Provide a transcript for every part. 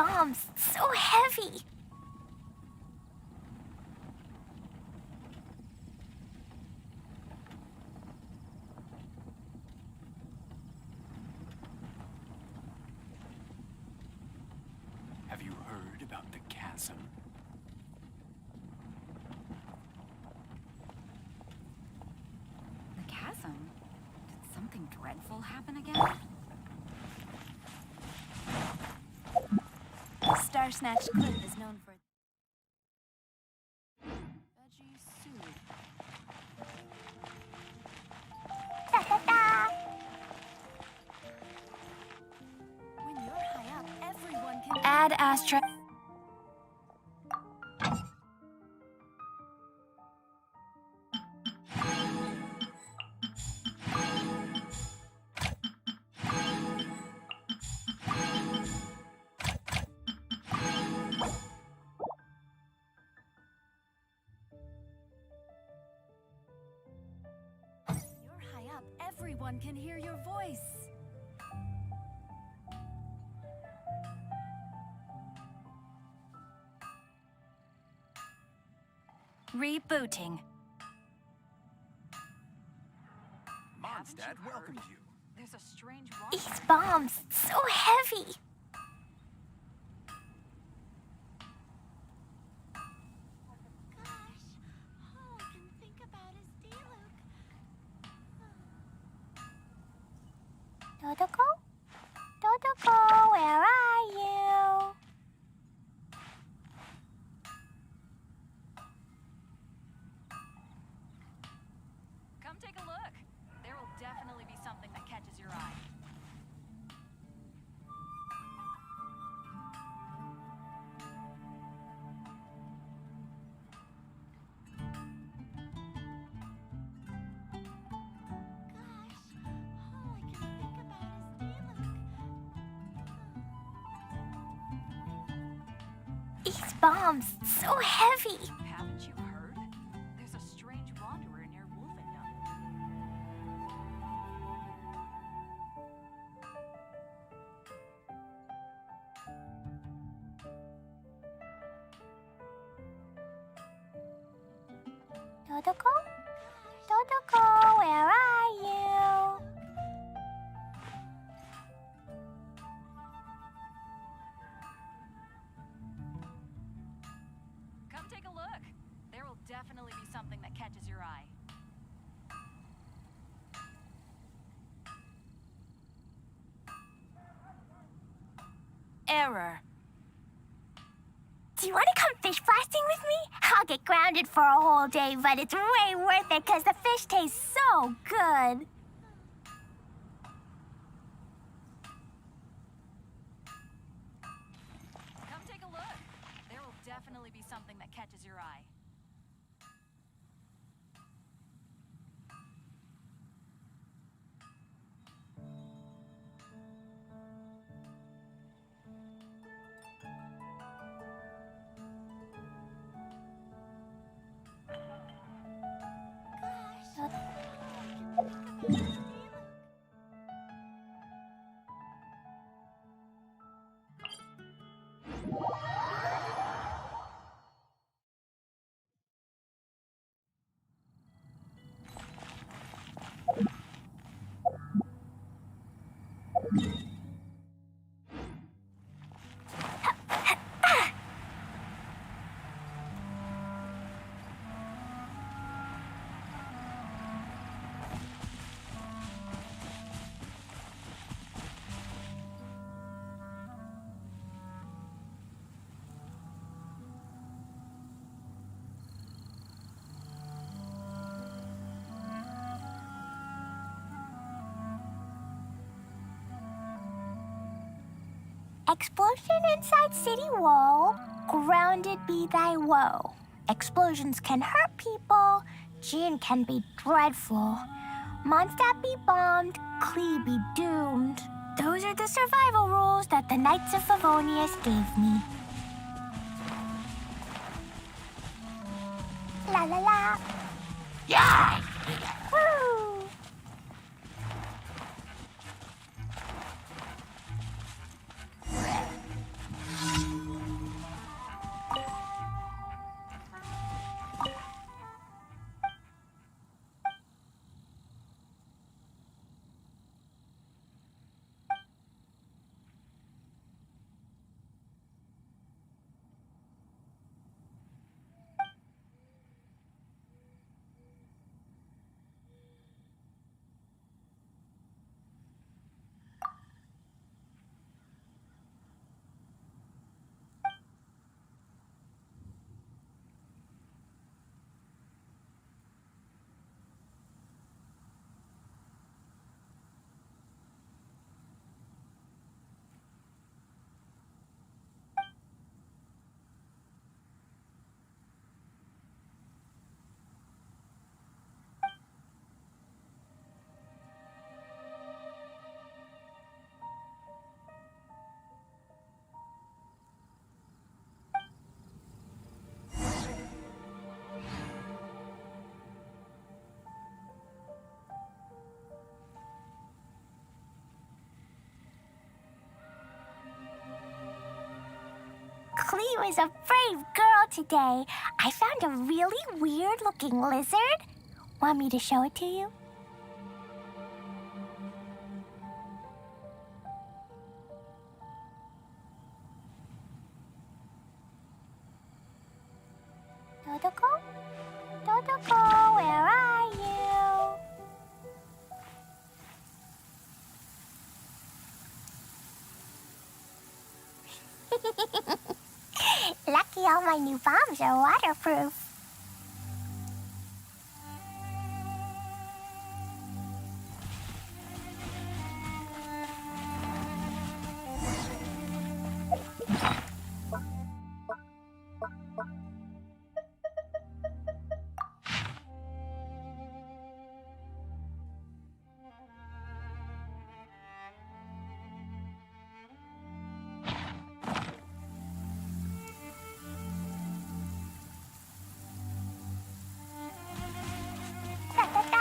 bombs so heavy. Have you heard about the chasm? The chasm? Did something dreadful happen again? Star Snatch Cliff is known for Veggie soup. When you're high up, everyone can Add Astra. Everyone can hear your voice. Rebooting. Mondstadt welcomes you. There's a strange These wandering. bombs, so heavy. Gosh, all I can think about is D-Luke. Dodoko? Dodoko, where are you? Come take a look. There will definitely be something that catches your eye. Gosh, all I can think about is D-Luke. These bombs, so heavy. Haven't you heard? There's a strange wanderer near Wolfendom. Dodoko? Dodoko, where are you? Come take a look. There will definitely be something that catches your eye. Error. Do you want to come fish blasting with me? I'll get grounded for a whole day, but it's way worth it because the fish tastes so good. Come take a look. There will definitely be something that catches your eye. Gosh, all I can think about is D-Luke. Explosion inside city wall, grounded be thy woe. Explosions can hurt people, Jin can be dreadful. Mondstadt be bombed, Klee be doomed. Those are the survival rules that the Knights of Favonius gave me. La la la. Yeah! Woo! was a brave girl today. I found a really weird-looking lizard. Want me to show it to you? Dodoko? Dodoko, where are you? Lucky all my new bombs are waterproof. Da-da-da.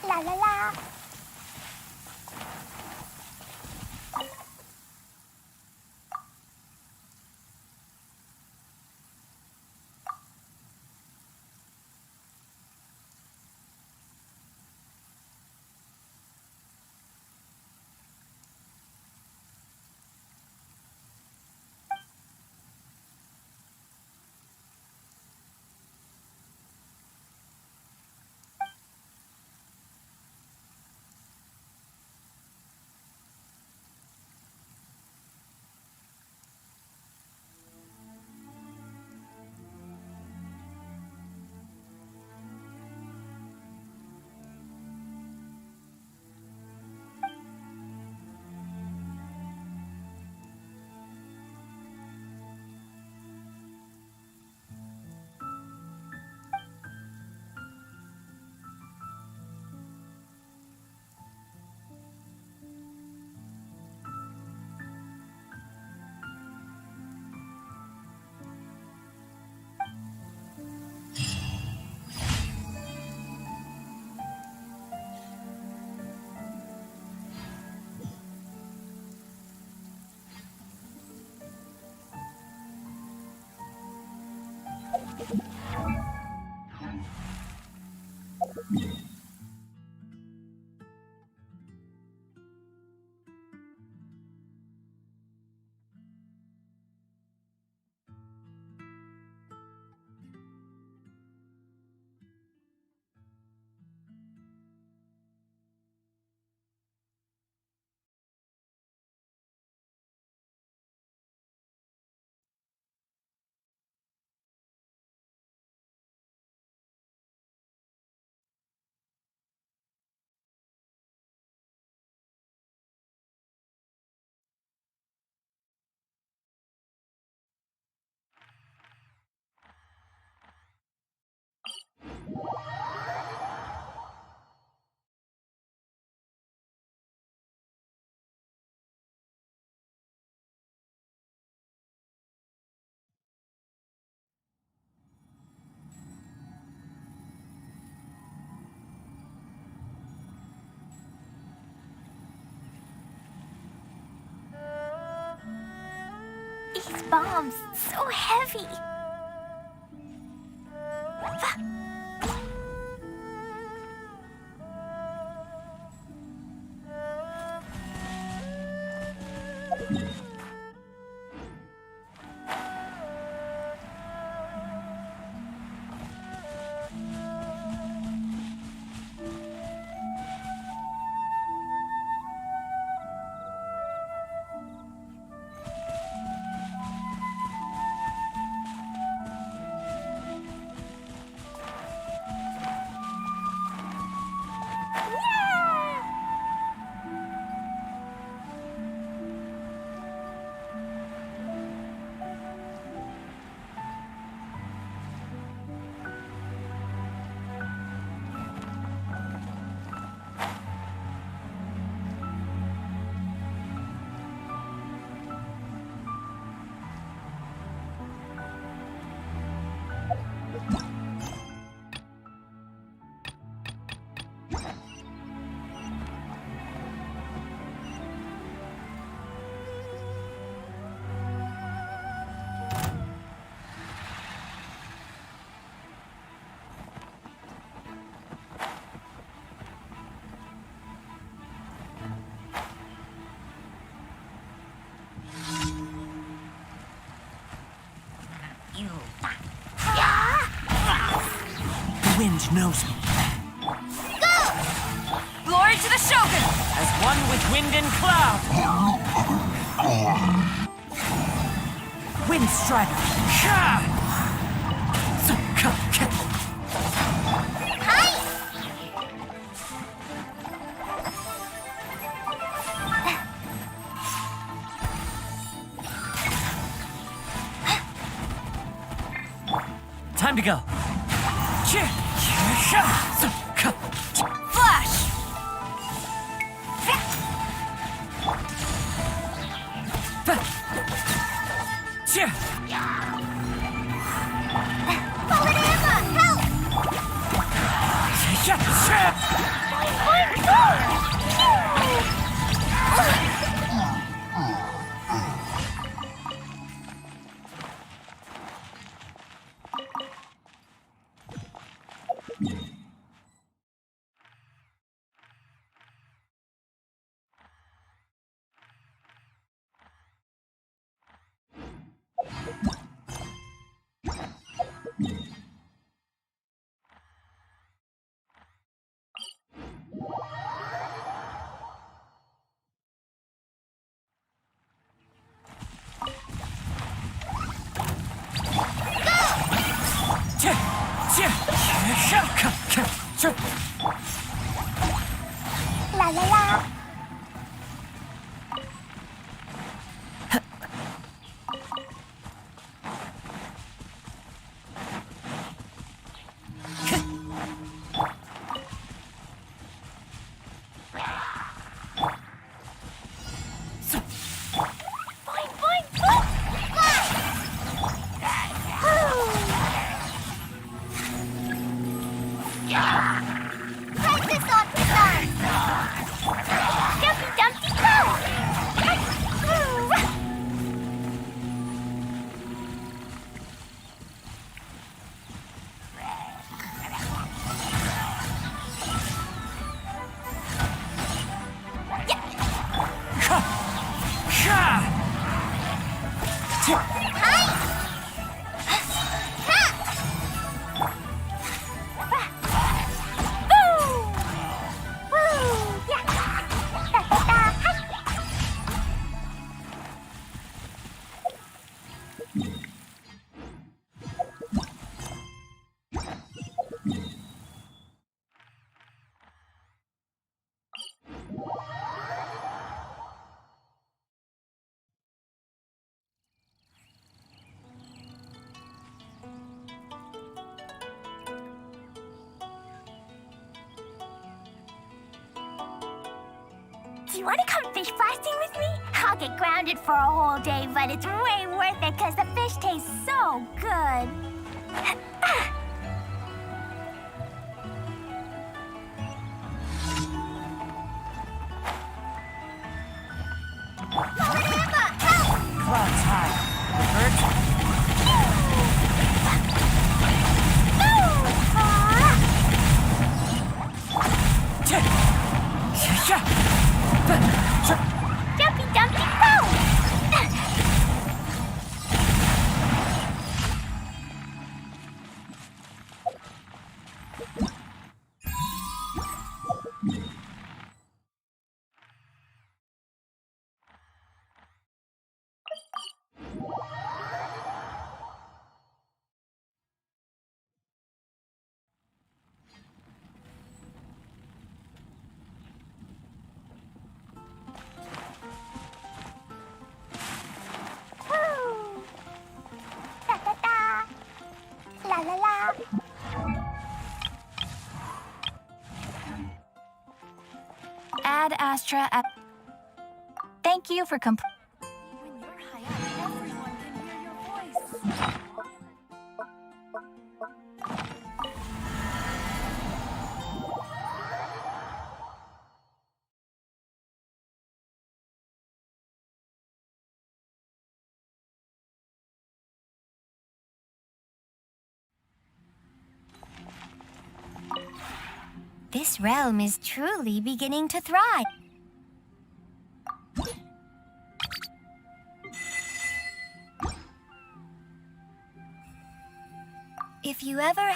La la la. These bombs, so heavy. The wind knows me. Glory to the Shogun! As one with wind and cloud. Wind Strider. Time to go. Flash! La la la. Boing, boing, boing! Fly! Practice on the sun! Dumpty Dumpty Go! Do you want to come fish blasting with me? I'll get grounded for a whole day, but it's way worth it because the fish tastes so good. Clouds high. Hurt? Jumpy Dumpty Go! Astra. Thank you for When you're high up, everyone can hear your voice. This realm is truly beginning to thrive. If you ever...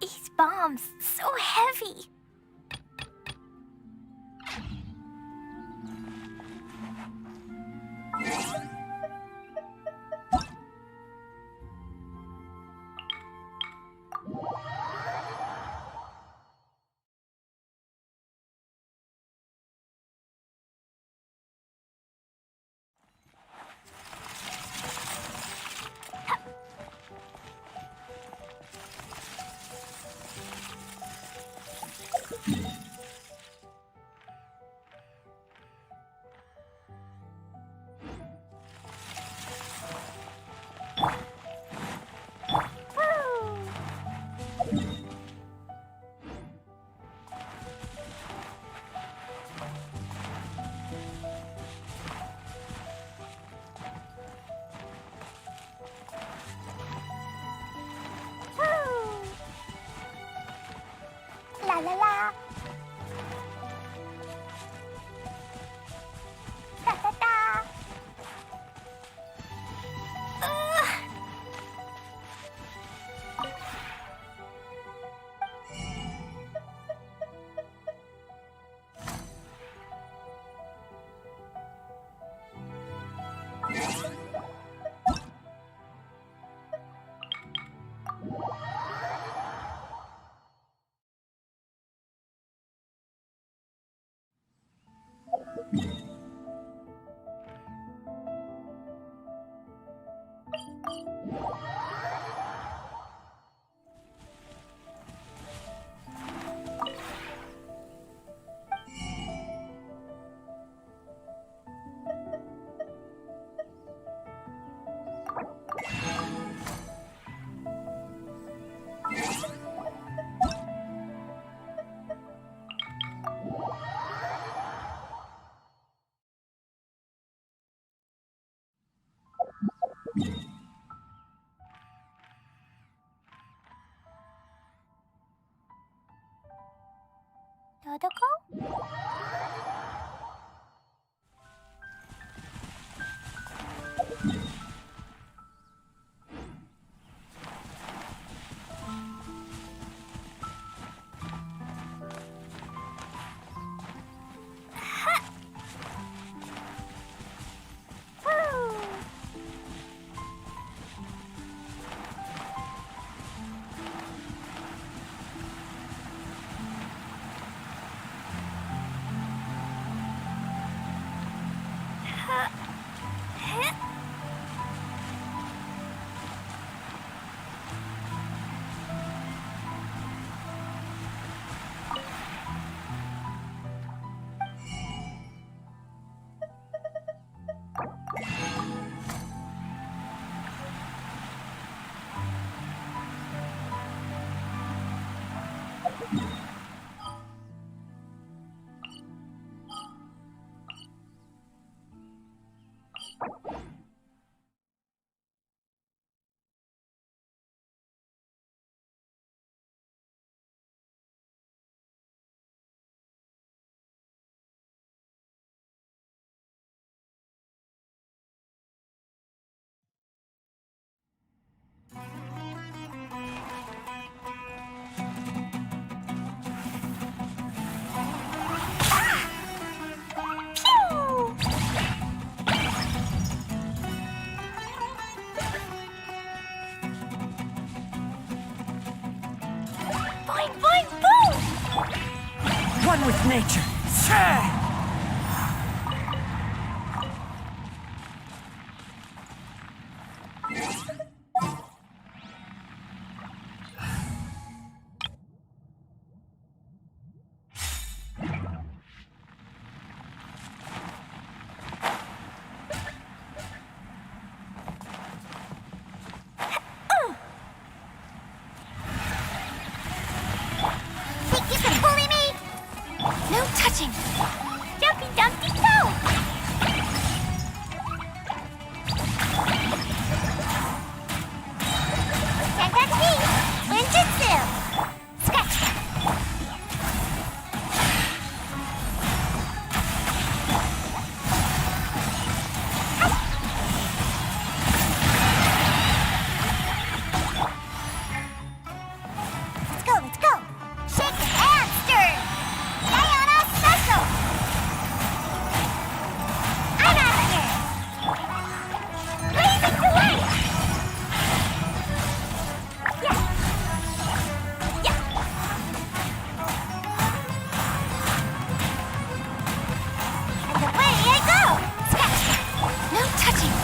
These bombs, so heavy. La la la. Da da da. Dodoko? One with nature. Sure. Think you can bully me? No touching. Jumpy Dumpty go! Tentatsu! Ninjutsu! Scratch! Let's go, let's go! Shake it and stir! Diana Special! I'm out of here! Blazing away! Yeah! Yeah! And away I go! Scratch! No touching!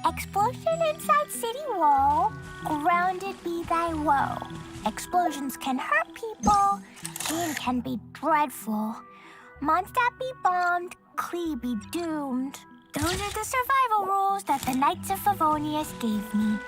Explosion inside city wall. Grounded be thy woe. Explosions can hurt people. Gene can be dreadful. Mondstadt be bombed. Klee be doomed. Those are the survival rules that the Knights of Favonius gave me.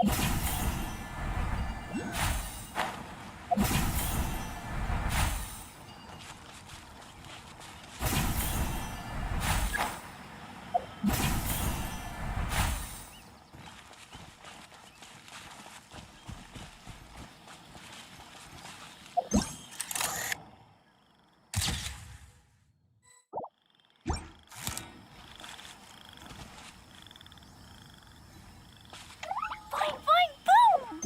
Boing, boing, boom!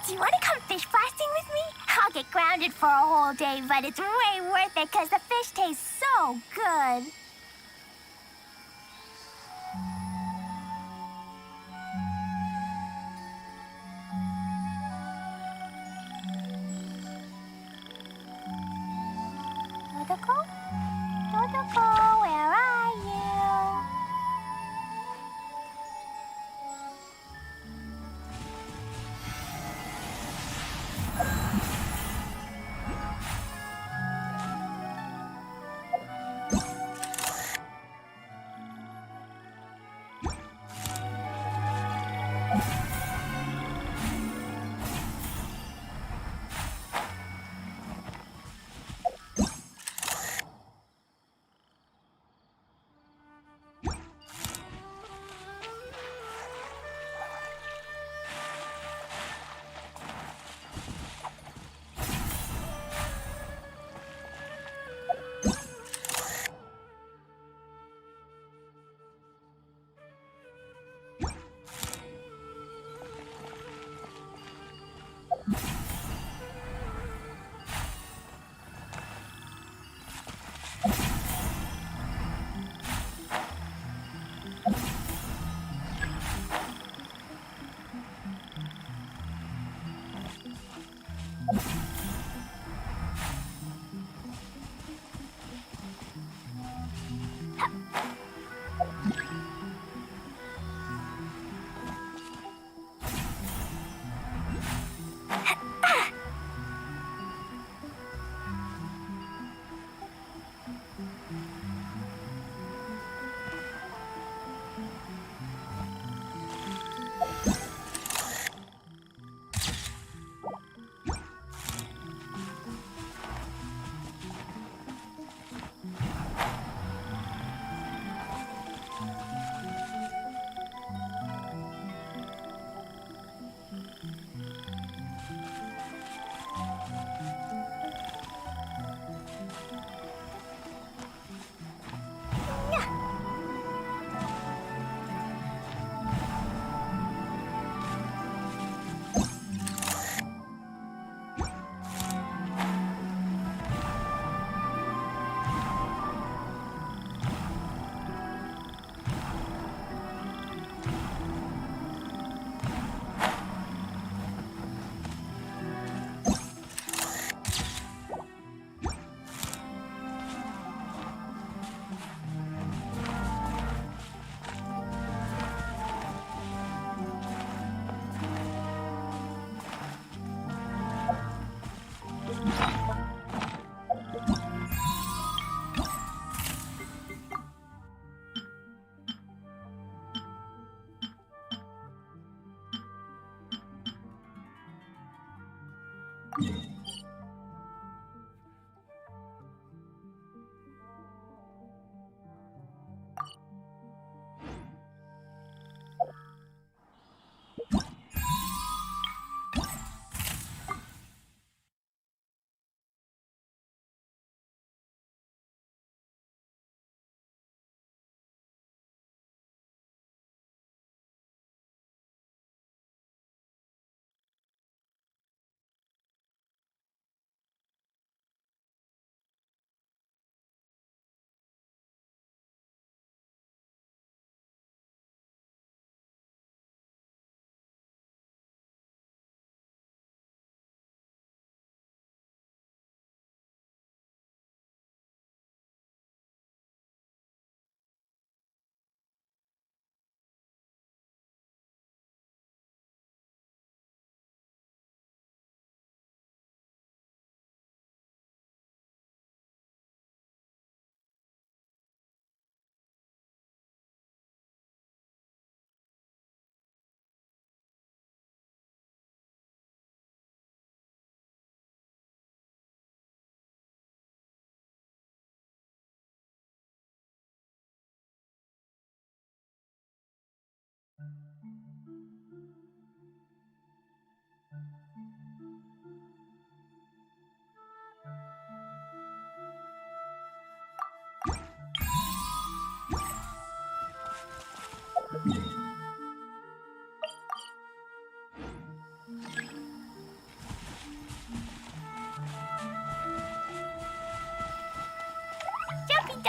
Do you want to come fish blasting with me? I'll get grounded for a whole day, but it's way worth it because the fish taste so good. Dodoko? Dodoko, where are you?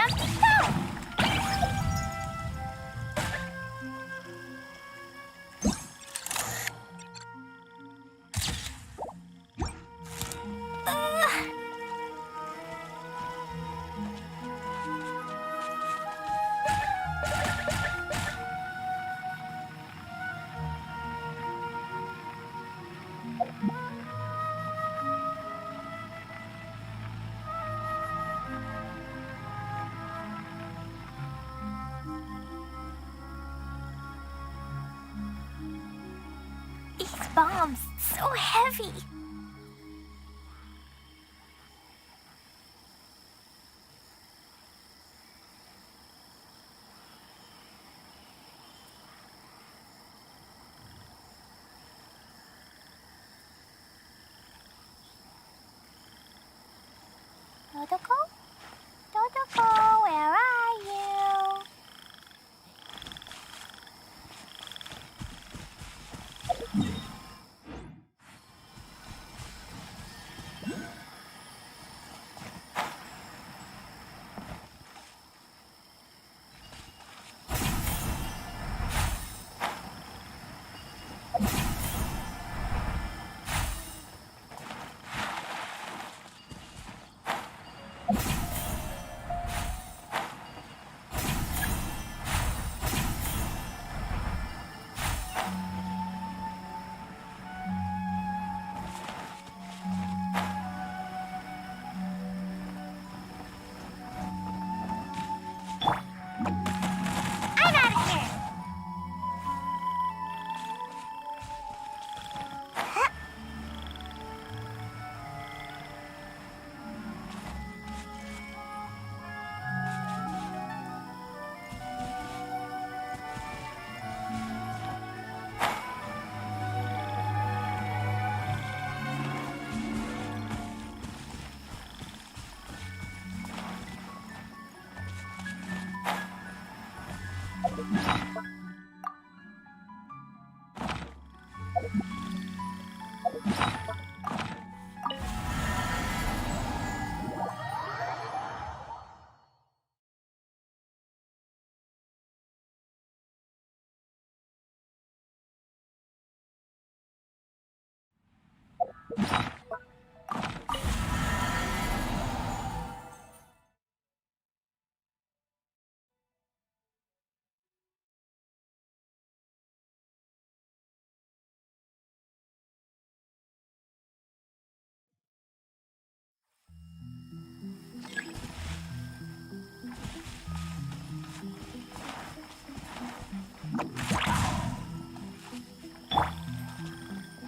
jumpy, go! These bombs, so heavy. Dodoko? Dodoko, where are you? I'm out of here.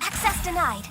Access denied.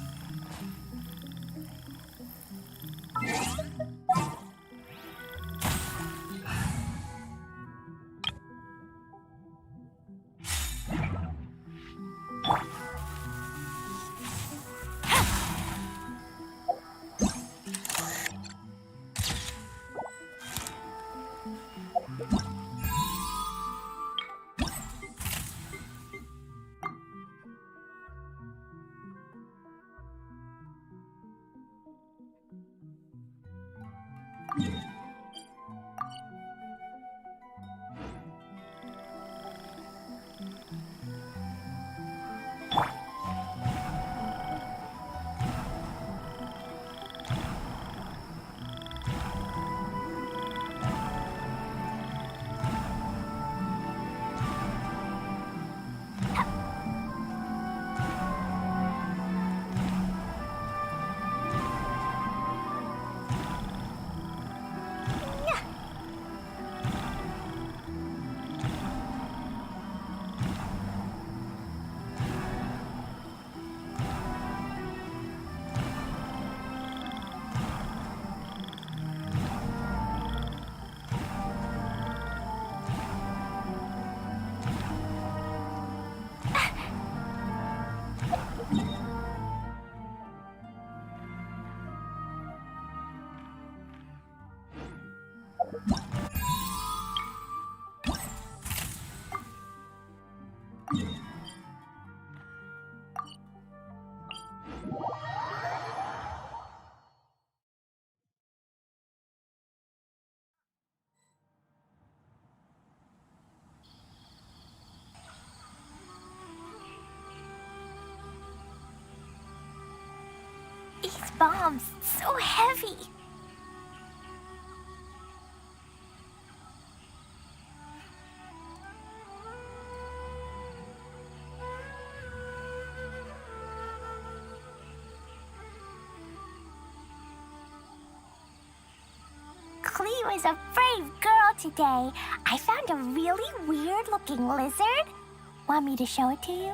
bombs so heavy. Collei was a brave girl today. I found a really weird-looking lizard. Want me to show it to you?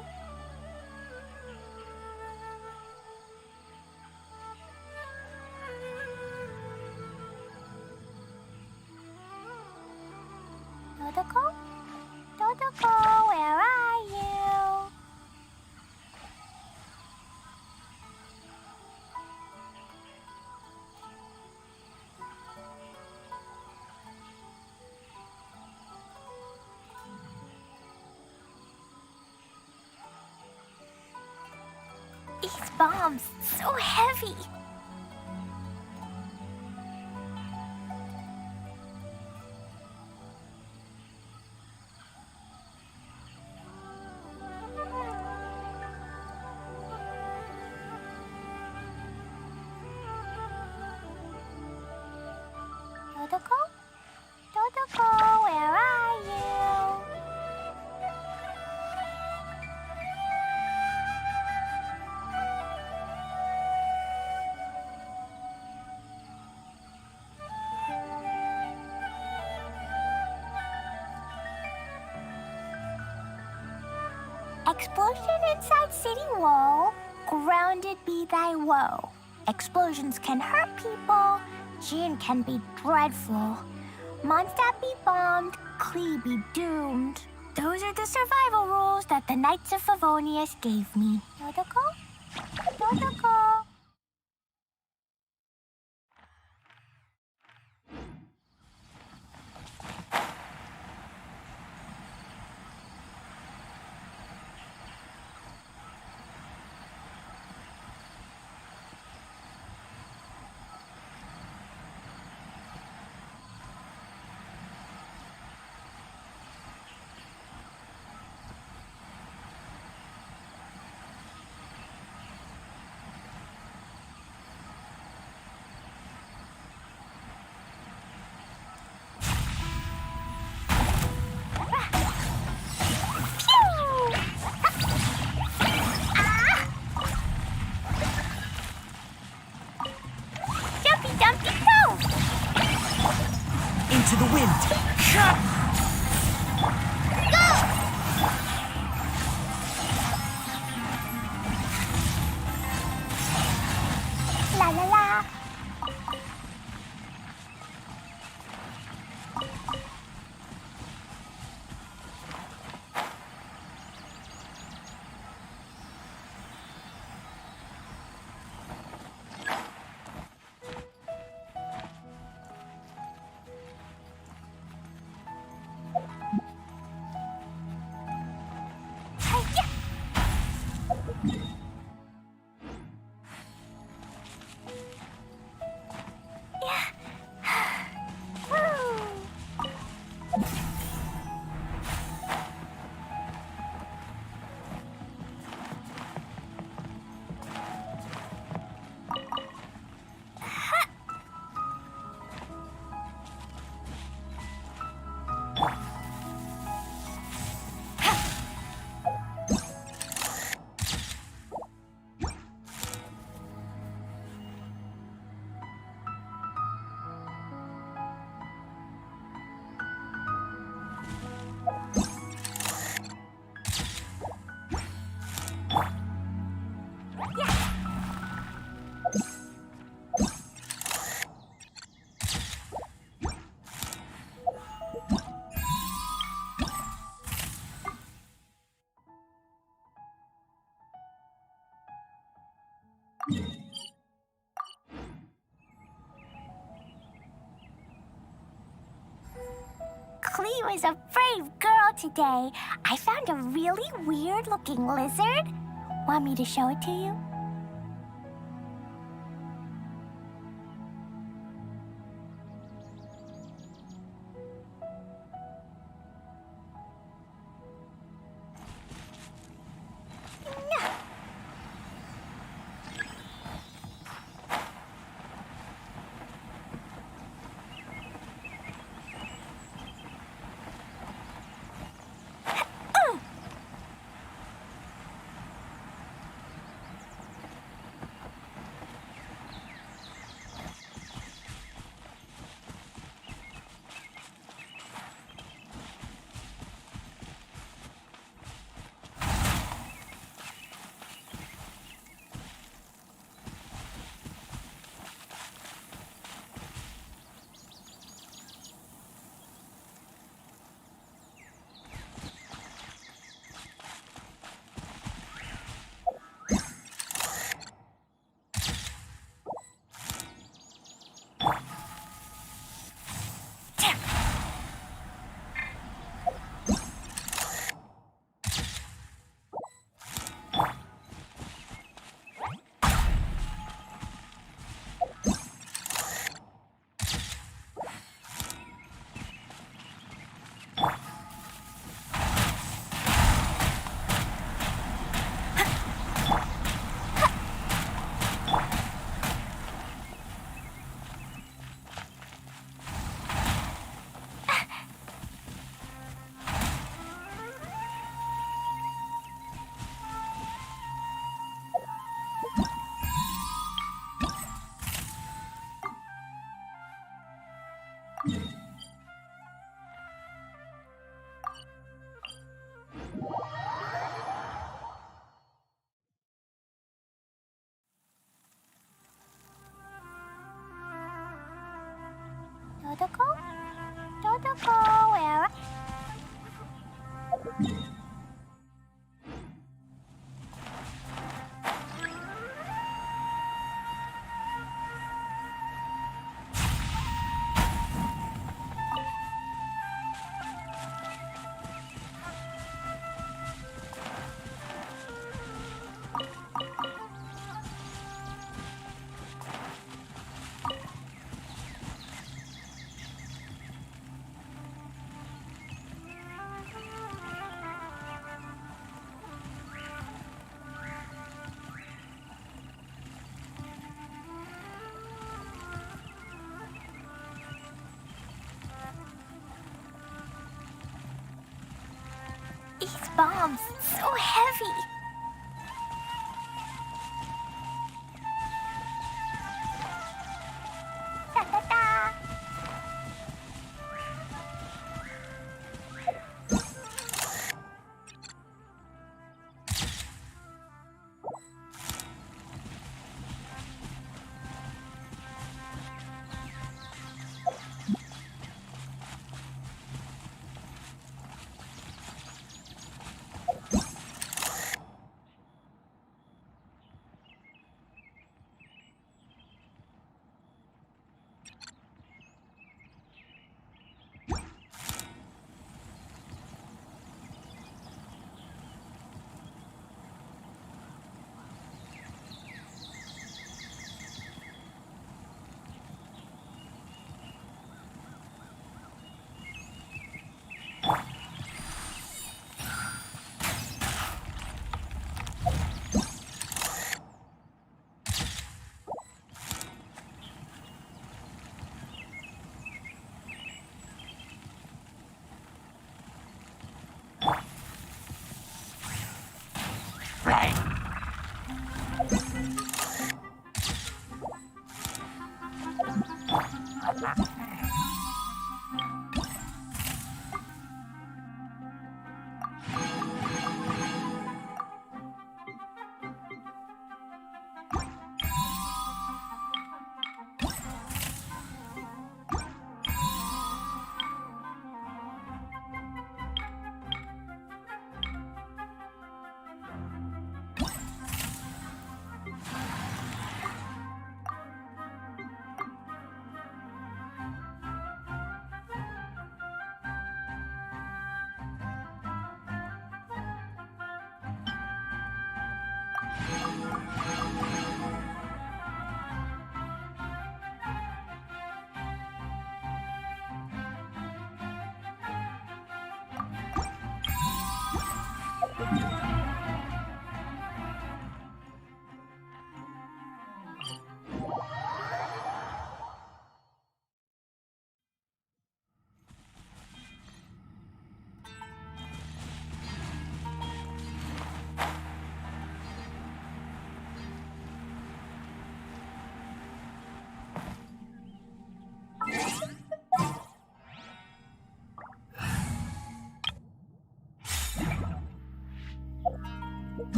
Dodoko? Dodoko, where are you? These bombs so heavy. Dodoko? Dodoko, where are you? Explosion inside city wall, grounded be thy woe. Explosions can hurt people, Jean can be dreadful. Mondstadt be bombed, Collei be doomed. Those are the survival rules that the Knights of Favonius gave me. Dodoko? Dodoko. Jumpy, jumpy, go! Into the wind. La la la. Collei was a brave girl today. I found a really weird-looking lizard. Want me to show it to you? Dodoko? Dodoko, where are these bombs? So heavy. Da da da.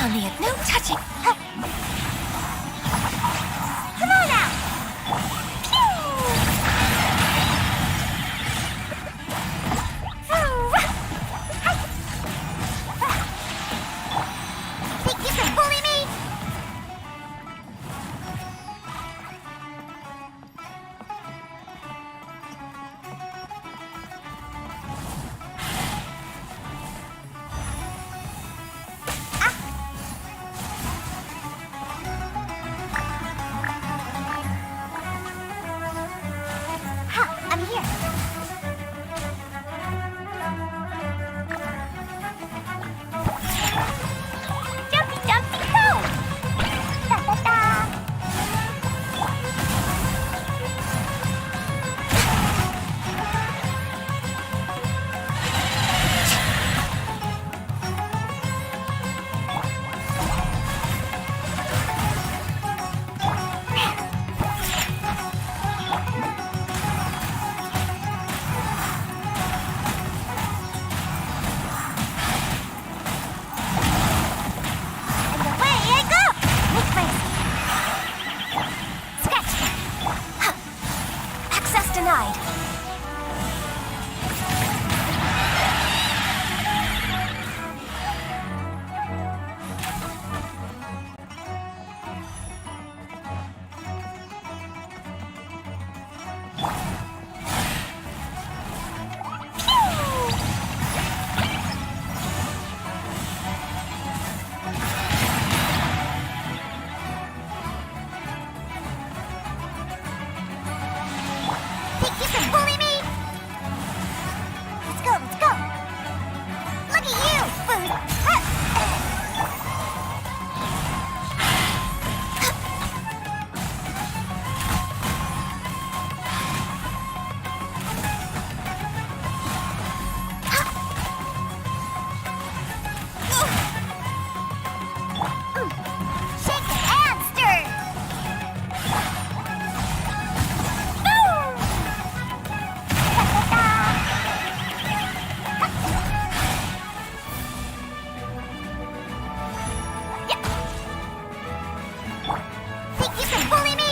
on the no touching. Huh. Come on now. Think you can bully me? I'm here. Jumpy, jumpy, go! Da, da, da. And away I go! Make my sketch. Huh. Access denied. Think you can bully me? Let's go, let's go. Look at you, food. Shake it and stir. Boom! Think you can bully me?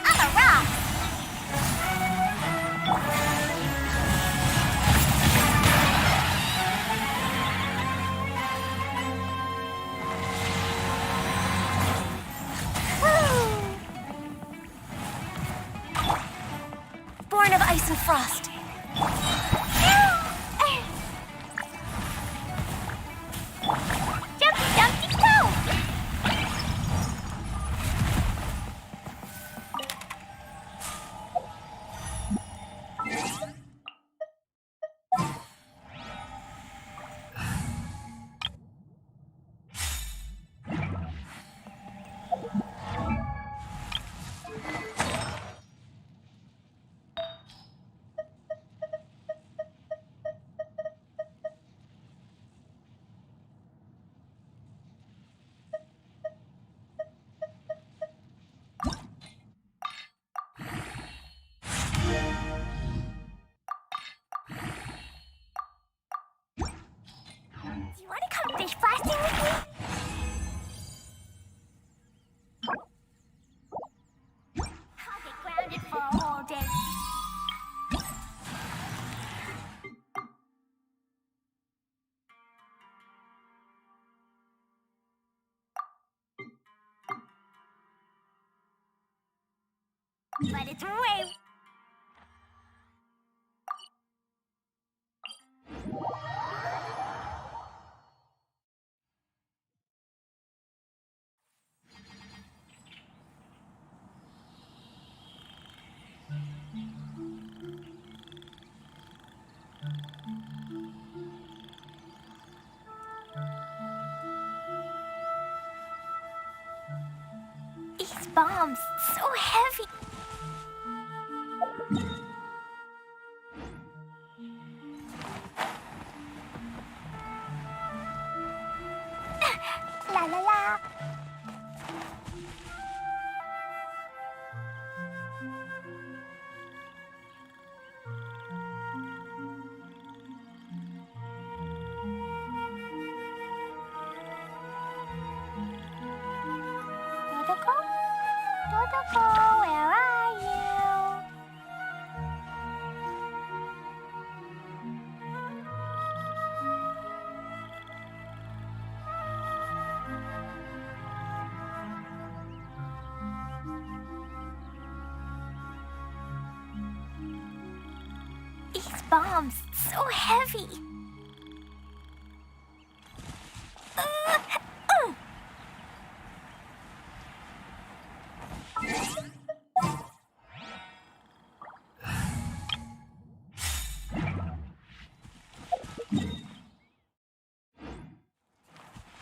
I'm a rock. Born of ice and frost. Jumpy, jumpy, go! Do you want to come fish blasting with me? But it's way... These bombs, so heavy. La la la. Dodoko? Dodoko, where are you? These bombs, so heavy.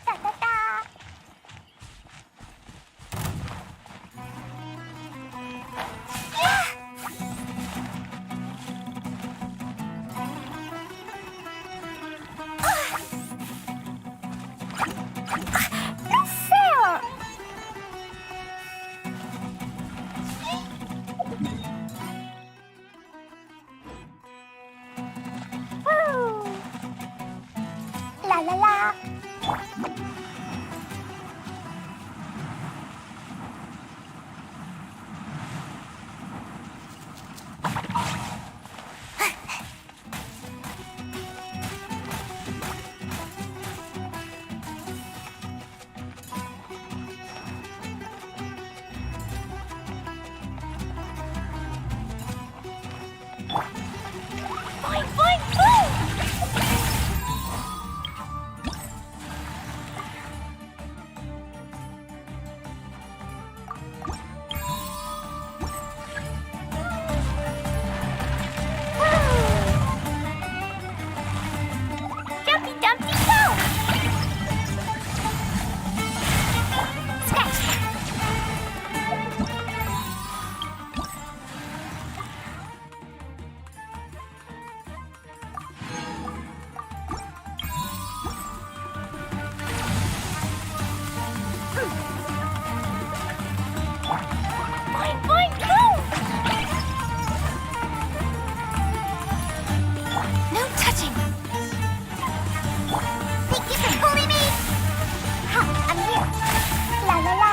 Da da da. No fair. Woo. La la la. Boing, boing, boing! Jumpy Dumpty go! Scratch! Boing, boing, go! No touching! Thank you for pulling me! Ha, I'm here! La la la!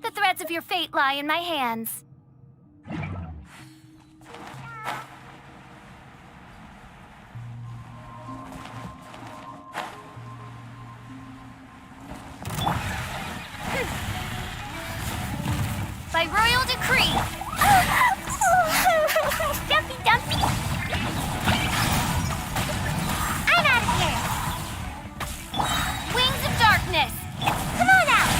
The threads of your fate lie in my hands. By royal decree. Dumpy Dumpty! I'm out of here! Wings of darkness. Come on out!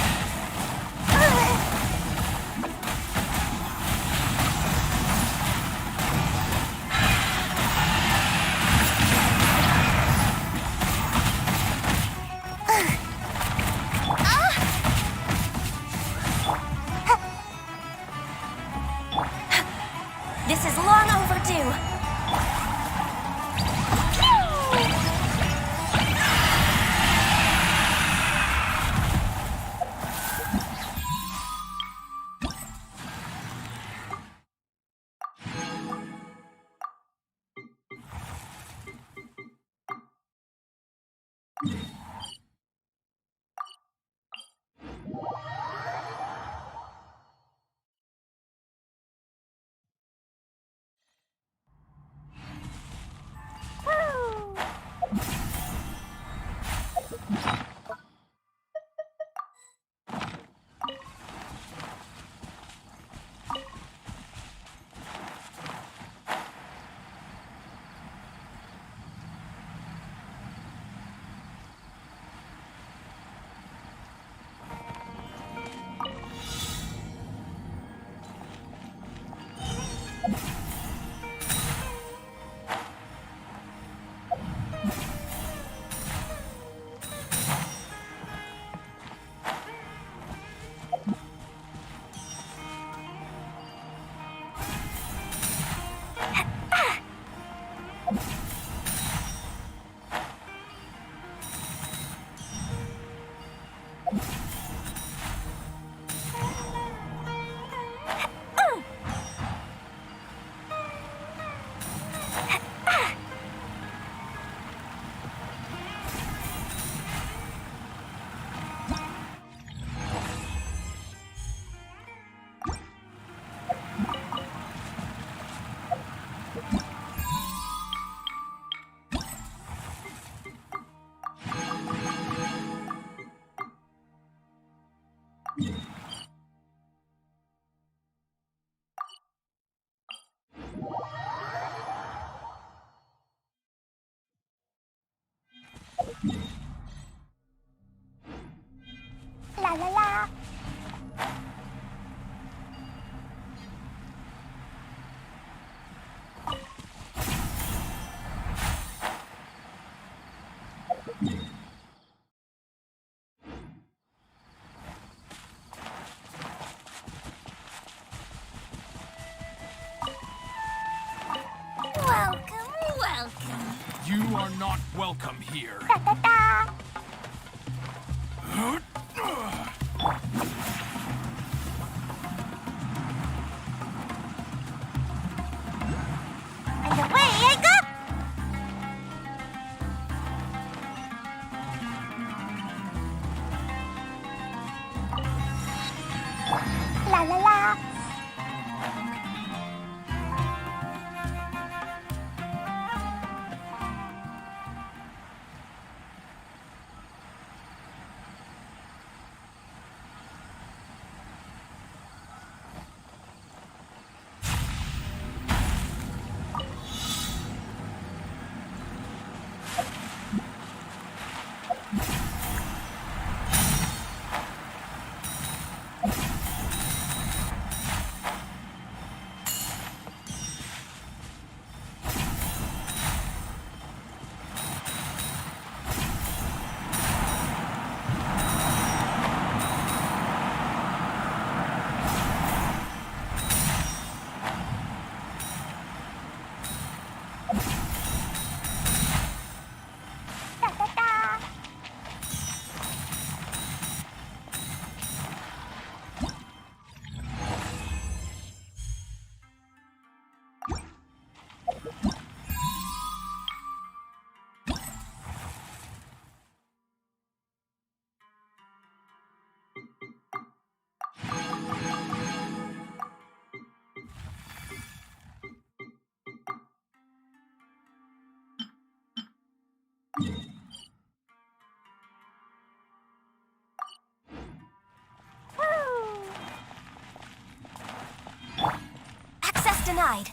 Woo! La la la. Welcome, welcome. You are not welcome here. Da da da. And away I go. La la la. Da da da. Woo! Access denied.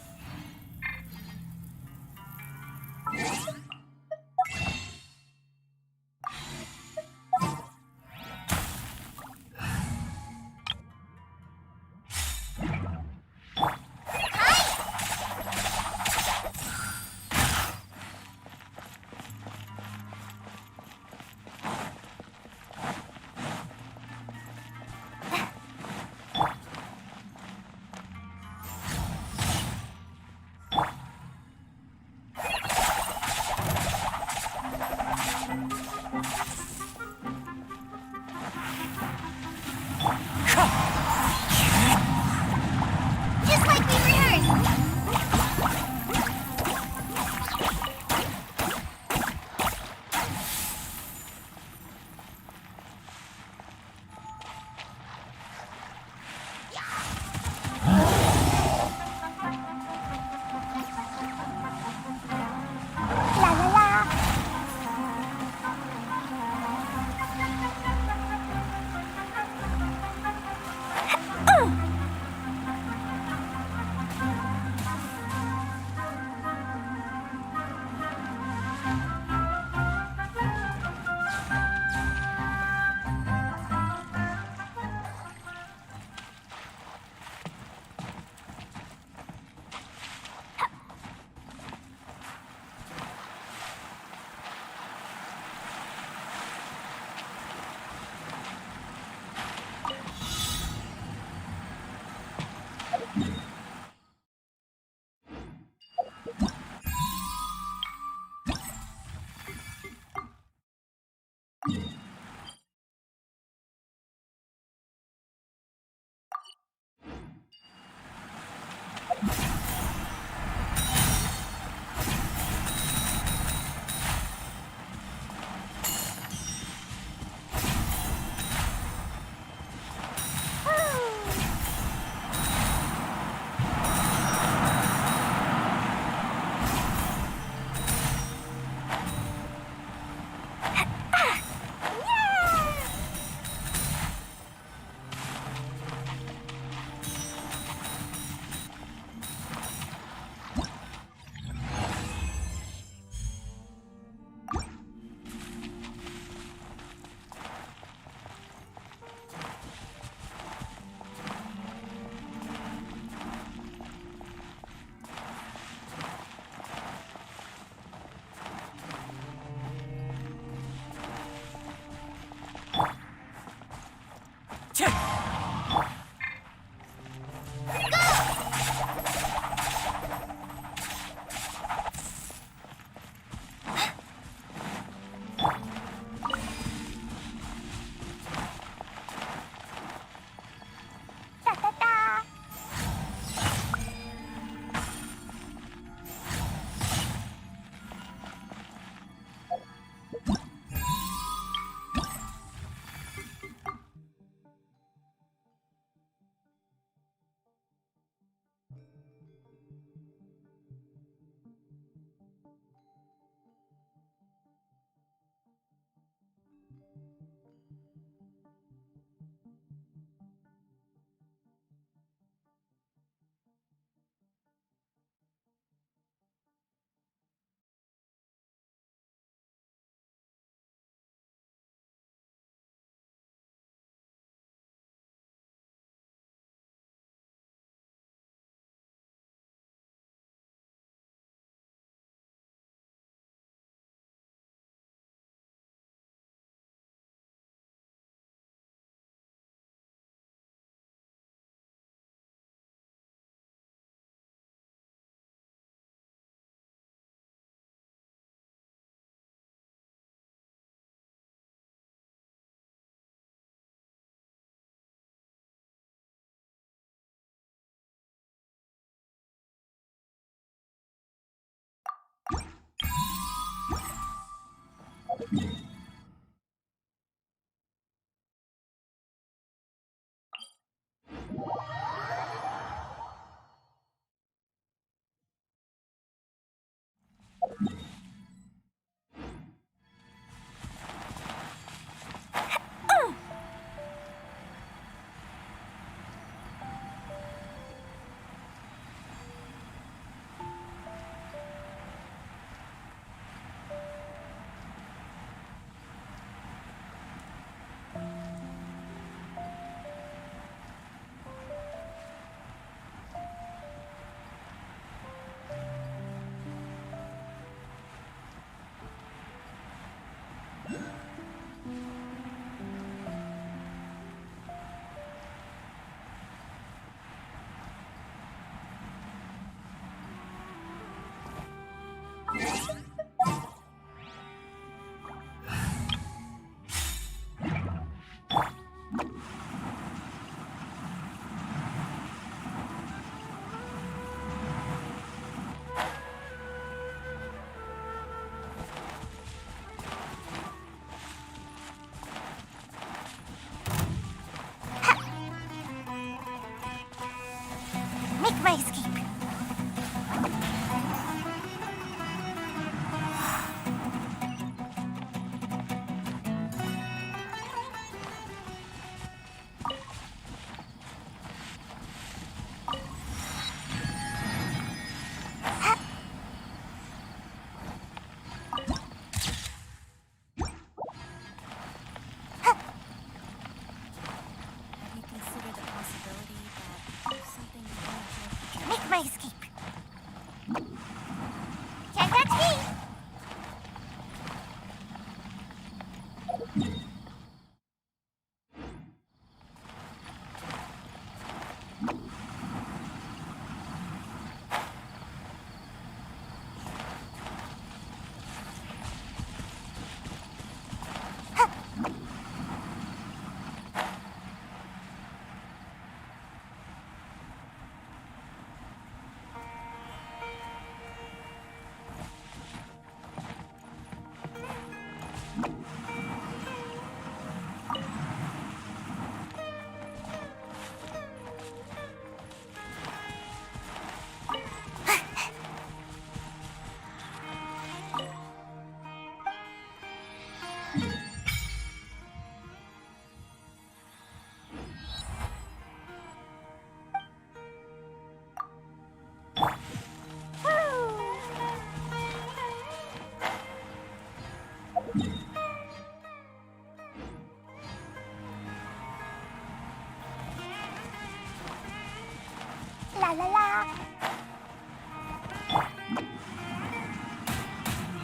La la la.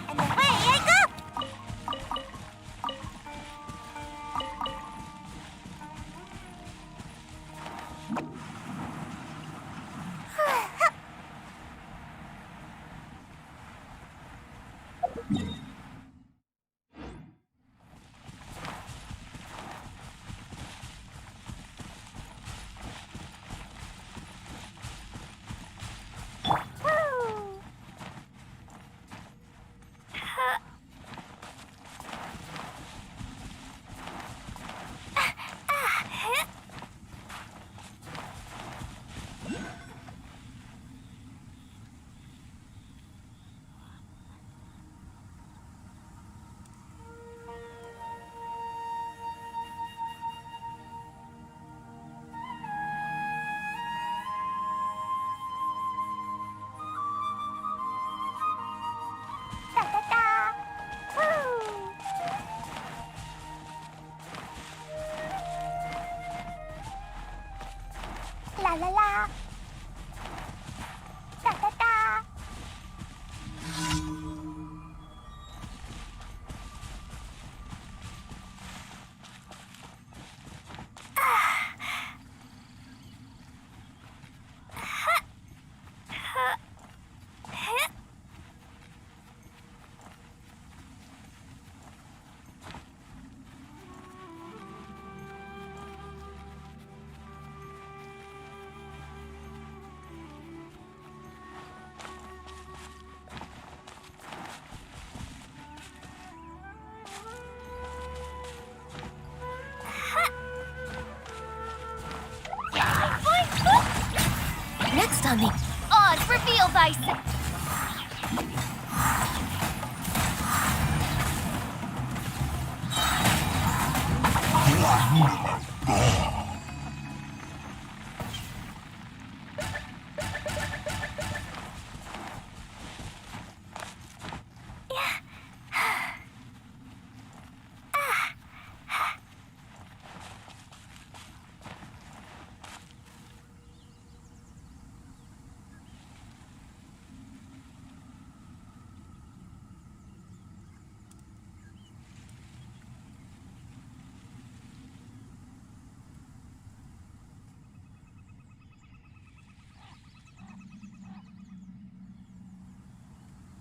And away I go! Da da da! Woo! La la la! Da da da! Next on the Oz Reveal Bison.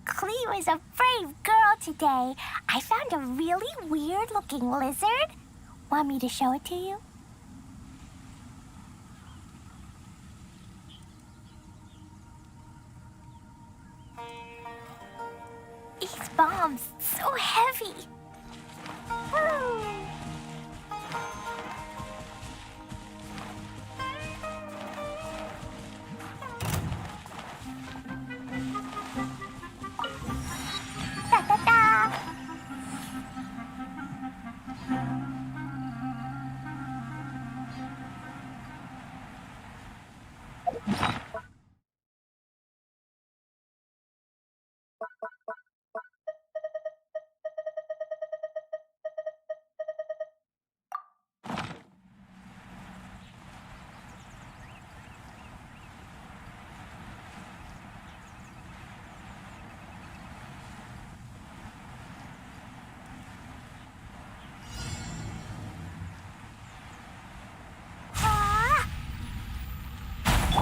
Collei was a brave girl today. I found a really weird-looking lizard. Want me to show it to you? These bombs, so heavy. Woo! Da da da!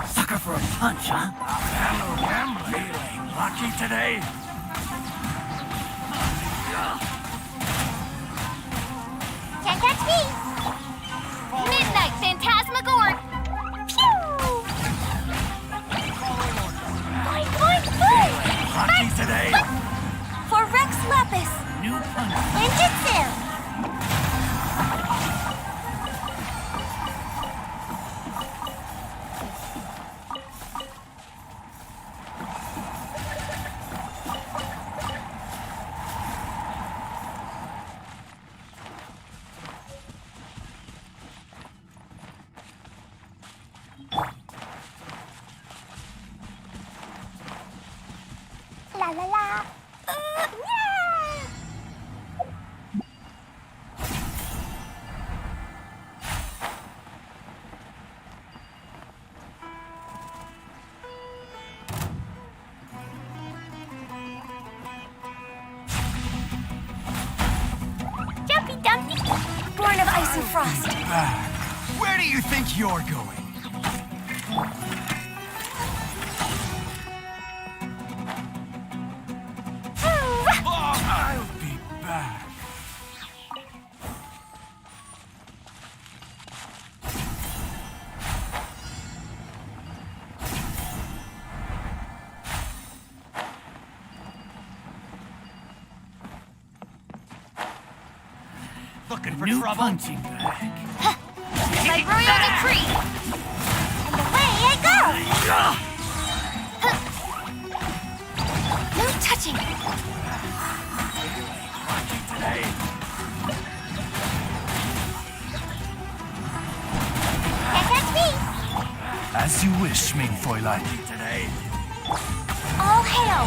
Sucker for a punch, huh? Hello, gambler. Feeling lucky today? Can't catch me! Midnight Phantasmagoric. Pew! Boing, boing, boing! Lucky today? For Rex Lepus. new punch. Ninjutsu! La la la. Yeah! Jumpy Dumpy, born of ice and frost. Where do you think you're going? I'll be back. Looking for New trouble? punching bag. Like royal decree. And away I go. No touching. Today. Can't catch me. As you wish, Ming Fräulein. Today. All hail.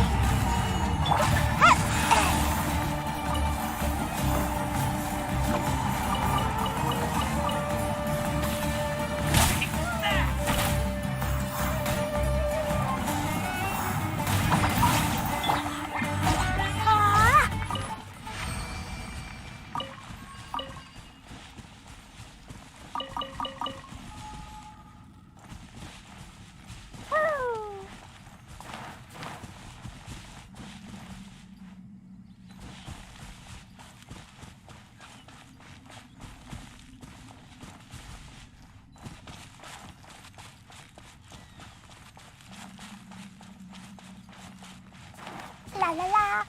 La la la.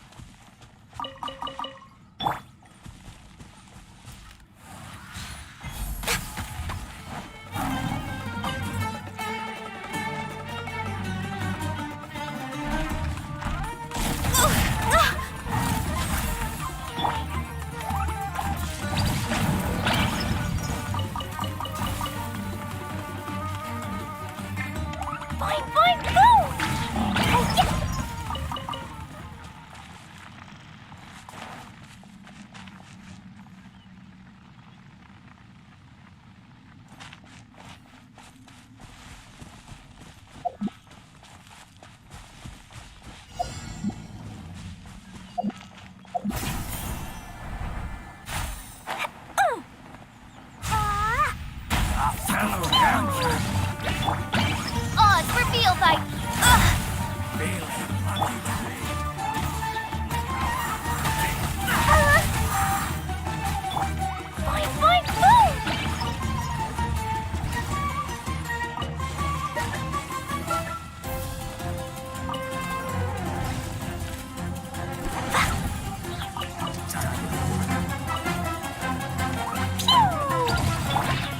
Boing, boing, boom! Hi-ya! Oh, it's revealed by... Boing, boing, boom!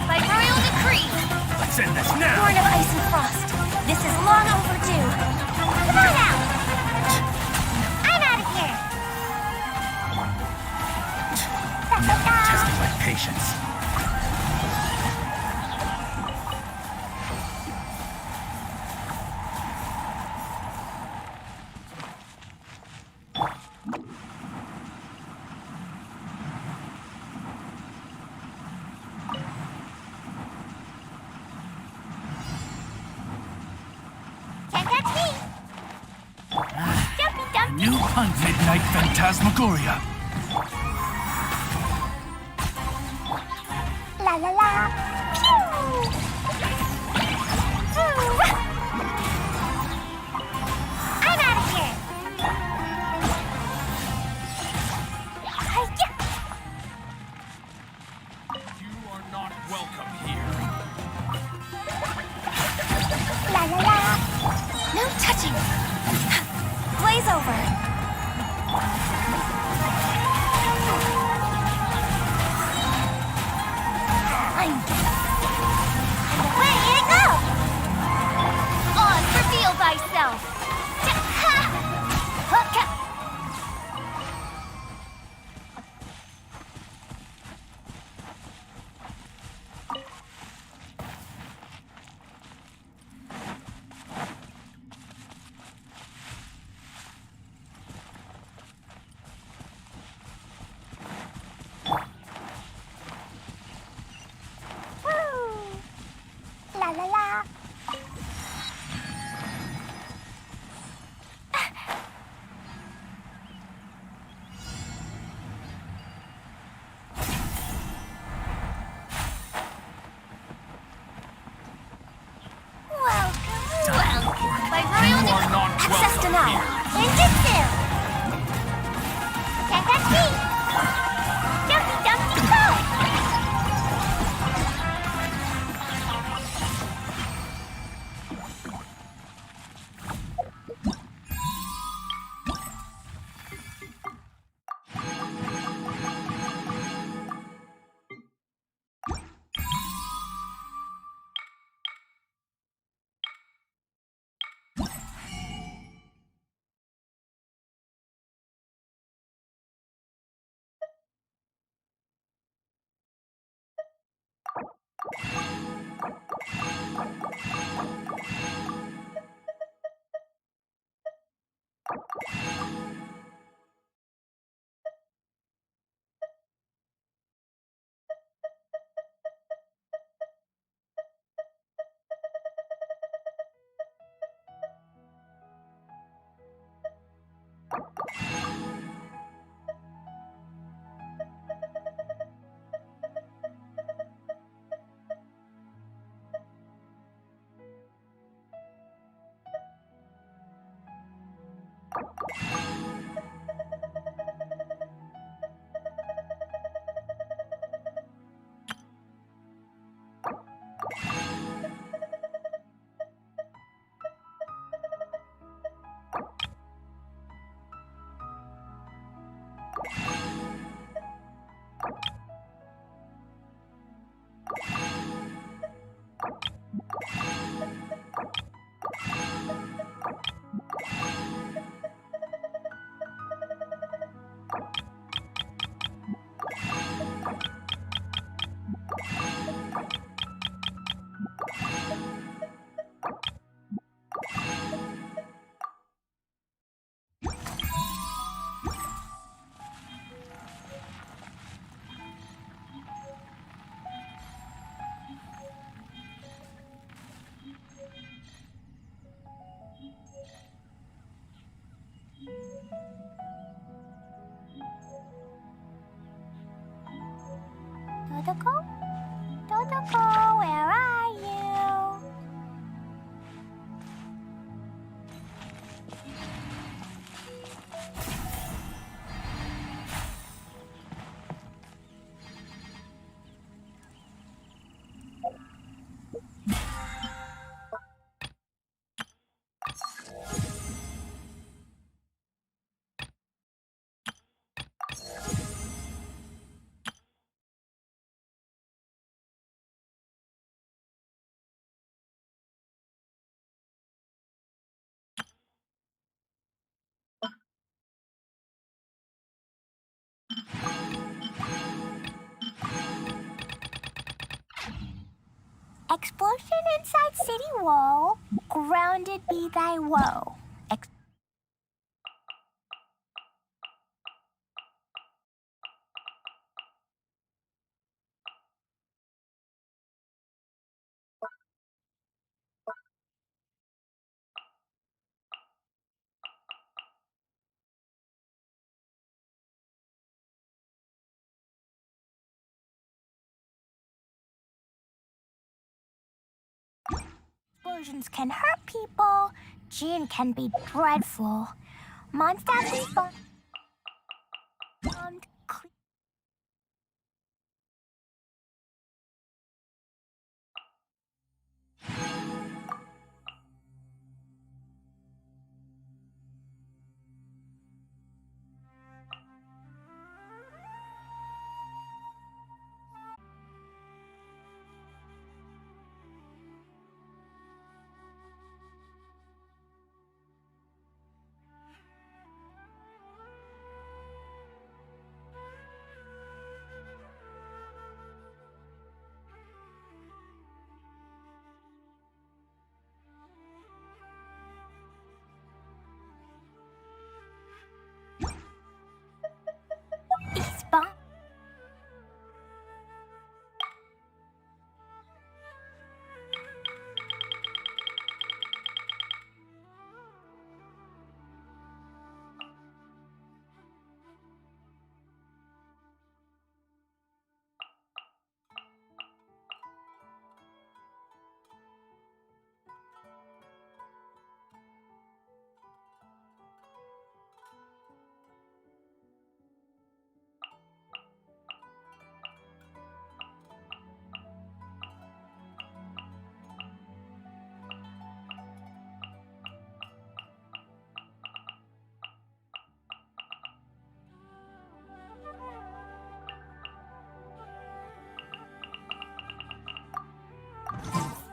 By royal decree, Let's end this now. born of ice and frost, this is long overdue. Come on out! I'm out of here! Testing my patience. Can't catch me! Jumpy Dumpy! New punch. Midnight Phantasmagoria. La la la! Pew! I'm out of here! Hi-ya! You are not welcome here. La la la! No touching! Blaze over! Dodoko? Dodoko, where are you? Explosion inside city wall. Grounded be thy woe. Explosions can hurt people. Gin can be dreadful. Monsters be bombed. It's bomb.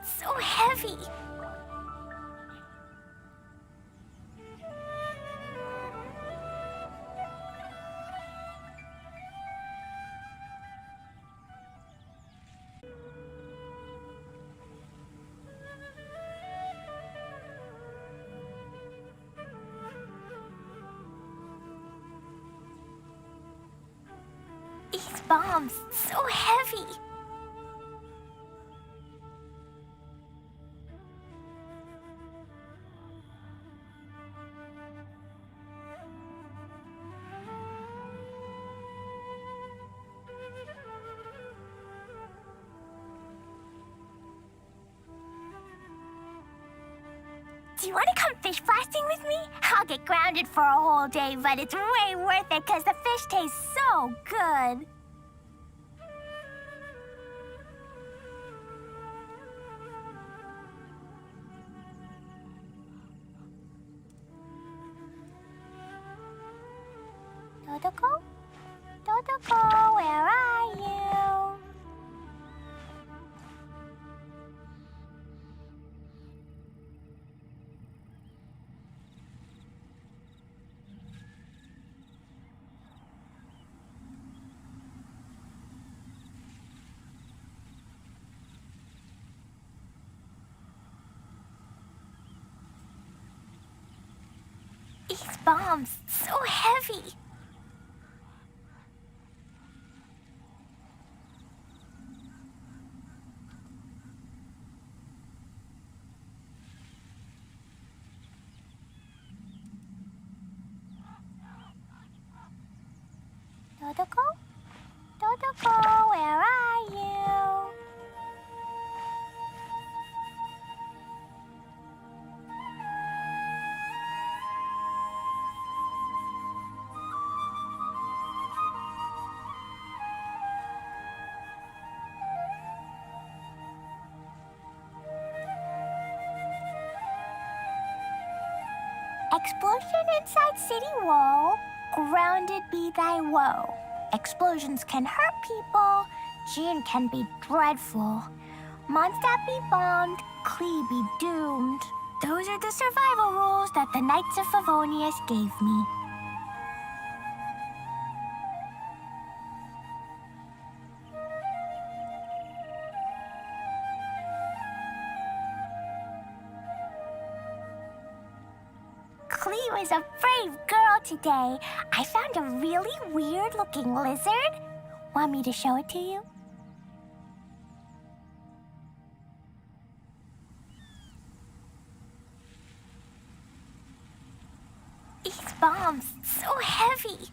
So heavy. bomb's so heavy. Do you want to come fish blasting with me? I'll get grounded for a whole day, but it's way worth it because the fish taste so good. Dodoko? Dodoko, where are you? These bombs so heavy. Dodoko? Dodoko, where are you? Explosion inside city wall. Grounded be thy woe. Explosions can hurt people. Gin can be dreadful. Mondstadt be bombed. Collei be doomed. Those are the survival rules that the Knights of Favonius gave me. Collei was a brave girl today. I found a really weird-looking lizard. Want me to show it to you? These bombs so heavy.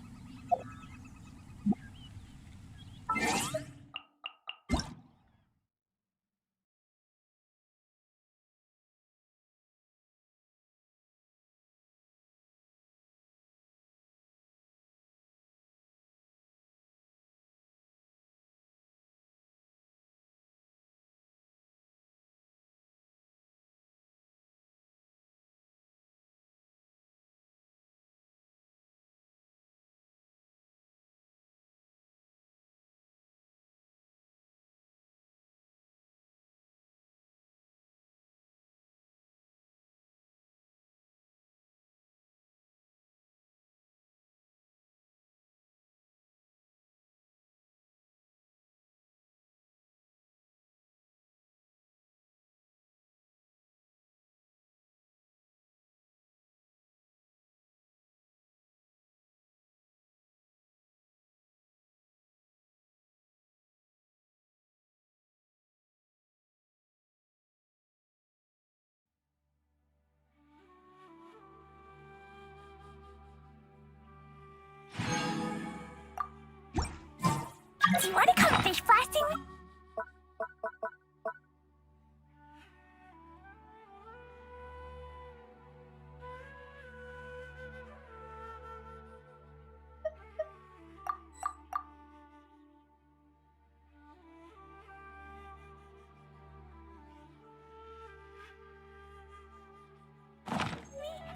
Do you want to come fish blasting with?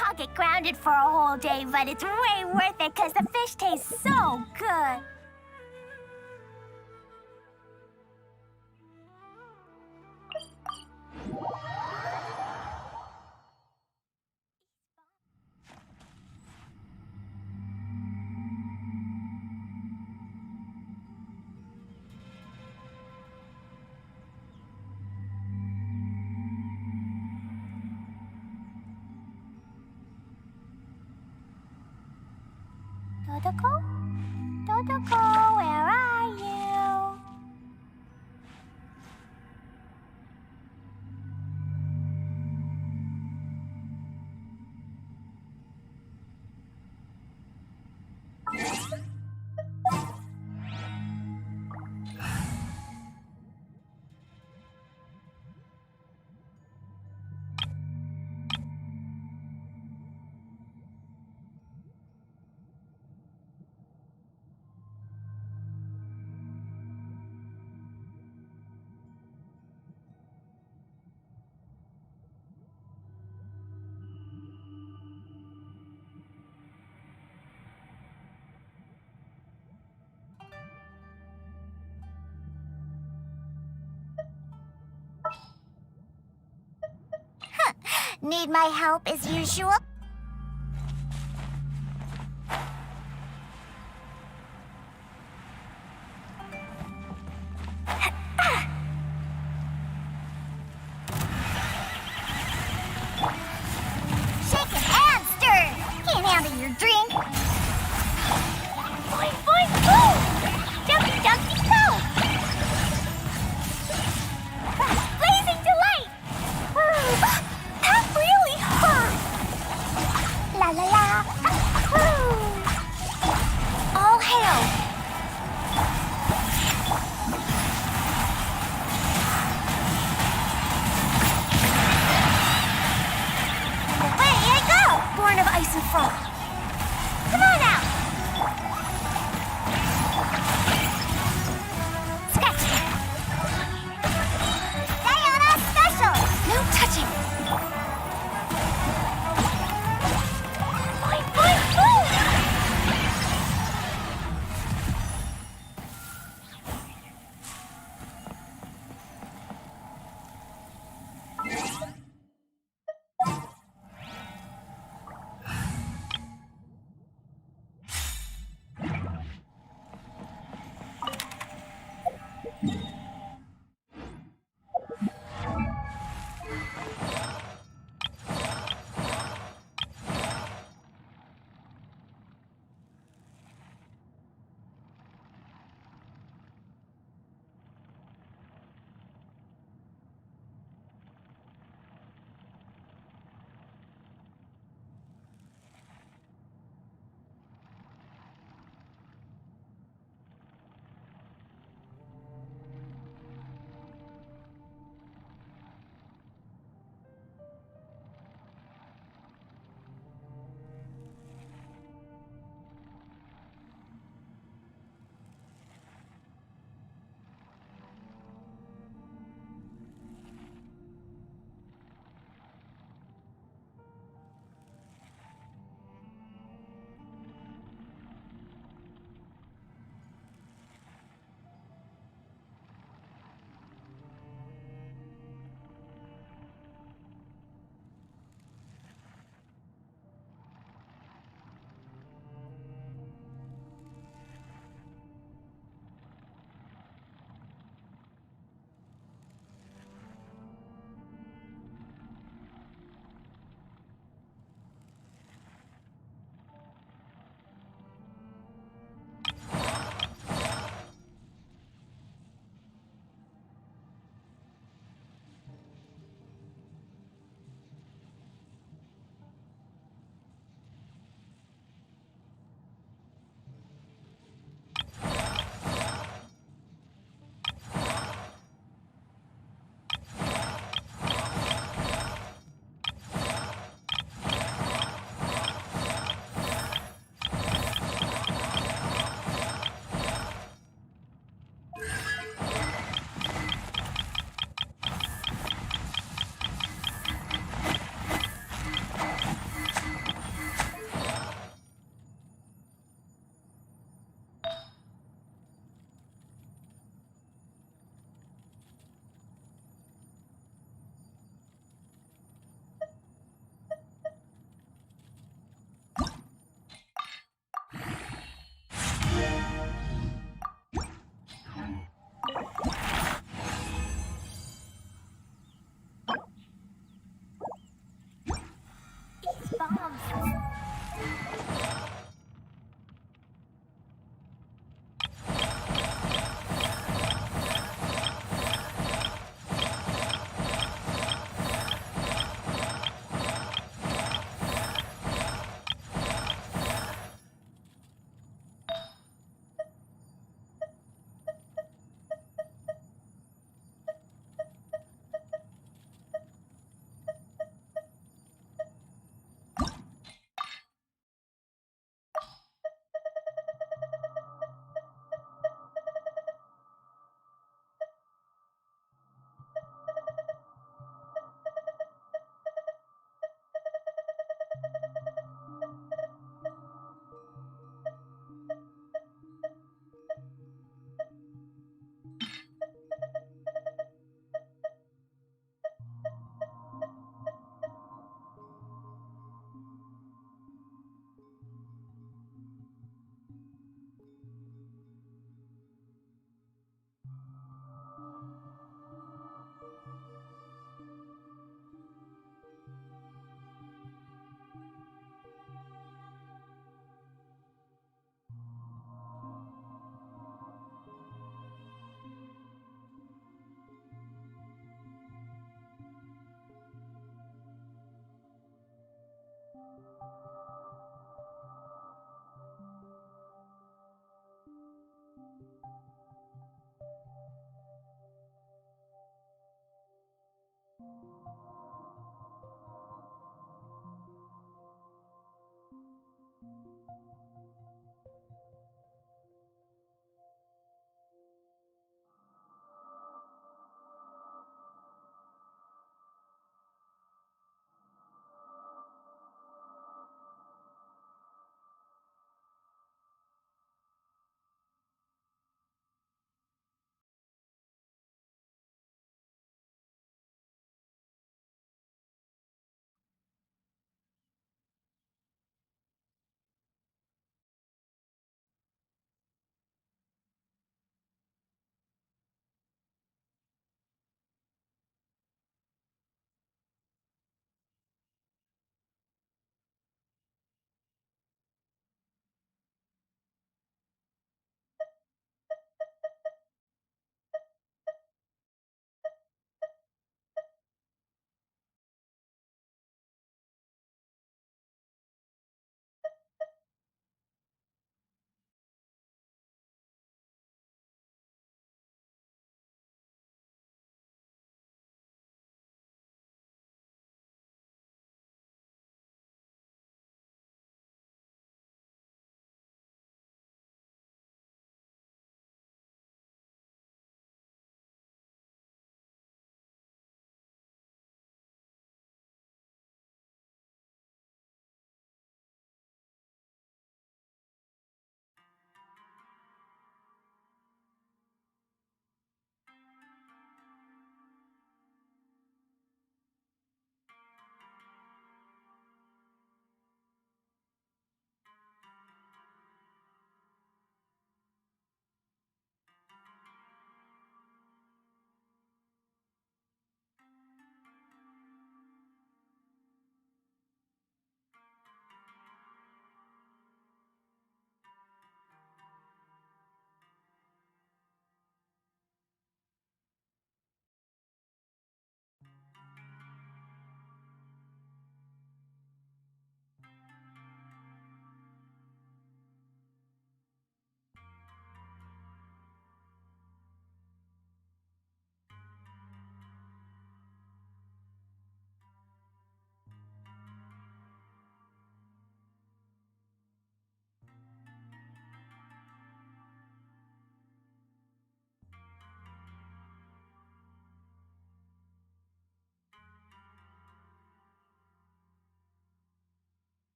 I'll get grounded for a whole day, but it's way worth it because the fish tastes so good. Dodoko? Dodoko, where are you? Need my help as usual? Shaken and stirred. Can't handle your drink. Boing, boing, boom! Dumpty, dumpty, go! Blazing delight! That really hurt!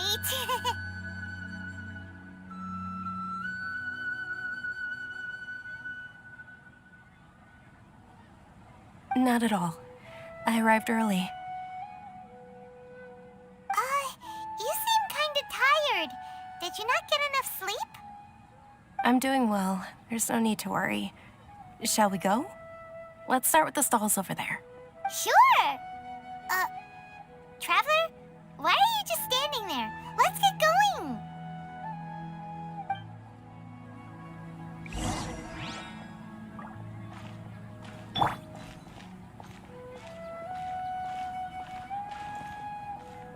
right? Not at all. I arrived early. You seem kind of tired. Did you not get enough sleep? I'm doing well. There's no need to worry. Shall we go? Let's start with the stalls over there. Sure. Traveler, why are you just standing there? Let's get going.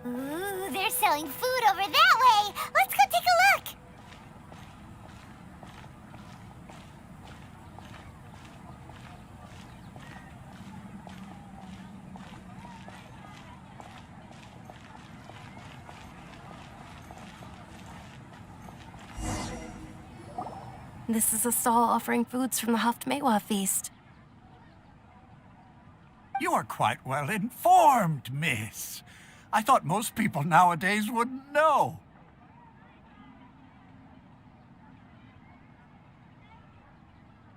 Ooh, they're selling food over that way. Let's go take a look. This is a stall offering foods from the Haftmewa feast. You are quite well informed, miss. I thought most people nowadays wouldn't know.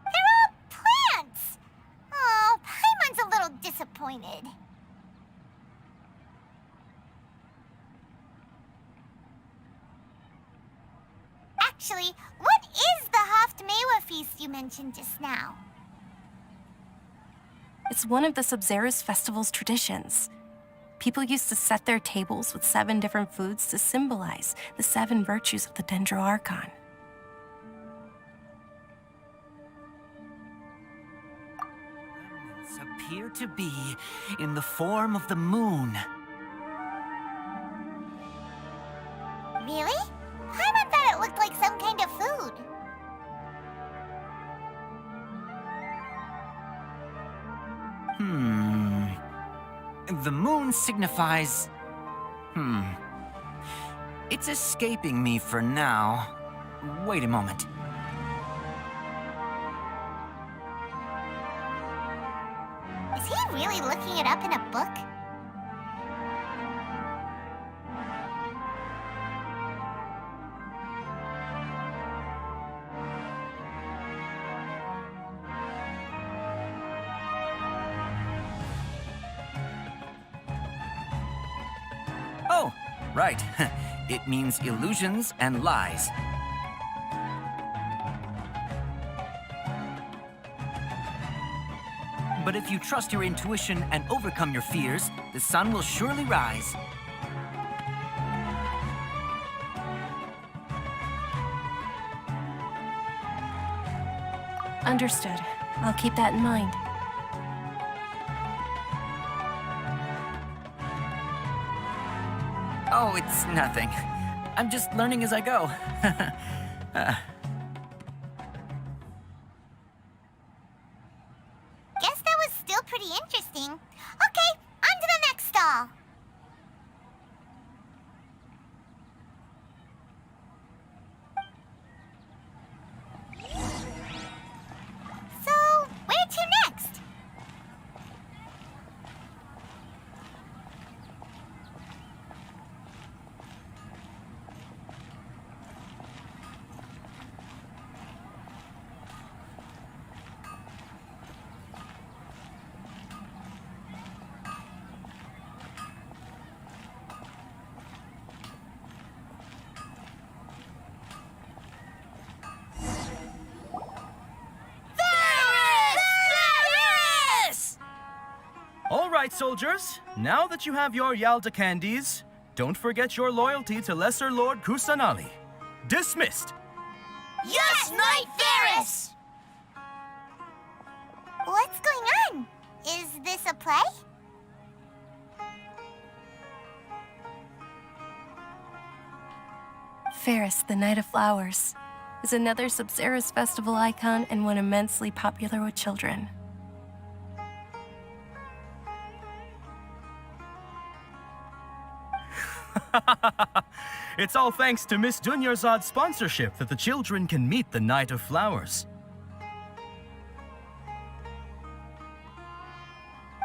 They're all plants. Oh, Paimon's a little disappointed. Actually, what is the Haftmewa feast you mentioned just now? It's one of the Sabzerus festival's traditions. People used to set their tables with 7 different foods to symbolize the 7 virtues of the Dendroarchon. Remnants appear to be in the form of the moon. Really? Paimon thought it looked like some kind of food. The moon signifies... It's escaping me for now. Wait a moment. Is he really looking it up in a book? Oh, right. It means illusions and lies. But if you trust your intuition and overcome your fears, the sun will surely rise. Understood. I'll keep that in mind. Oh, it's nothing. I'm just learning as I go. Guess that was still pretty interesting. Okay, on to the next stall. So, where to next? All right, soldiers. Now that you have your Yalda candies, don't forget your loyalty to Lesser Lord Kusanali. Dismissed. Yes, Knight Ferris! What's going on? Is this a play? Ferris, the Night of Flowers, is another Sabzerus festival icon and one immensely popular with children. It's all thanks to Miss Dunyarzad's sponsorship that the children can meet the Night of Flowers.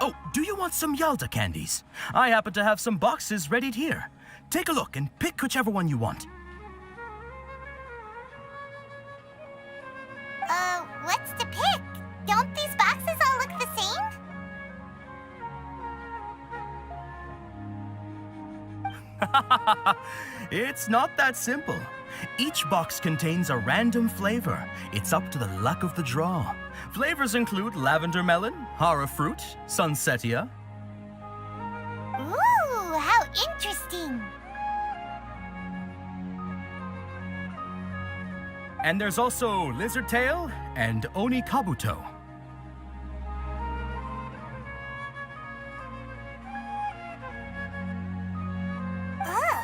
Oh, do you want some Yalda candies? I happen to have some boxes readied here. Take a look and pick whichever one you want. What's to pick? Don't these boxes all look the same? It's not that simple. Each box contains a random flavor. It's up to the luck of the draw. Flavors include lavender melon, hara fruit, sunsetia. Ooh, how interesting. And there's also lizard tail and oni kabuto. Ugh,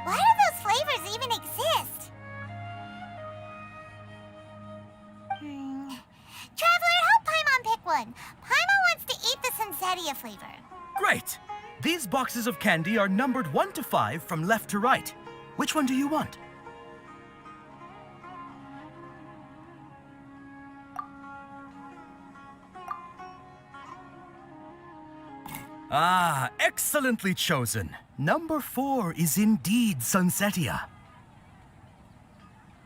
why do those flavors even exist? Traveler, help Paimon pick one. Paimon wants to eat the Sunsetia flavor. Great! These boxes of candy are numbered 1 to 5 from left to right. Which one do you want? Ah, excellently chosen. Number 4 is indeed Sunsetia.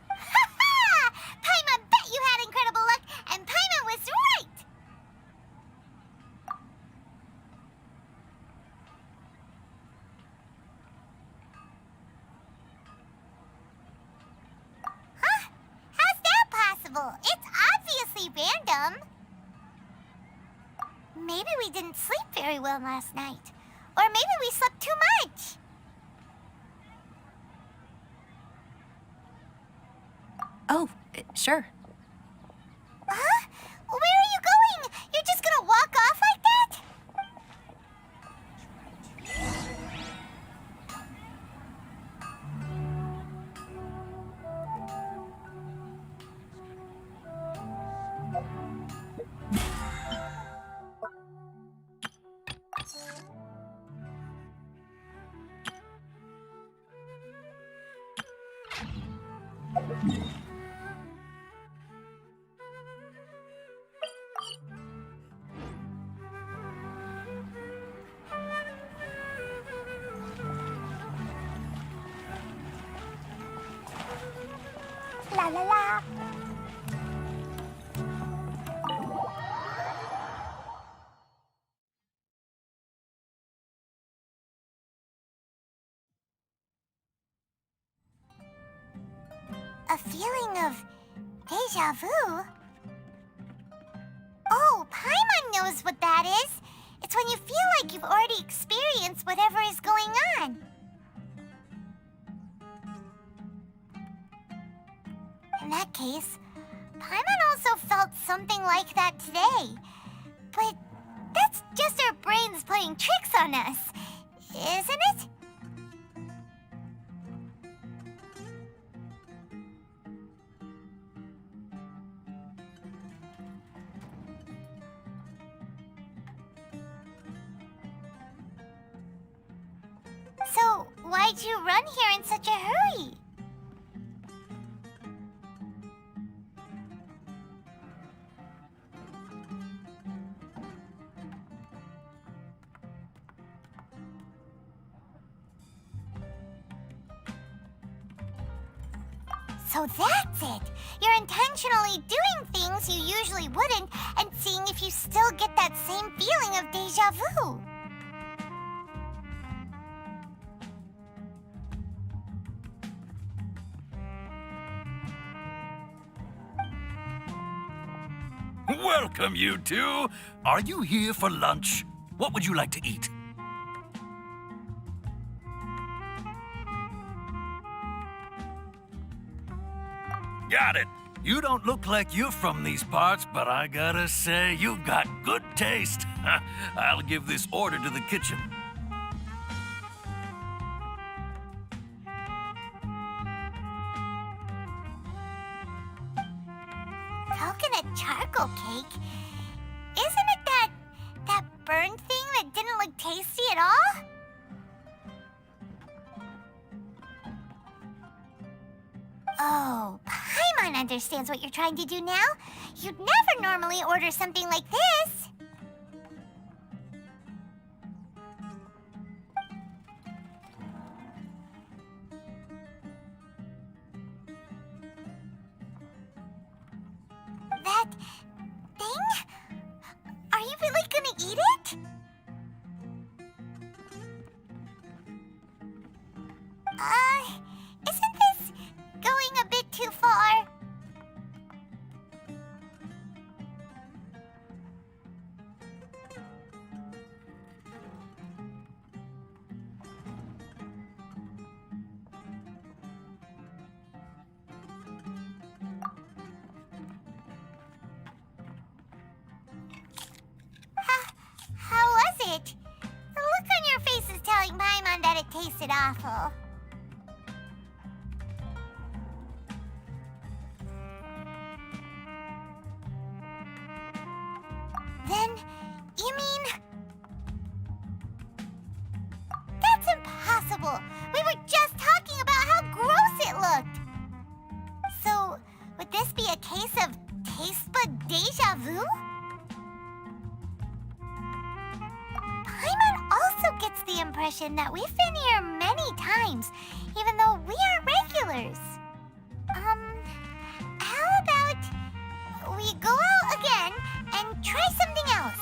Ha! Paimon bet you had incredible luck, and Paimon was right! Huh? How's that possible? It's obviously random. Maybe we didn't sleep very well last night. Or maybe we slept too much. Oh, sure. Huh? Where are you going? You're just gonna walk off like that? La la la. A feeling of deja vu? Oh, Paimon knows what that is. It's when you feel like you've already experienced whatever is going on. In that case, Paimon also felt something like that today. But that's just our brains playing tricks on us, isn't it? So, why'd you run here in such a hurry? So that's it! You're intentionally doing things you usually wouldn't and seeing if you still get that same feeling of deja vu. Welcome, you two. Are you here for lunch? What would you like to eat? Got it. You don't look like you're from these parts, but I gotta say, you've got good taste. I'll give this order to the kitchen. Coconut charcoal cake? Isn't it that burned thing that didn't look tasty at all? Oh, Paimon understands what you're trying to do now. You'd never normally order something like this. eat it? Isn't this going a bit too far? How was it? The look on your face is telling Paimon that it tasted awful. Then, you mean... That's impossible! We were just talking about how gross it looked! So, would this be a case of taste bud deja vu? Paimon also gets the impression that we've been here many times, even though we are regulars. How about we go out again and try something else?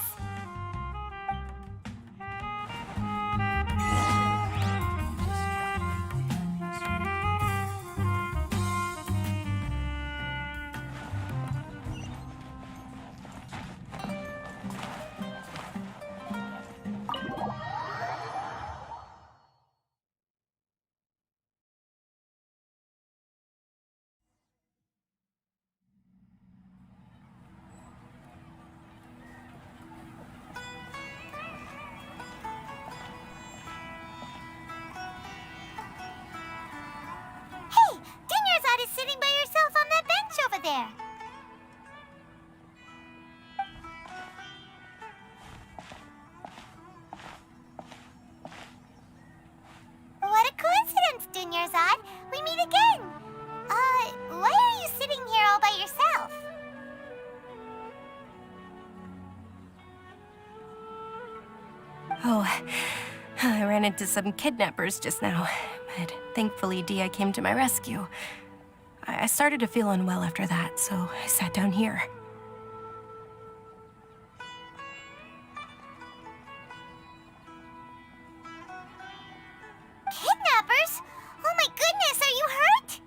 Hey, Dunyarzad is sitting by yourself on that bench over there. What a coincidence, Dunyarzad. We meet again. Why are you sitting here all by yourself? Oh, I ran into some kidnappers just now, but thankfully Dia came to my rescue. I started to feel unwell after that, so I sat down here. Kidnappers? Oh my goodness, are you hurt?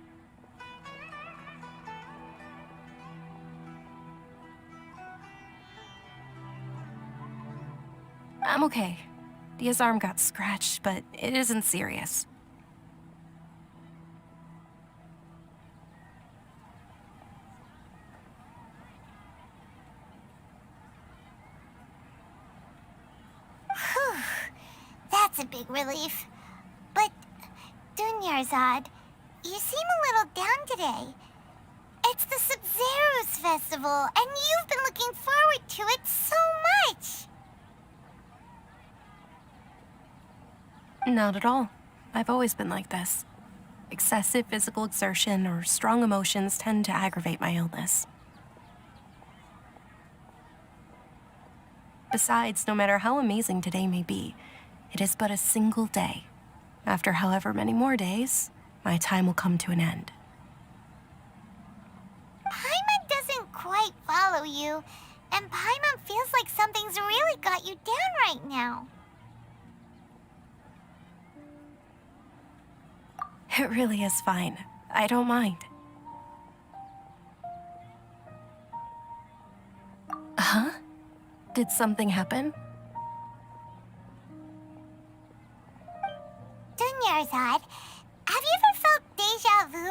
I'm okay. Dia's arm got scratched, but it isn't serious. Whew, that's a big relief. But, Dunyarzad, you seem a little down today. It's the Sub-Zero's festival, and you've been looking forward to it so much. Not at all. I've always been like this. Excessive physical exertion or strong emotions tend to aggravate my illness. Besides, no matter how amazing today may be, it is but a single day. After however many more days, my time will come to an end. Paimon doesn't quite follow you, and Paimon feels like something's really got you down right now. It really is fine. I don't mind. Huh? Did something happen? Dunyarzad, have you ever felt deja vu?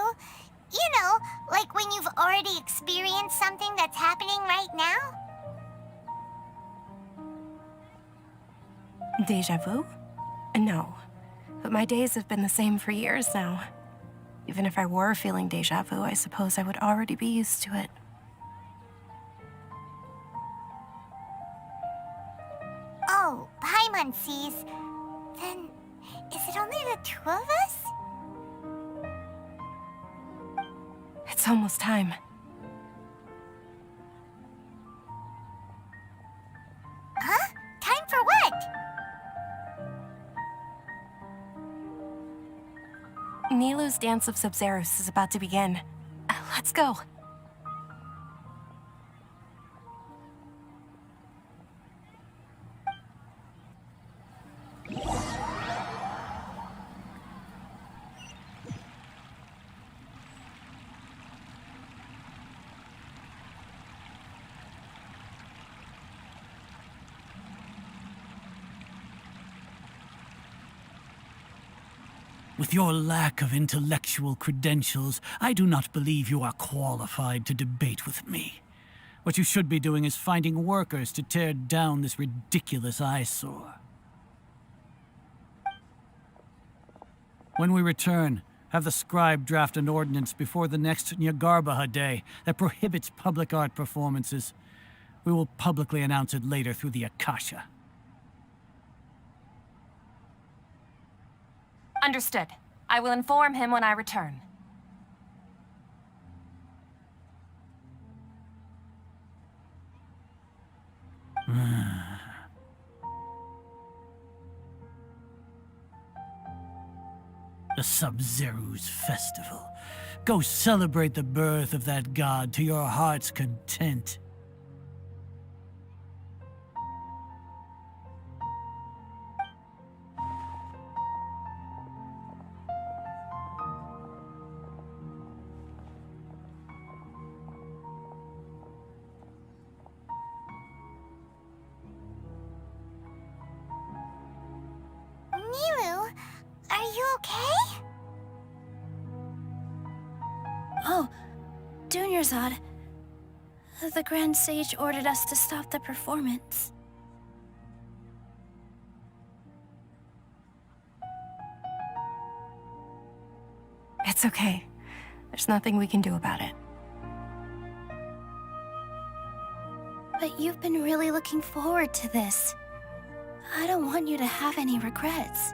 You know, like when you've already experienced something that's happening right now? Deja vu? No. But my days have been the same for years now. Even if I were feeling deja vu, I suppose I would already be used to it. Oh, Paimon sees. Then, is it only the two of us? It's almost time. Huh? Time for what? Nilou's Dance of Sub-Zeros is about to begin. Let's go. With your lack of intellectual credentials, I do not believe you are qualified to debate with me. What you should be doing is finding workers to tear down this ridiculous eyesore. When we return, have the scribe draft an ordinance before the next Nyagarbaha Day that prohibits public art performances. We will publicly announce it later through the Akasha. Understood. I will inform him when I return. The Sub-Zeru's festival. Go celebrate the birth of that god to your heart's content. Nilu, are you okay? Oh, Dunyarzad. The Grand Sage ordered us to stop the performance. It's okay. There's nothing we can do about it. But you've been really looking forward to this. I don't want you to have any regrets.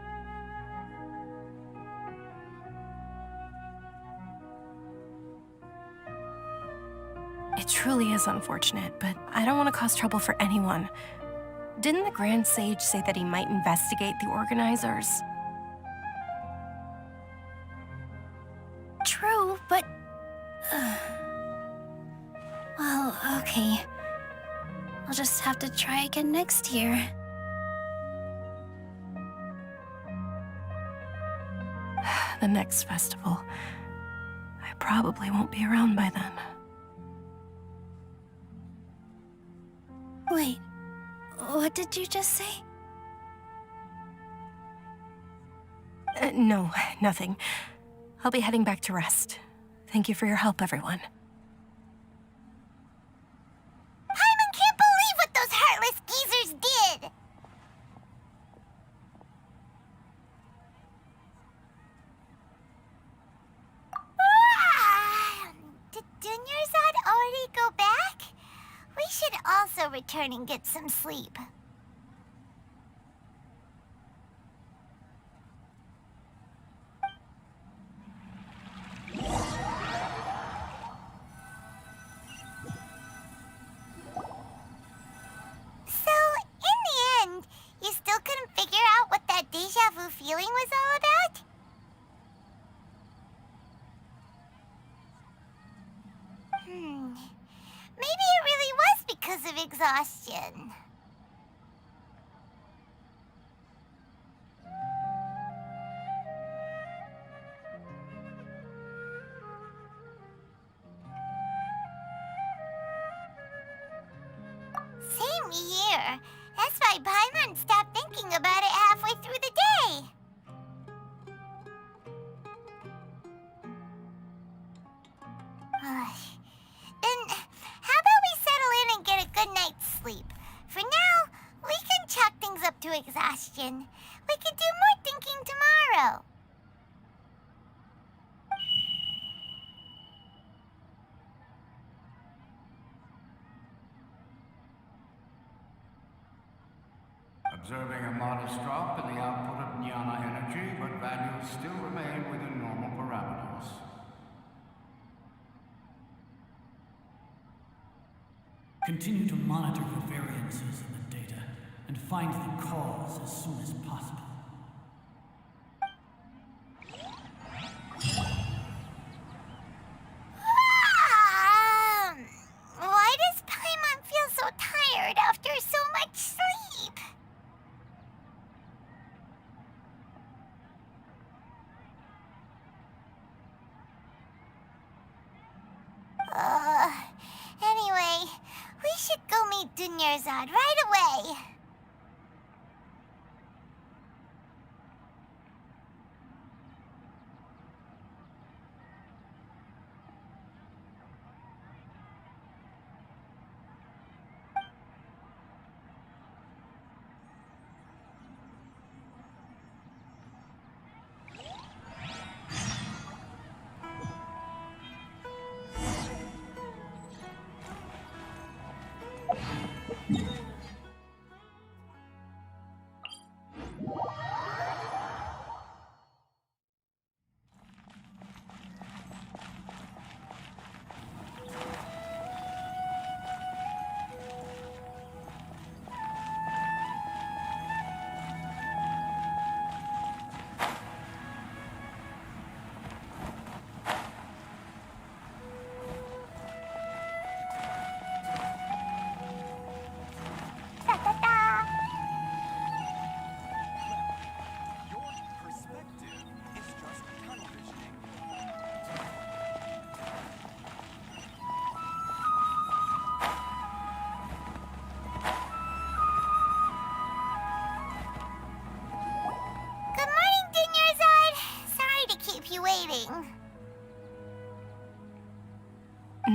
It truly is unfortunate, but I don't want to cause trouble for anyone. Didn't the Grand Sage say that he might investigate the organizers? True, but... Well, okay. I'll just have to try again next year. The next festival. I probably won't be around by then. Wait, what did you just say? No, nothing. I'll be heading back to rest. Thank you for your help, everyone. Paimon can't believe what those heartless geezers did! Did Dunyarzad already go back? We should also return and get some sleep. So, in the end, you still couldn't figure out what that deja vu feeling was all about? Maybe it really was because of exhaustion. Same here. That's why Paimon stopped thinking about it halfway through the day. Then, how about we settle in and get a good night's sleep? For now, we can chalk things up to exhaustion. We can do more thinking tomorrow. Observing a modest drop in the output of Jnana energy, but values still remain within normal parameters. Continue to monitor for variances in the data and find the cause as soon as possible. Why does Paimon feel so tired after so much sleep? Anyway, we should go meet Dunyarzad right away.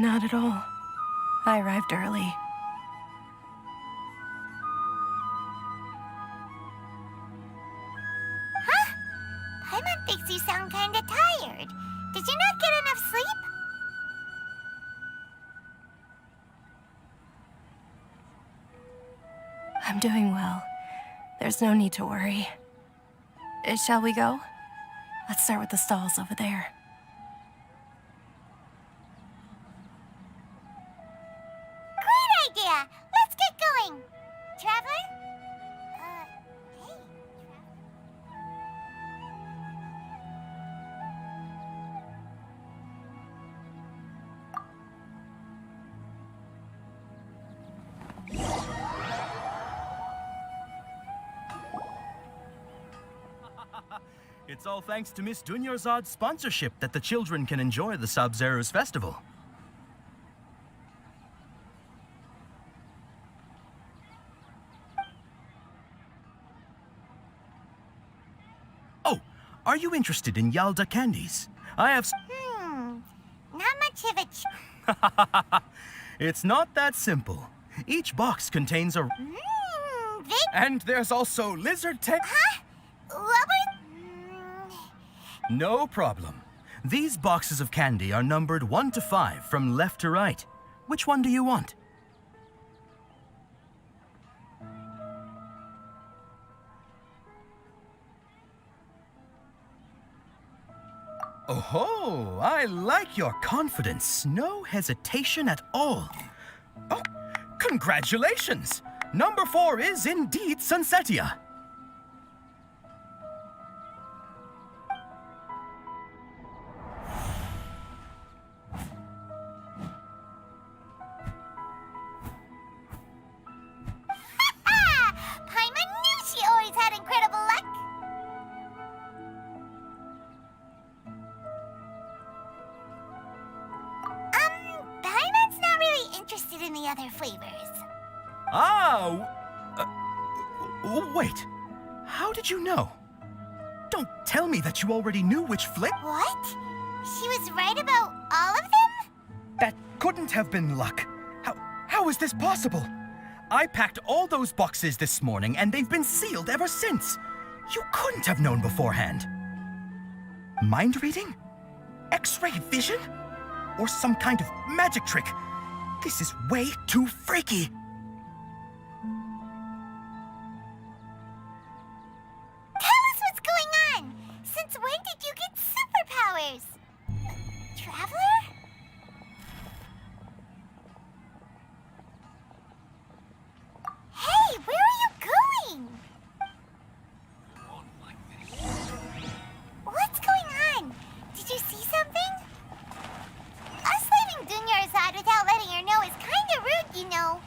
Not at all. I arrived early. Huh? Paimon thinks you sound kinda tired. Did you not get enough sleep? I'm doing well. There's no need to worry. Shall we go? Let's start with the stalls over there. Great idea! Let's get going! Traveler? Hey, It's all thanks to Miss Dunyarzad's sponsorship that the children can enjoy the Sub-Zero's festival. Oh, are you interested in Yalda candies? I have... not much of a It's not that simple. Each box contains a... Vic? And there's also lizard tech... Huh? What were... No problem. These boxes of candy are numbered 1 to 5 from left to right. Which one do you want? Oh, I like your confidence. No hesitation at all. Oh, congratulations! Number 4 is indeed Sunsetia. Paimon knew she always had incredible luck! Paimon's not really interested in the other flavors. Wait. How did you know? Don't tell me that you already knew which flavor. What? She was right about all of them? That couldn't have been luck. How is this possible? I packed all those boxes this morning and they've been sealed ever since. You couldn't have known beforehand. Mind reading? X-ray vision? Or some kind of magic trick? This is way too freaky. Tell us what's going on! Since when did you get superpowers? Traveler? Hey, where are you going? What's going on? Did you see something? Us leaving Dunyarzad without letting her know is kinda rude, you know.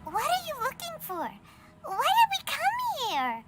What are you looking for? Why did we come here?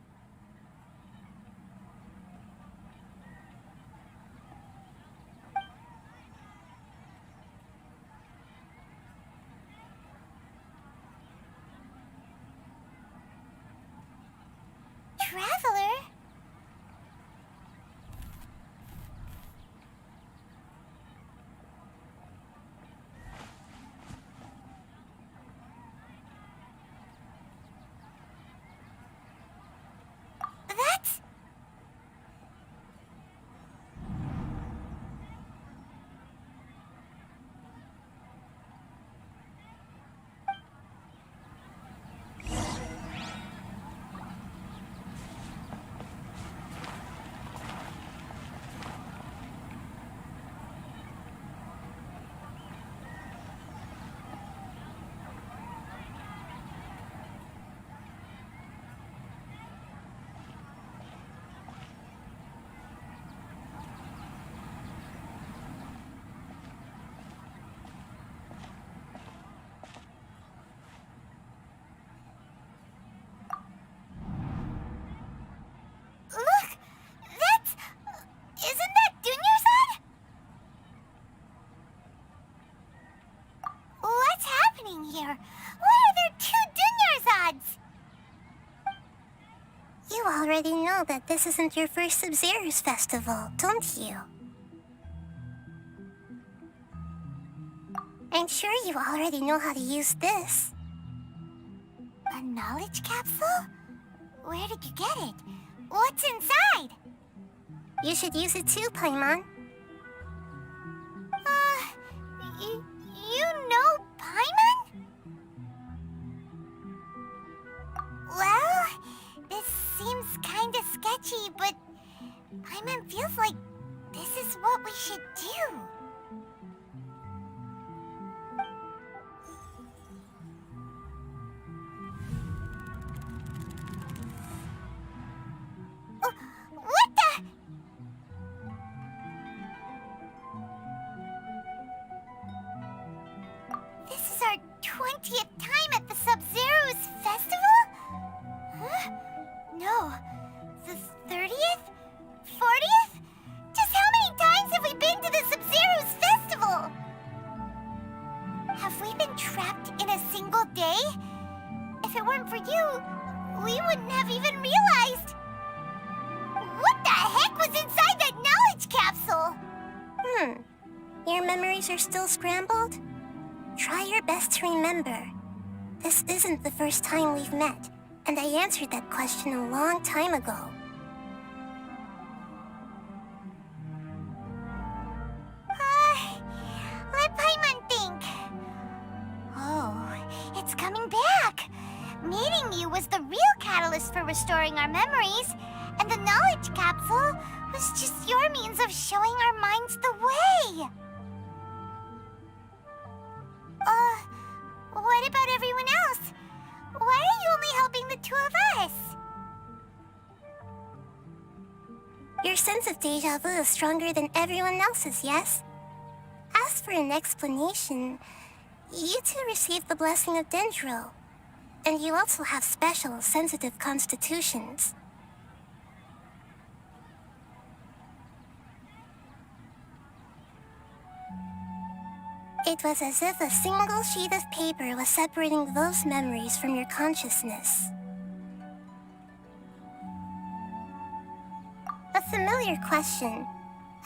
know that this isn't your first Sub-Zero's festival, don't you? I'm sure you already know how to use this. A knowledge capsule? Where did you get it? What's inside? You should use it too, Paimon. You know Paimon? Well, this seems kinda sketchy, but Paimon feels like this is what we should do. What the? This is our 20th time at the Sub-Zero's festival? Huh? No. The 30th? 40th? Just how many times have we been to the Sub-Zero's festival? Have we been trapped in a single day? If it weren't for you, we wouldn't have even realized. What the heck was inside that knowledge capsule? Your memories are still scrambled? Try your best to remember. This isn't the first time we've met, and I answered that question a long time ago. Let Paimon think. Oh, it's coming back. Meeting you was the real catalyst for restoring our memories, and the knowledge capsule was just your means of showing our minds the way. What about everyone else? Why are you only helping the two of us? Your sense of deja vu is stronger than everyone else's, yes? As for an explanation, you two received the blessing of Dendro, and you also have special, sensitive constitutions. It was as if a single sheet of paper was separating those memories from your consciousness. A familiar question.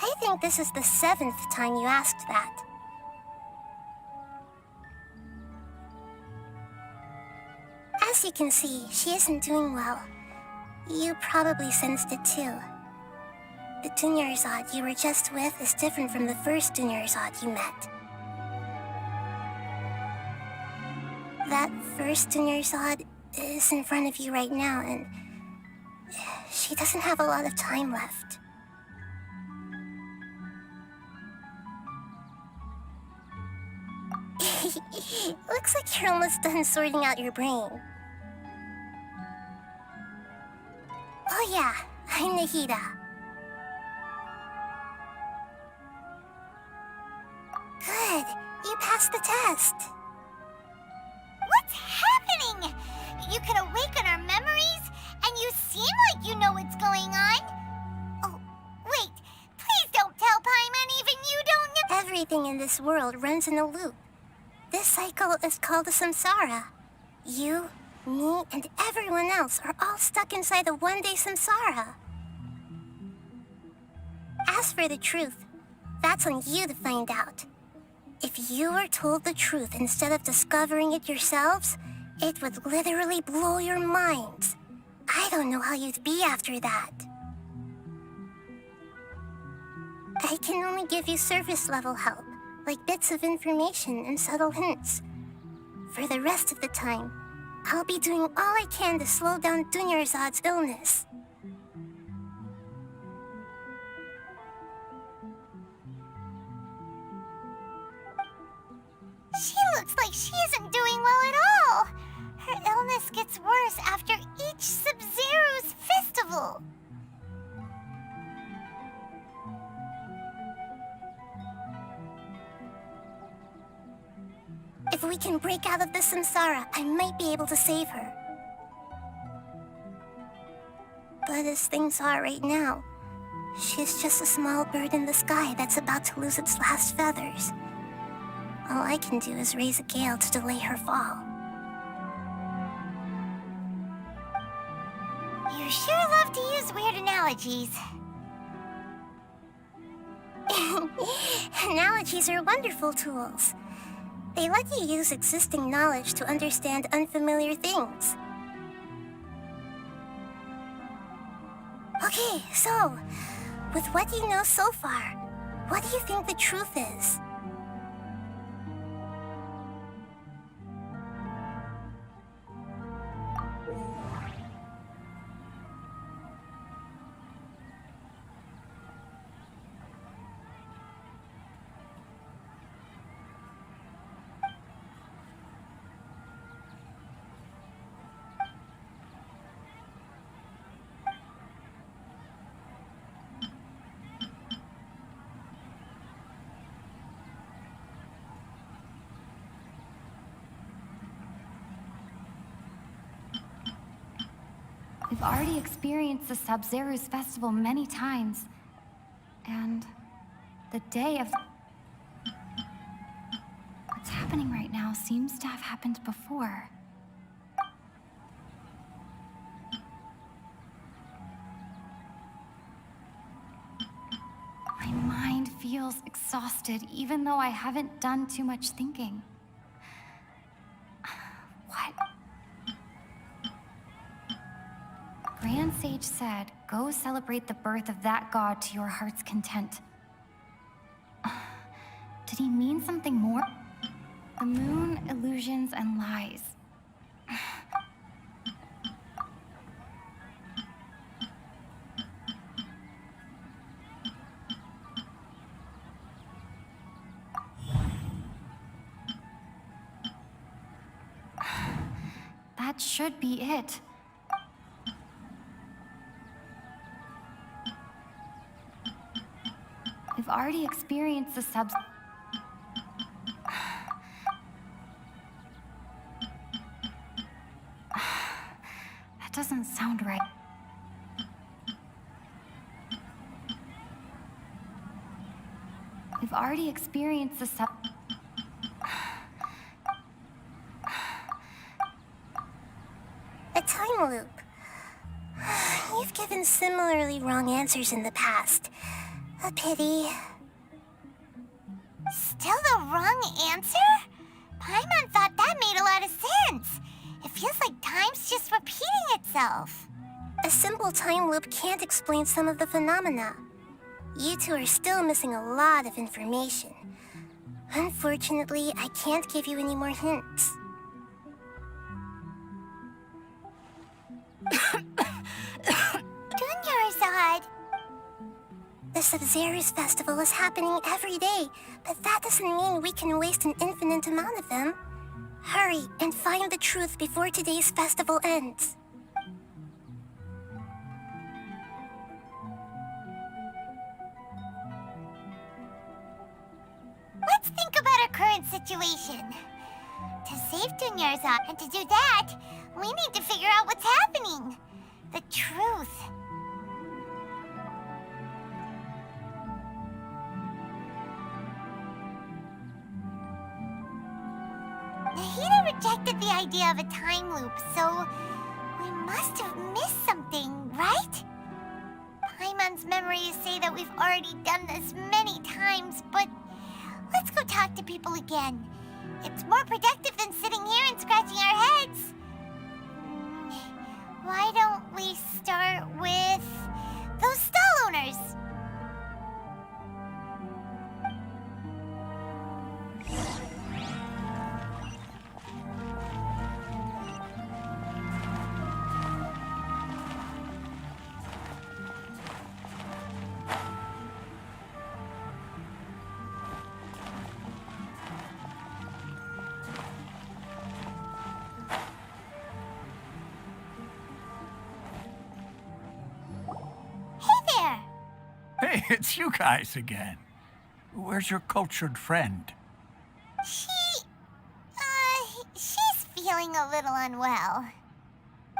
I think this is the 7th time you asked that. As you can see, she isn't doing well. You probably sensed it too. The Dunyarzad you were just with is different from the first Dunyarzad you met. That first Dunyarzad is in front of you right now, and she doesn't have a lot of time left. Looks like you're almost done sorting out your brain. Oh yeah, I'm Nahida. Good, you passed the test. What's happening? You can awaken our memories, and you seem like you know what's going on. Oh, wait, please don't tell Paimon even you don't know. Everything in this world runs in a loop. This cycle is called a samsara. You, me, and everyone else are all stuck inside a one-day samsara. As for the truth, that's on you to find out. If you were told the truth instead of discovering it yourselves, it would literally blow your minds. I don't know how you'd be after that. I can only give you surface-level help, like bits of information and subtle hints. For the rest of the time, I'll be doing all I can to slow down Dunyarzad's illness. She looks like she isn't doing well at all. Her illness gets worse after each Sub-Zero's festival. If we can break out of this samsara, I might be able to save her. But as things are right now, she's just a small bird in the sky that's about to lose its last feathers. All I can do is raise a gale to delay her fall. You sure love to use those weird analogies. Analogies are wonderful tools. They let you use existing knowledge to understand unfamiliar things. Okay, so, with what you know so far, what do you think the truth is? We've already experienced the Sub-Zero's festival many times. And the day of... What's happening right now seems to have happened before. My mind feels exhausted, even though I haven't done too much thinking. What? Grand Sage said, go celebrate the birth of that god to your heart's content. Did he mean something more? The moon, illusions, and lies. That should be it. We've already experienced the subs... That doesn't sound right. We've already experienced the sub... A time loop. You've given similarly wrong answers in the past. A pity. Still the wrong answer? Paimon thought that made a lot of sense. It feels like time's just repeating itself. A simple time loop can't explain some of the phenomena. You two are still missing a lot of information. Unfortunately, I can't give you any more hints. Dunyarzad. The Sub-Zero's festival is happening every day, but that doesn't mean we can waste an infinite amount of them. Hurry and find the truth before today's festival ends. Let's think about our current situation. To save Dunyarzad, and to do that, we need to figure out what's happening. The truth. Nahida rejected the idea of a time loop, so we must have missed something, right? Paimon's memories say that we've already done this many times, but let's go talk to people again. It's more productive than sitting here and scratching our heads. Why don't we start with those stall owners? Hey, it's you guys again. Where's your cultured friend? She's feeling a little unwell.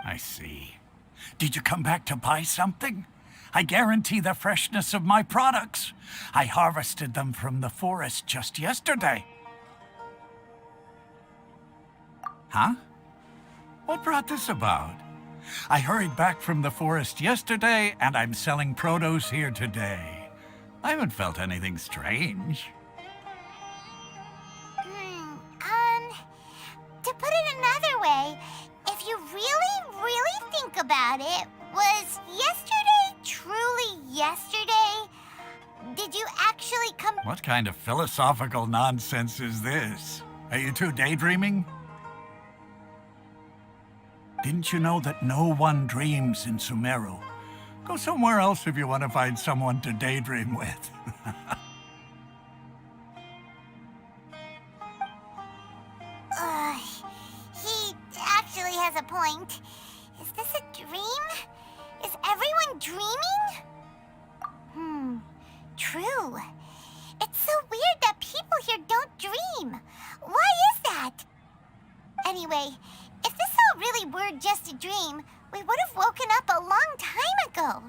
I see. Did you come back to buy something? I guarantee the freshness of my products. I harvested them from the forest just yesterday. Huh? What brought this about? I hurried back from the forest yesterday, and I'm selling produce here today. I haven't felt anything strange. To put it another way, if you really, really think about it, was yesterday truly yesterday? Did you actually come? What kind of philosophical nonsense is this? Are you two daydreaming? Didn't you know that no one dreams in Sumeru? Go somewhere else if you want to find someone to daydream with. He actually has a point. Is this a dream? Is everyone dreaming? True. It's so weird that people here don't dream. Why is that? Anyway, if this all really were just a dream, we would have woken up a long time ago.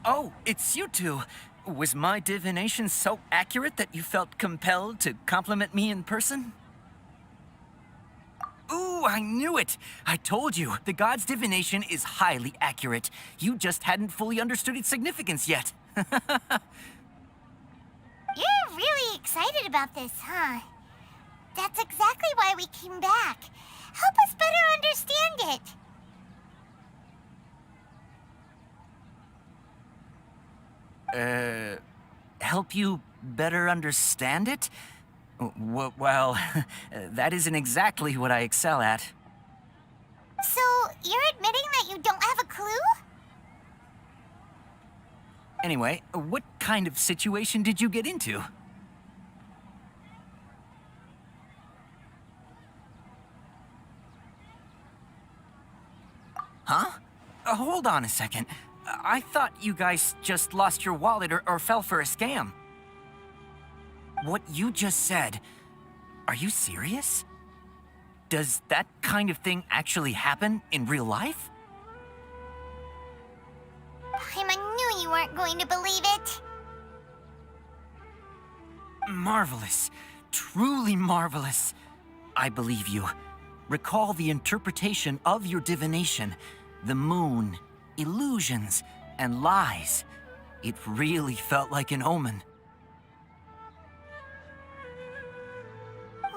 Oh, it's you two. Was my divination so accurate that you felt compelled to compliment me in person? Ooh, I knew it! I told you, the god's divination is highly accurate. You just hadn't fully understood its significance yet. You're really excited about this, huh? That's exactly why we came back. Help us better understand it. Help you better understand it? Well, that isn't exactly what I excel at. So, you're admitting that you don't have a clue? Anyway, what kind of situation did you get into? Huh? Hold on a second. I thought you guys just lost your wallet or fell for a scam. What you just said, are you serious? Does that kind of thing actually happen in real life? Paimon knew you weren't going to believe it. Marvelous. Truly marvelous. I believe you. Recall the interpretation of your divination, the moon, illusions, and lies. It really felt like an omen.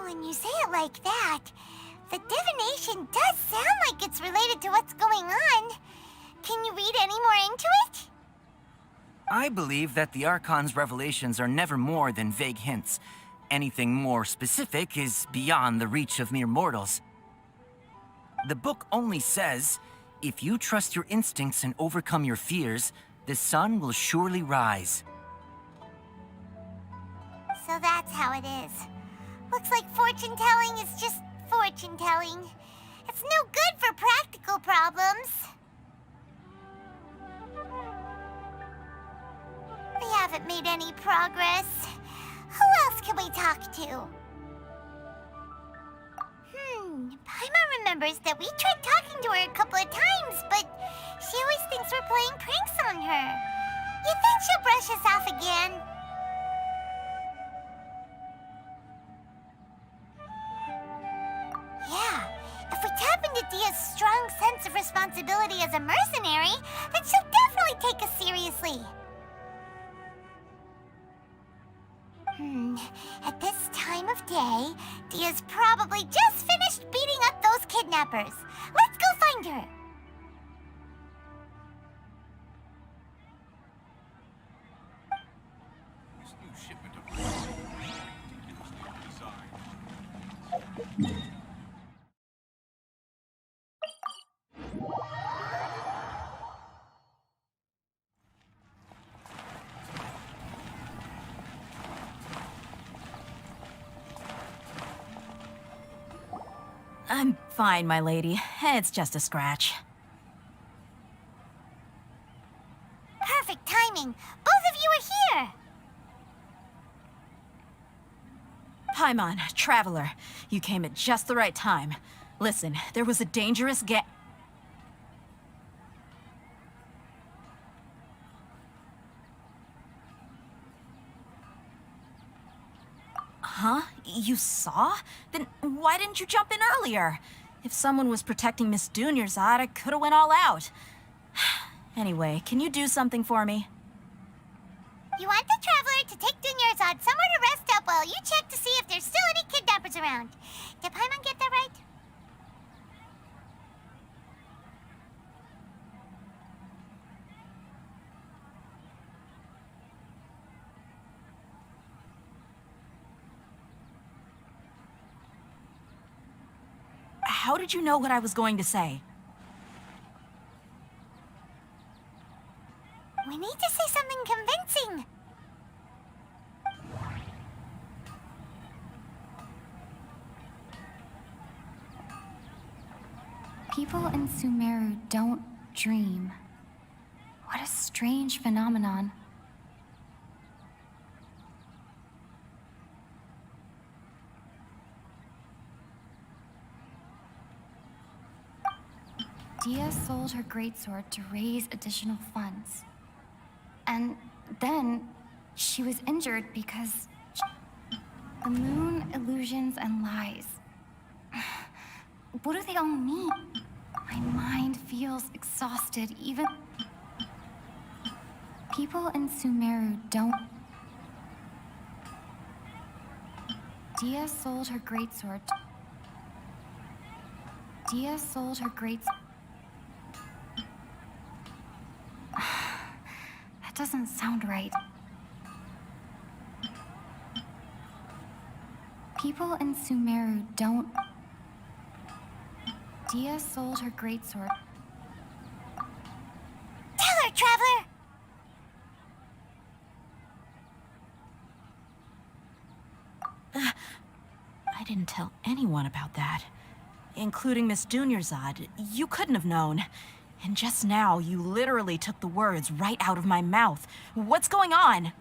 When you say it like that, the divination does sound like it's related to what's going on. Can you read any more into it? I believe that the Archon's revelations are never more than vague hints. Anything more specific is beyond the reach of mere mortals. The book only says, if you trust your instincts and overcome your fears, the sun will surely rise. So that's how it is. Looks like fortune-telling is just fortune-telling. It's no good for practical problems. We haven't made any progress. Who else can we talk to? Paimon remembers that we tried talking to her a couple of times, but she always thinks we're playing pranks on her. You think she'll brush us off again? Yeah, if we tap into Dia's strong sense of responsibility as a mercenary, then she'll definitely take us seriously. At this time of day, Dia's probably just finished beating up those kidnappers. Let's go find her. This new shipment of ridiculously designed. I'm fine, my lady. It's just a scratch. Perfect timing. Both of you are here. Paimon, Traveler, you came at just the right time. Listen, there was a dangerous Huh? You saw? Then why didn't you jump in earlier? If someone was protecting Miss Dunyarzad, I could have went all out. Anyway, can you do something for me? You want the Traveler to take Dunyarzad somewhere to rest up while you check to see if there's still any kidnappers around. Did Paimon get that right? How did you know what I was going to say? We need to say something convincing. People in Sumeru don't dream. What a strange phenomenon. Dia sold her greatsword to raise additional funds. And then she was injured because the moon, illusions, and lies. What do they all mean? My mind feels exhausted, even... People in Sumeru don't... Dia sold her greatsword. Dia sold her greatsword. That doesn't sound right. People in Sumeru don't... Dia sold her greatsword. Tell her, Traveler! I didn't tell anyone about that. Including Miss Dunyarzad. You couldn't have known. And just now, you literally took the words right out of my mouth. What's going on?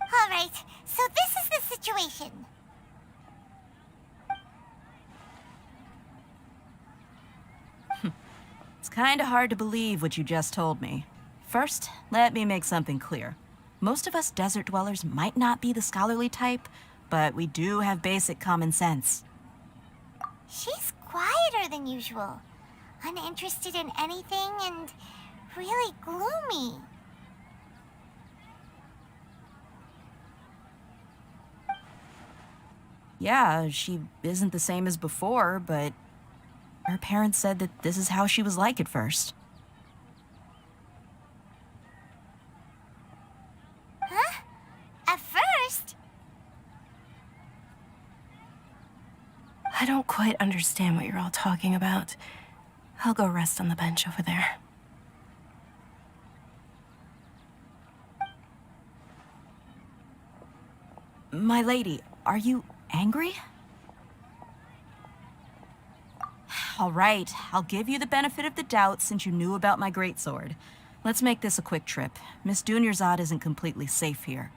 All right, so this is the situation. It's kinda hard to believe what you just told me. First, let me make something clear. Most of us desert dwellers might not be the scholarly type, but we do have basic common sense. She's quieter than usual, uninterested in anything, and really gloomy. Yeah, she isn't the same as before, but her parents said that this is how she was like at first. Huh? At first? I don't quite understand what you're all talking about. I'll go rest on the bench over there. My lady, are you angry? All right, I'll give you the benefit of the doubt since you knew about my greatsword. Let's make this a quick trip. Miss Dunyarzad isn't completely safe here.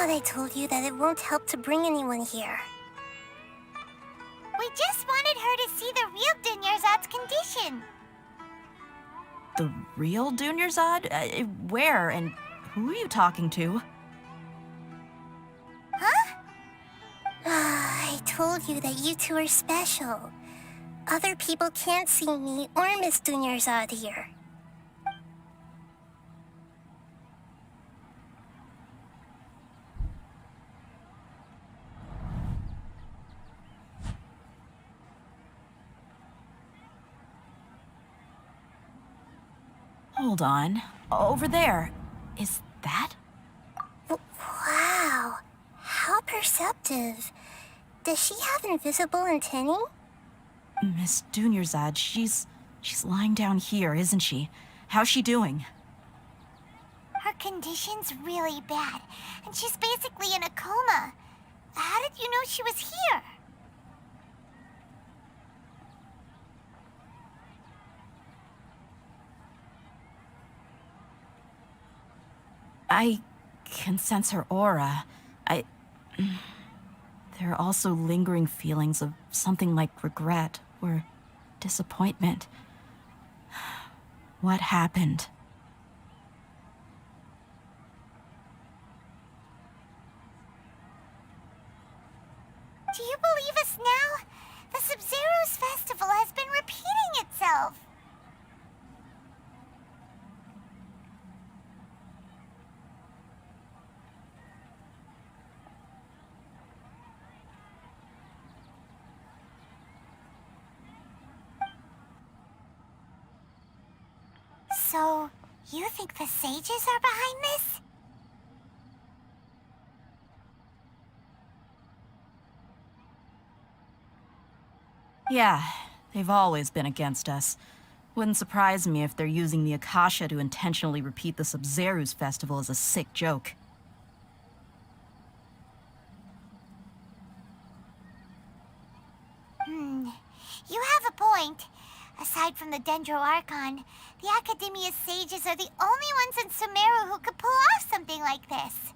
I told you that it won't help to bring anyone here. We just wanted her to see the real Dunyarzad's condition. The real Dunyarzad? Where and who are you talking to? Huh? I told you that you two are special. Other people can't see me or Miss Dunyarzad here. Hold on. Over there. Is that? Wow, how perceptive. Does she have invisible antennae? Miss Dunyarzad, she's lying down here, isn't she? How's she doing? Her condition's really bad, and she's basically in a coma. How did you know she was here? I can sense her aura. There are also lingering feelings of something like regret or disappointment. What happened? Do you believe us now? The Sub-Zero's festival has been repeating itself. So, you think the sages are behind this? Yeah, they've always been against us. Wouldn't surprise me if they're using the Akasha to intentionally repeat the Sub-Zero's festival as a sick joke. You have a point. Aside from the Dendro Archon, the Academia's sages are the only ones in Sumeru who could pull off something like this.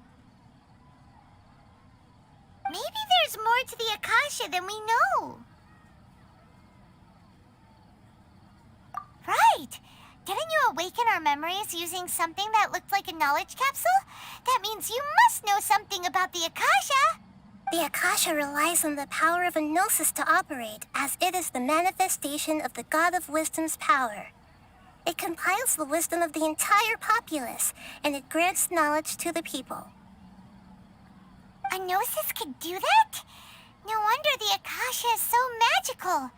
Maybe there's more to the Akasha than we know. Right! Didn't you awaken our memories using something that looked like a knowledge capsule? That means you must know something about the Akasha! The Akasha relies on the power of a gnosis to operate, as it is the manifestation of the God of Wisdom's power. It compiles the wisdom of the entire populace, and it grants knowledge to the people. A gnosis could do that? No wonder the Akasha is so magical.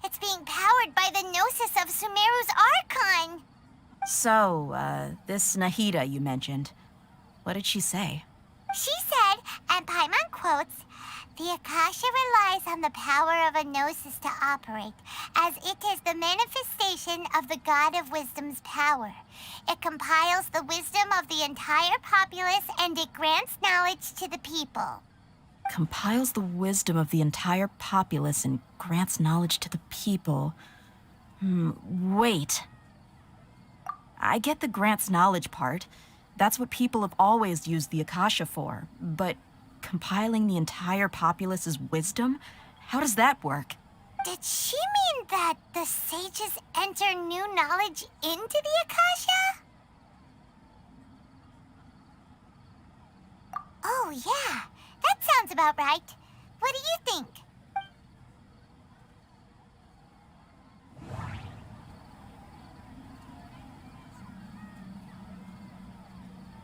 It's being powered by the gnosis of Sumeru's Archon. So, this Nahida you mentioned, what did she say? She said, and Paimon quotes, "The Akasha relies on the power of a gnosis to operate, as it is the manifestation of the God of Wisdom's power. It compiles the wisdom of the entire populace and it grants knowledge to the people." Compiles the wisdom of the entire populace and grants knowledge to the people. Wait. I get the grants knowledge part. That's what people have always used the Akasha for. But compiling the entire populace's wisdom? How does that work? Did she mean that the sages enter new knowledge into the Akasha? Oh, yeah. That sounds about right. What do you think?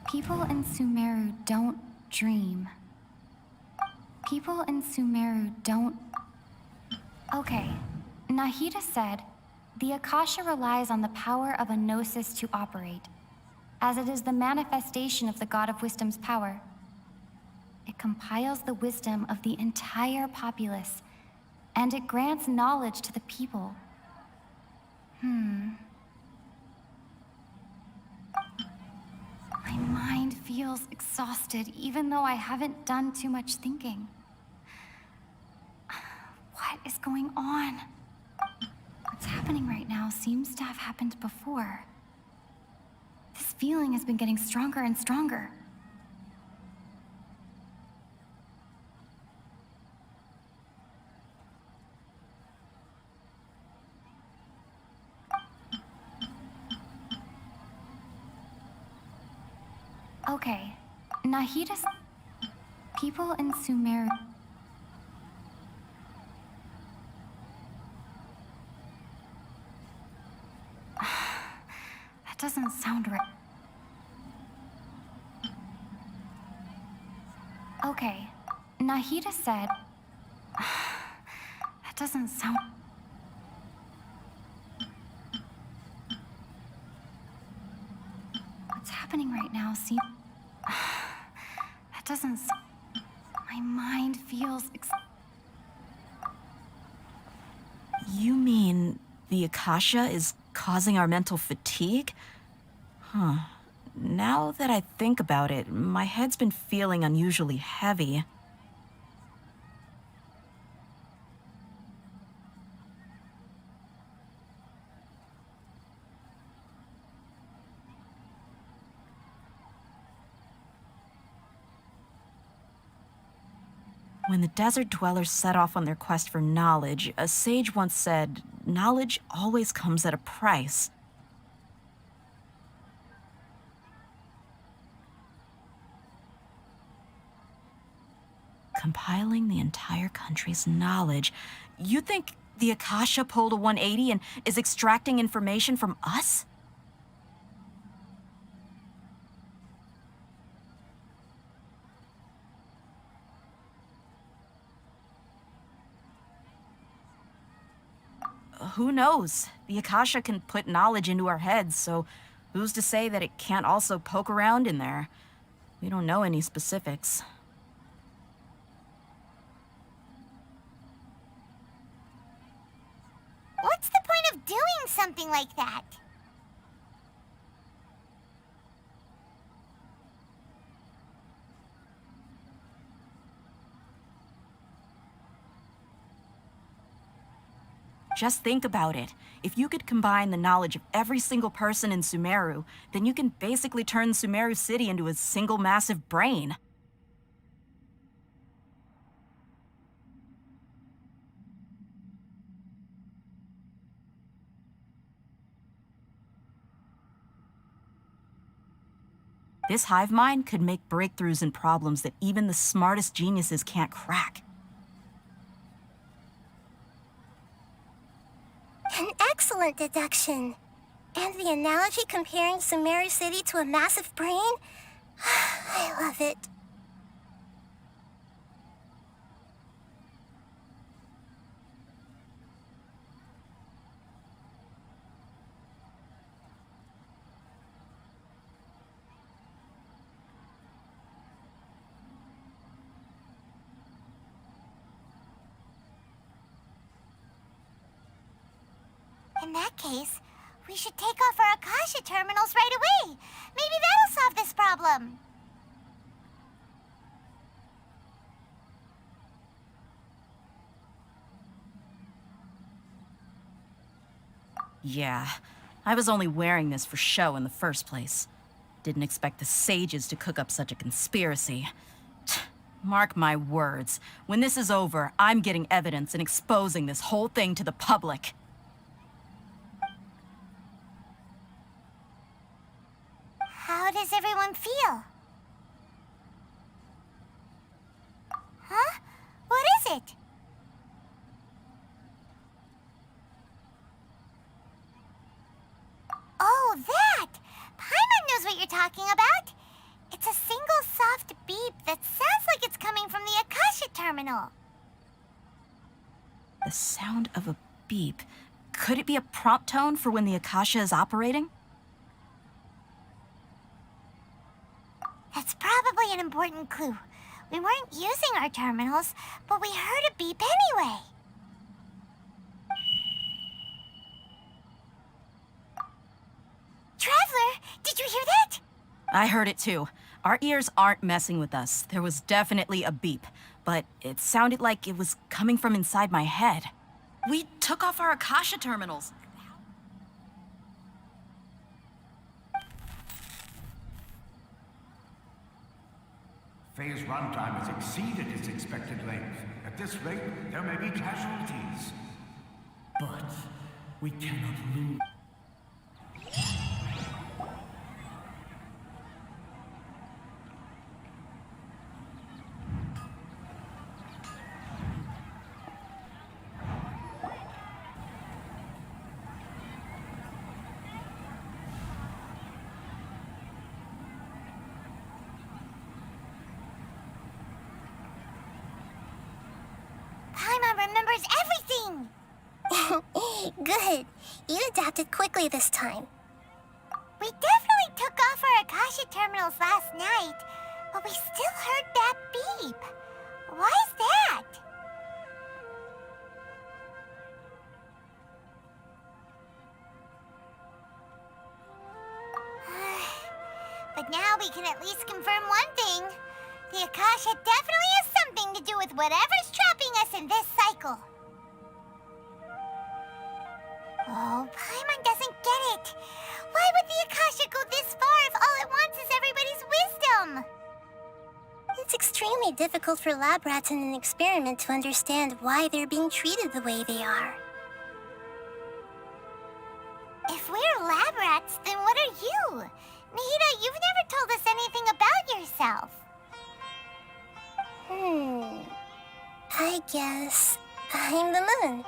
People in Sumeru don't dream. People in Sumeru don't... Okay, Nahida said, the Akasha relies on the power of a gnosis to operate, as it is the manifestation of the God of Wisdom's power. It compiles the wisdom of the entire populace, and it grants knowledge to the people. My mind feels exhausted, even though I haven't done too much thinking. What is going on? What's happening right now seems to have happened before. This feeling has been getting stronger and stronger. Okay, Nahida's... People in Sumeru... doesn't sound right. Okay, Nahida said... That doesn't sound... What's happening right now seems... That doesn't... My mind feels... You mean the Akasha is causing our mental fatigue? Huh. Now that I think about it, my head's been feeling unusually heavy. When the desert dwellers set off on their quest for knowledge, a sage once said, knowledge always comes at a price. Compiling the entire country's knowledge. You think the Akasha pulled a 180 and is extracting information from us? Who knows? The Akasha can put knowledge into our heads, so who's to say that it can't also poke around in there? We don't know any specifics. What's the point of doing something like that? Just think about it. If you could combine the knowledge of every single person in Sumeru, then you can basically turn Sumeru City into a single massive brain. This hive mind could make breakthroughs in problems that even the smartest geniuses can't crack. An excellent deduction. And the analogy comparing Sumeru City to a massive brain? I love it. In that case, we should take off our Akasha terminals right away. Maybe that'll solve this problem. Yeah, I was only wearing this for show in the first place. Didn't expect the sages to cook up such a conspiracy. Mark my words, when this is over, I'm getting evidence and exposing this whole thing to the public. How does everyone feel? Huh? What is it? Oh, that! Paimon knows what you're talking about. It's a single soft beep that sounds like it's coming from the Akasha terminal. The sound of a beep. Could it be a prompt tone for when the Akasha is operating? That's probably an important clue. We weren't using our terminals, but we heard a beep anyway. Traveler, did you hear that? I heard it too. Our ears aren't messing with us. There was definitely a beep, but it sounded like it was coming from inside my head. We took off our Akasha terminals. Phase runtime has exceeded its expected length. At this rate, there may be casualties. But we cannot lose. Paimon remembers everything! Good. You adapted quickly this time. We definitely took off our Akasha terminals last night, but we still heard that beep. Why is that? But now we can at least confirm one thing. The Akasha definitely has something to do with whatever's trapping us in this cycle. Oh, Paimon doesn't get it. Why would the Akasha go this far if all it wants is everybody's wisdom? It's extremely difficult for lab rats in an experiment to understand why they're being treated the way they are. If we're lab rats, then what are you? Nahida, you've never told us anything about yourself. I guess I'm the moon.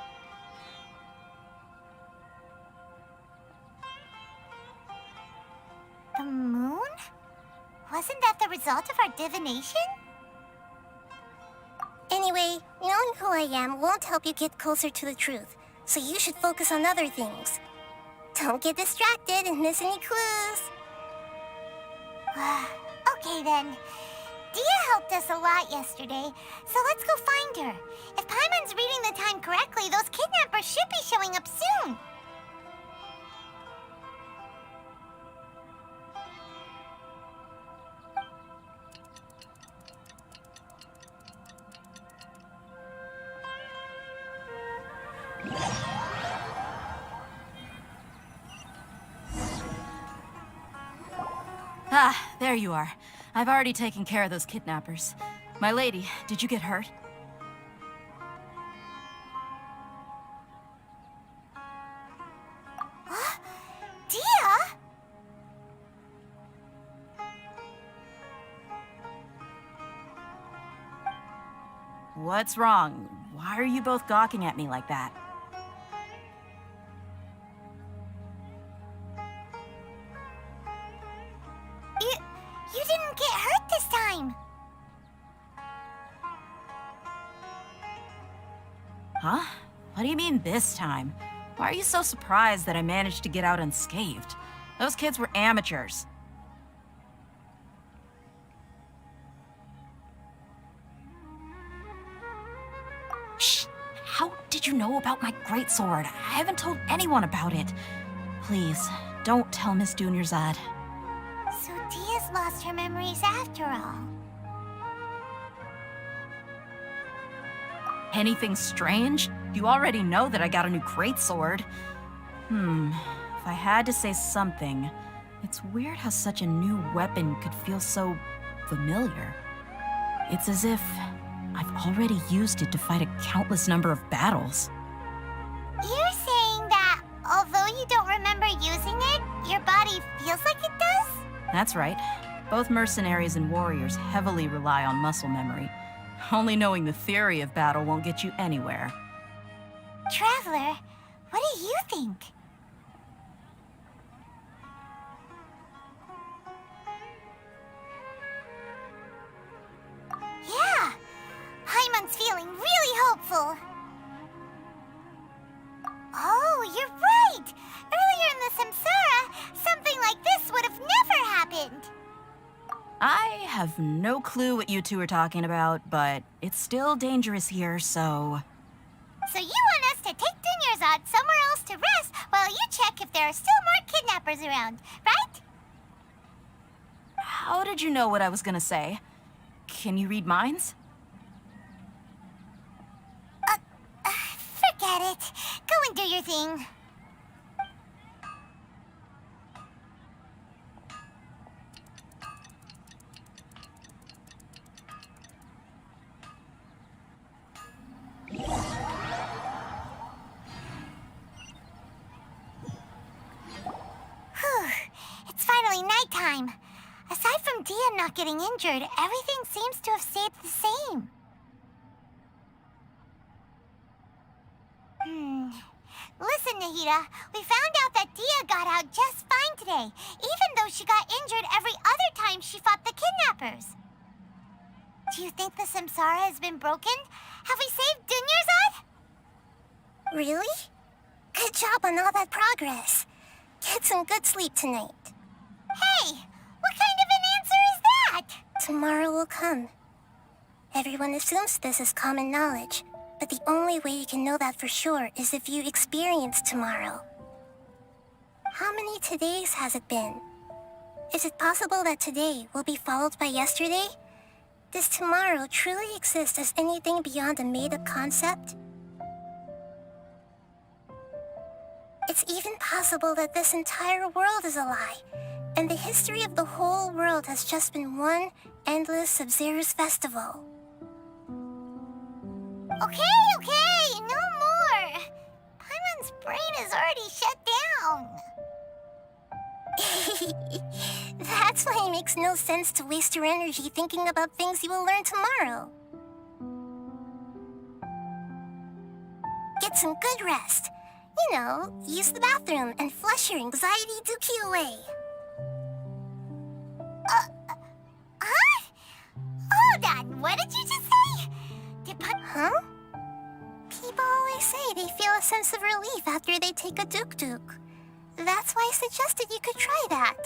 The moon? Wasn't that the result of our divination? Anyway, knowing who I am won't help you get closer to the truth, so you should focus on other things. Don't get distracted and miss any clues. Okay then. Dia helped us a lot yesterday, so let's go find her. If Paimon's reading the time correctly, those kidnappers should be showing up soon. Ah, there you are. I've already taken care of those kidnappers. My lady, did you get hurt? Dia? What's wrong? Why are you both gawking at me like that? You didn't get hurt this time. Huh? What do you mean this time? Why are you so surprised that I managed to get out unscathed? Those kids were amateurs. Shh! How did you know about my greatsword? I haven't told anyone about it. Please, don't tell Miss Dunyarzad. So Dia's lost her memories after all. Anything strange? You already know that I got a new greatsword. If I had to say something, it's weird how such a new weapon could feel so familiar. It's as if I've already used it to fight a countless number of battles. You're saying that although you don't remember using it, your body feels like it does? That's right. Both mercenaries and warriors heavily rely on muscle memory. Only knowing the theory of battle won't get you anywhere. Traveler, what do you think? Yeah, Paimon's feeling really hopeful. Oh, you're right! Earlier in the Samsara, something like this would have never happened. I have no clue what you two are talking about, but it's still dangerous here, so... So you want us to take Dunyarzad somewhere else to rest while you check if there are still more kidnappers around, right? How did you know what I was gonna say? Can you read minds? Forget it. Go and do your thing. Whew. It's finally nighttime. Aside from Dia not getting injured, everything seems to have stayed the same. Listen, Nahida, we found out that Dia got out just fine today, even though she got injured every other time she fought the kidnappers. Do you think the Samsara has been broken? Have we saved Dunyarzad? Really? Good job on all that progress. Get some good sleep tonight. Hey, what kind of an answer is that? Tomorrow will come. Everyone assumes this is common knowledge, but the only way you can know that for sure is if you experience tomorrow. How many todays has it been? Is it possible that today will be followed by yesterday? Does tomorrow truly exist as anything beyond a made-up concept? It's even possible that this entire world is a lie, and the history of the whole world has just been one endless Sub-Zero's festival. Okay, no more. Paimon's brain is already shut down. That's why it makes no sense to waste your energy thinking about things you will learn tomorrow. Get some good rest. You know, use the bathroom and flush your anxiety dookie away. Huh? Hold on, what did you just say? Huh? People always say they feel a sense of relief after they take a duk-duk. That's why I suggested you could try that.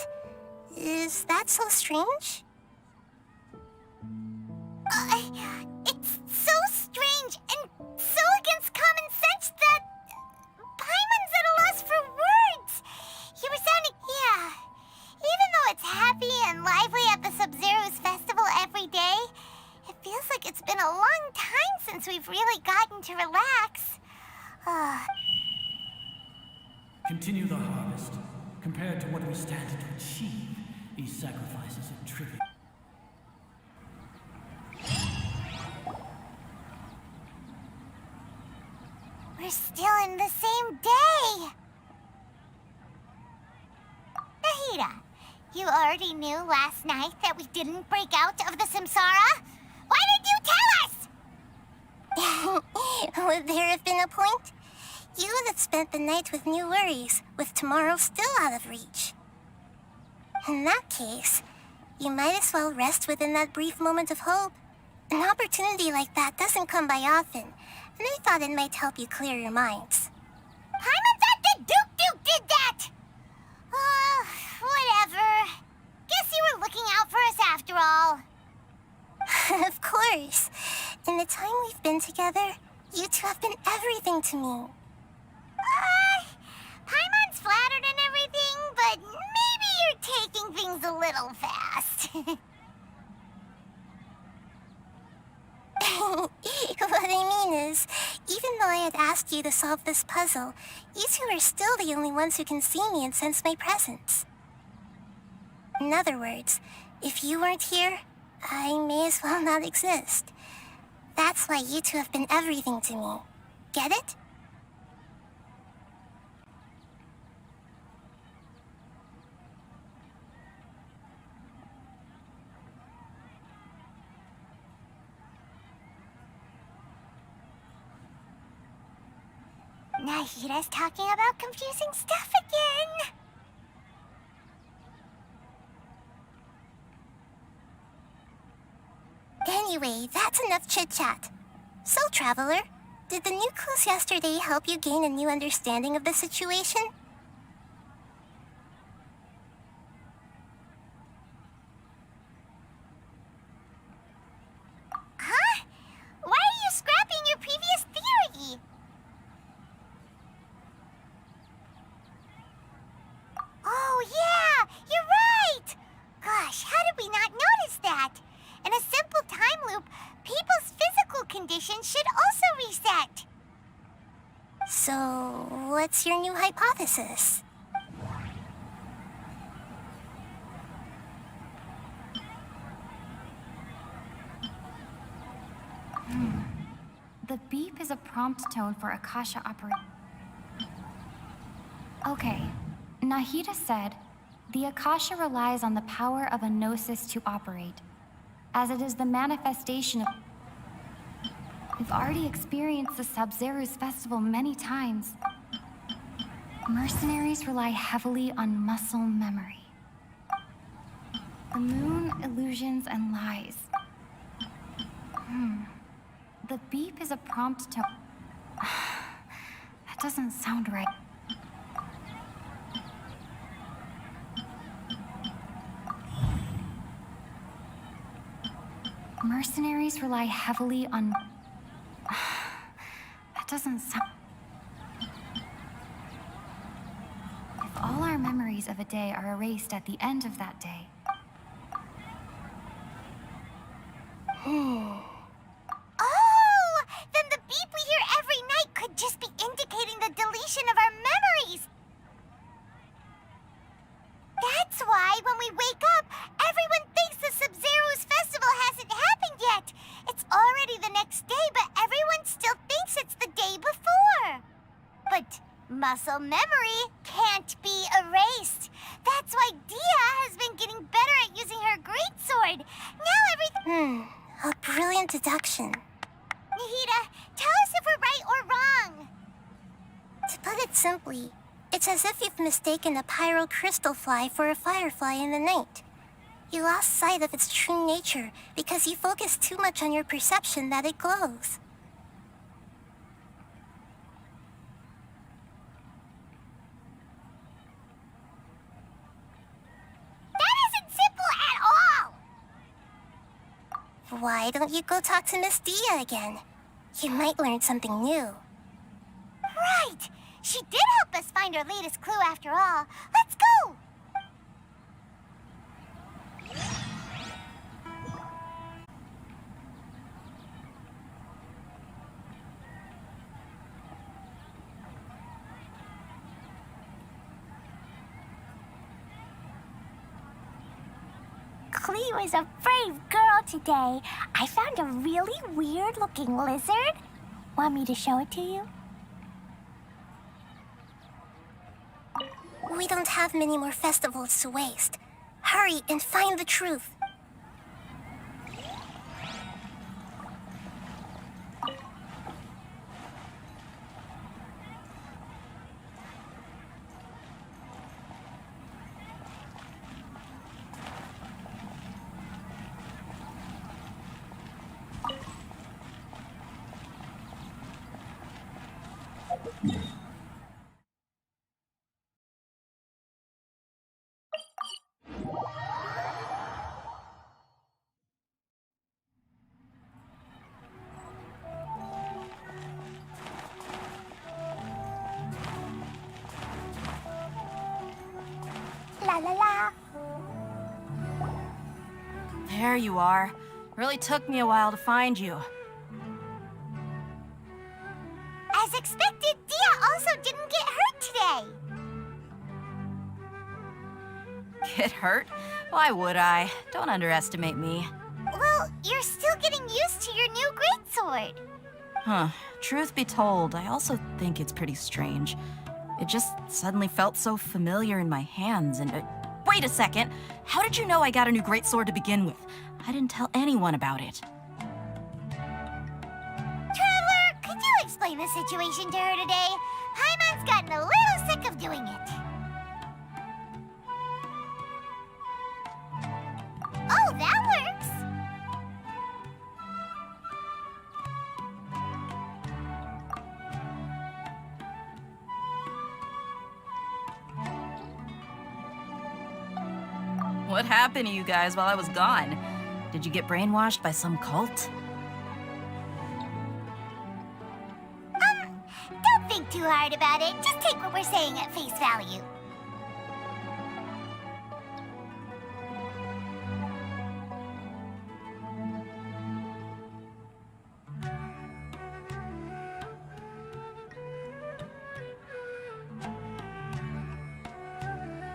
Is that so strange? It's so strange and so against common sense that Paimon's at a loss for words. You were sounding... Yeah. Even though it's happy and lively at the Sub-Zero's festival every day, it feels like it's been a long time since we've really gotten to relax. Continue the harvest. Compared to what we stand to achieve, these sacrifices are trivial. We're still in the same day. Nahida, you already knew last night that we didn't break out of the Samsara? Why did you tell us? Would there have been a point? You would have spent the night with new worries, with tomorrow still out of reach. In that case, you might as well rest within that brief moment of hope. An opportunity like that doesn't come by often, and I thought it might help you clear your minds. Paimon thought that Duke did that! Whatever. Guess you were looking out for us after all. Of course. In the time we've been together, you two have been everything to me. Paimon's flattered and everything, but maybe you're taking things a little fast. What I mean is, even though I had asked you to solve this puzzle, you two are still the only ones who can see me and sense my presence. In other words, if you weren't here, I may as well not exist. That's why you two have been everything to me. Get it? Nahida's talking about confusing stuff again. Anyway, that's enough chit-chat. So, Traveler, did the new clues yesterday help you gain a new understanding of the situation? Huh? Why are you scrapping your previous theory? Oh, yeah! You're right! Gosh, how did we not notice that? In a simple time loop, people's physical conditions should also reset. So, what's your new hypothesis? The beep is a prompt tone for Akasha operation. Okay, Nahida said, the Akasha relies on the power of a gnosis to operate, as it is the manifestation of... We've already experienced the Sub-Zero's festival many times. Mercenaries rely heavily on muscle memory. The moon, illusions, and lies. The beep is a prompt to... That doesn't sound right. Mercenaries rely heavily on... That doesn't sound... If all our memories of a day are erased at the end of that day... Oh! Then the beep we hear every night could just be indicating the deletion of our memories! That's why when we wake up, everyone thinks the Sub-Zero's festival hasn't happened yet. It's already the next day, but everyone still thinks it's the day before. But muscle memory can't be erased. That's why Dia has been getting better at using her greatsword. Now everything... A brilliant deduction. Nahida, tell us if we're right or wrong. To put it simply, it's as if you've mistaken a pyro crystal fly for a firefly in the night. You lost sight of its true nature because you focused too much on your perception that it glows. That isn't simple at all! Why don't you go talk to Miss Dia again? You might learn something new. Right! She did help us find our latest clue after all. Let's go! Collei was a brave girl today. I found a really weird-looking lizard. Want me to show it to you? We don't have many more festivals to waste. Hurry and find the truth. La la la. There you are. Really took me a while to find you. As expected, Dia also didn't get hurt today. Get hurt? Why would I? Don't underestimate me. Well, you're still getting used to your new greatsword. Huh. Truth be told, I also think it's pretty strange. It just suddenly felt so familiar in my hands and... wait a second! How did you know I got a new greatsword to begin with? I didn't tell anyone about it. Traveler, could you explain the situation to her today? Paimon's gotten a little sick of doing it. Oh, that works! What happened to you guys while I was gone? Did you get brainwashed by some cult? Don't think too hard about it. Just take what we're saying at face value.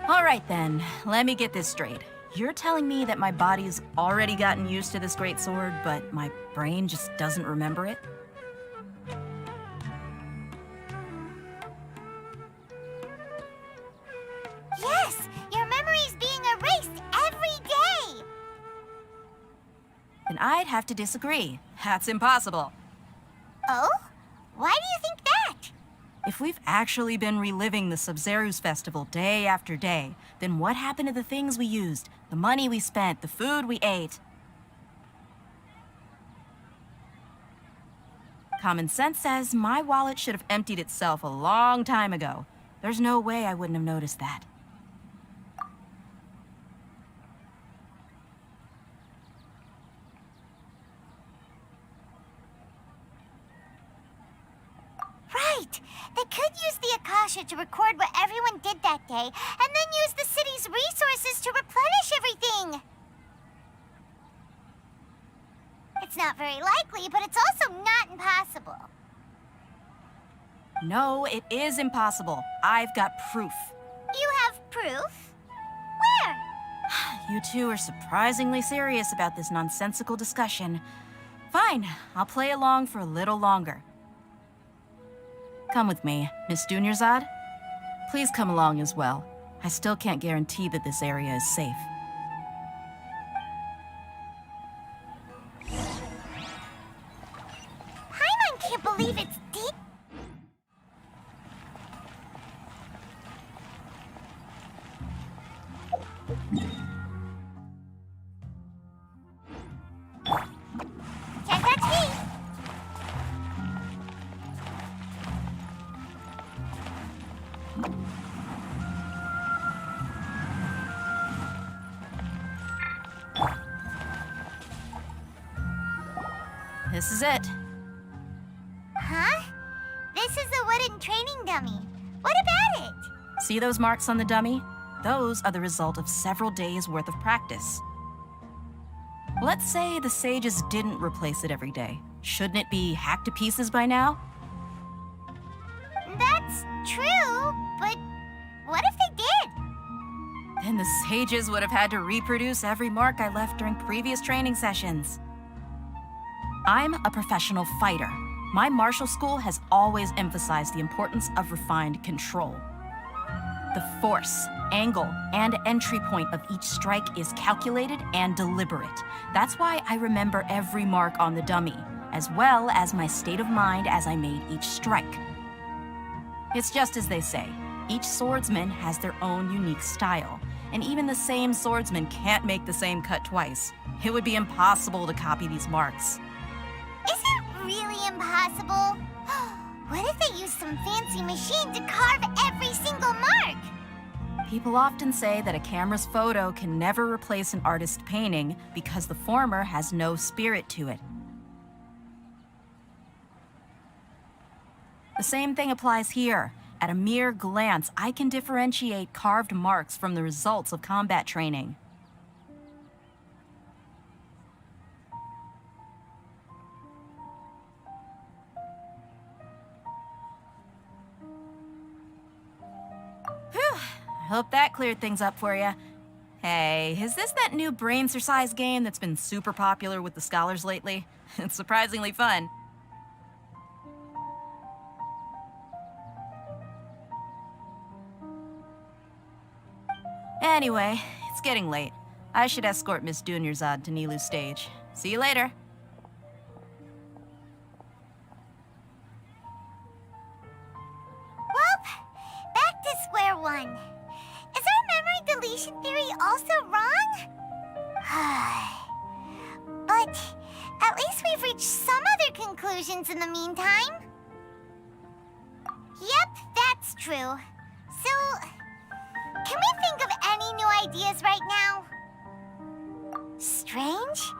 All right then, let me get this straight. You're telling me that my body's already gotten used to this greatsword, but my brain just doesn't remember it? Yes, your memory's being erased every day. Then I'd have to disagree. That's impossible. Oh? Why do you think that? If we've actually been reliving the Sub-Zero's festival day after day, then what happened to the things we used, the money we spent, the food we ate? Common sense says my wallet should have emptied itself a long time ago. There's no way I wouldn't have noticed that. Right! They could use the Akasha to record what everyone did that day, and then use the city's resources to replenish everything! It's not very likely, but it's also not impossible. No, it is impossible. I've got proof. You have proof? Where? You two are surprisingly serious about this nonsensical discussion. Fine, I'll play along for a little longer. Come with me, Miss Dunyarzad. Please come along as well. I still can't guarantee that this area is safe. Paimon can't believe it's deep. Can't touch me. This is it. Huh? This is a wooden training dummy. What about it? See those marks on the dummy? Those are the result of several days' worth of practice. Let's say the sages didn't replace it every day. Shouldn't it be hacked to pieces by now? That's true, but what if they did? Then the sages would have had to reproduce every mark I left during previous training sessions. I'm a professional fighter. My martial school has always emphasized the importance of refined control. The force, angle, and entry point of each strike is calculated and deliberate. That's why I remember every mark on the dummy, as well as my state of mind as I made each strike. It's just as they say, each swordsman has their own unique style, and even the same swordsman can't make the same cut twice. It would be impossible to copy these marks. Is it really impossible? What if they use some fancy machine to carve every single mark? People often say that a camera's photo can never replace an artist's painting because the former has no spirit to it. The same thing applies here. At a mere glance, I can differentiate carved marks from the results of combat training. Whew, I hope that cleared things up for you. Hey, is this that new brain exercise game that's been super popular with the scholars lately? It's surprisingly fun. Anyway, it's getting late. I should escort Miss Dunyarzad to Nilu's stage. See you later. Well, back to square one. Is our memory deletion theory also wrong? But at least we've reached some other conclusions in the meantime. Yep, that's true. So, can we think of any new ideas right now? Strange?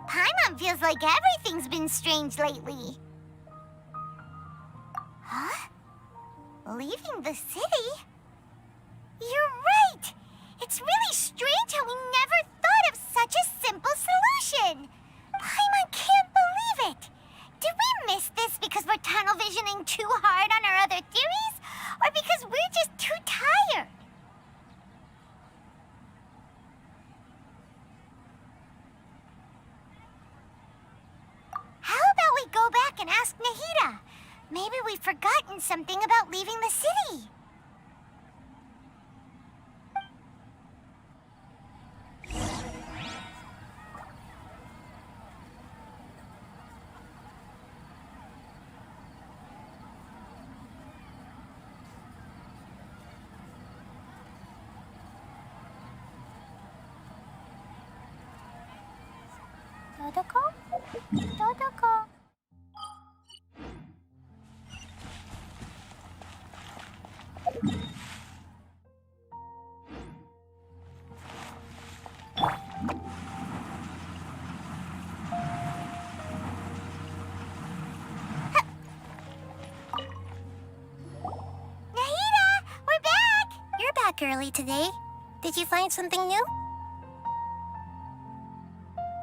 Paimon feels like everything's been strange lately. Huh? Leaving the city? You're right! It's really strange how we never thought of such a simple solution! Paimon can't believe it! Did we miss this because we're tunnel visioning too hard on our other theories? Or because we're just too tired? How about we go back and ask Nahida? Maybe we've forgotten something about leaving the city. Dodoko? Dodoko. early today. Did you find something new?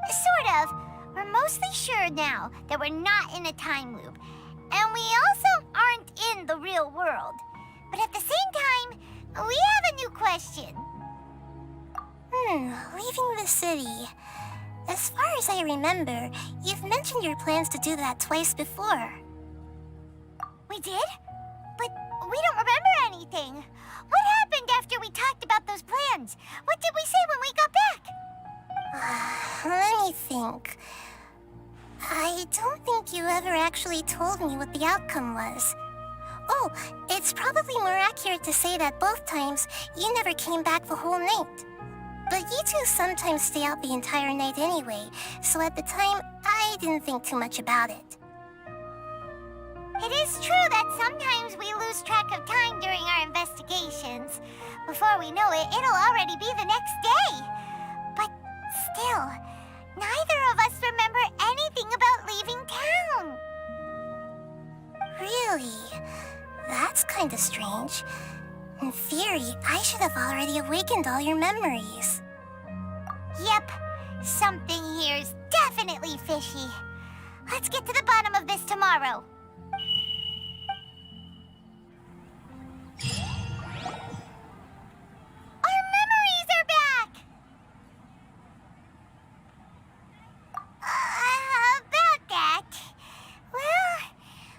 Sort of. We're mostly sure now that we're not in a time loop. And we also aren't in the real world. But at the same time, we have a new question. Leaving the city. As far as I remember, you've mentioned your plans to do that twice before. We did? But we don't remember anything. What happened after we talked about those plans? What did we say when we got back? Let me think. I don't think you ever actually told me what the outcome was. Oh, it's probably more accurate to say that both times you never came back the whole night. But you two sometimes stay out the entire night anyway, so at the time, I didn't think too much about it. It is true that sometimes we lose track of time during our investigations. Before we know it, it'll already be the next day. But still, neither of us remember anything about leaving town. Really? That's kinda strange. In theory, I should have already awakened all your memories. Yep, something here's definitely fishy. Let's get to the bottom of this tomorrow. Our memories are back! About that... Well,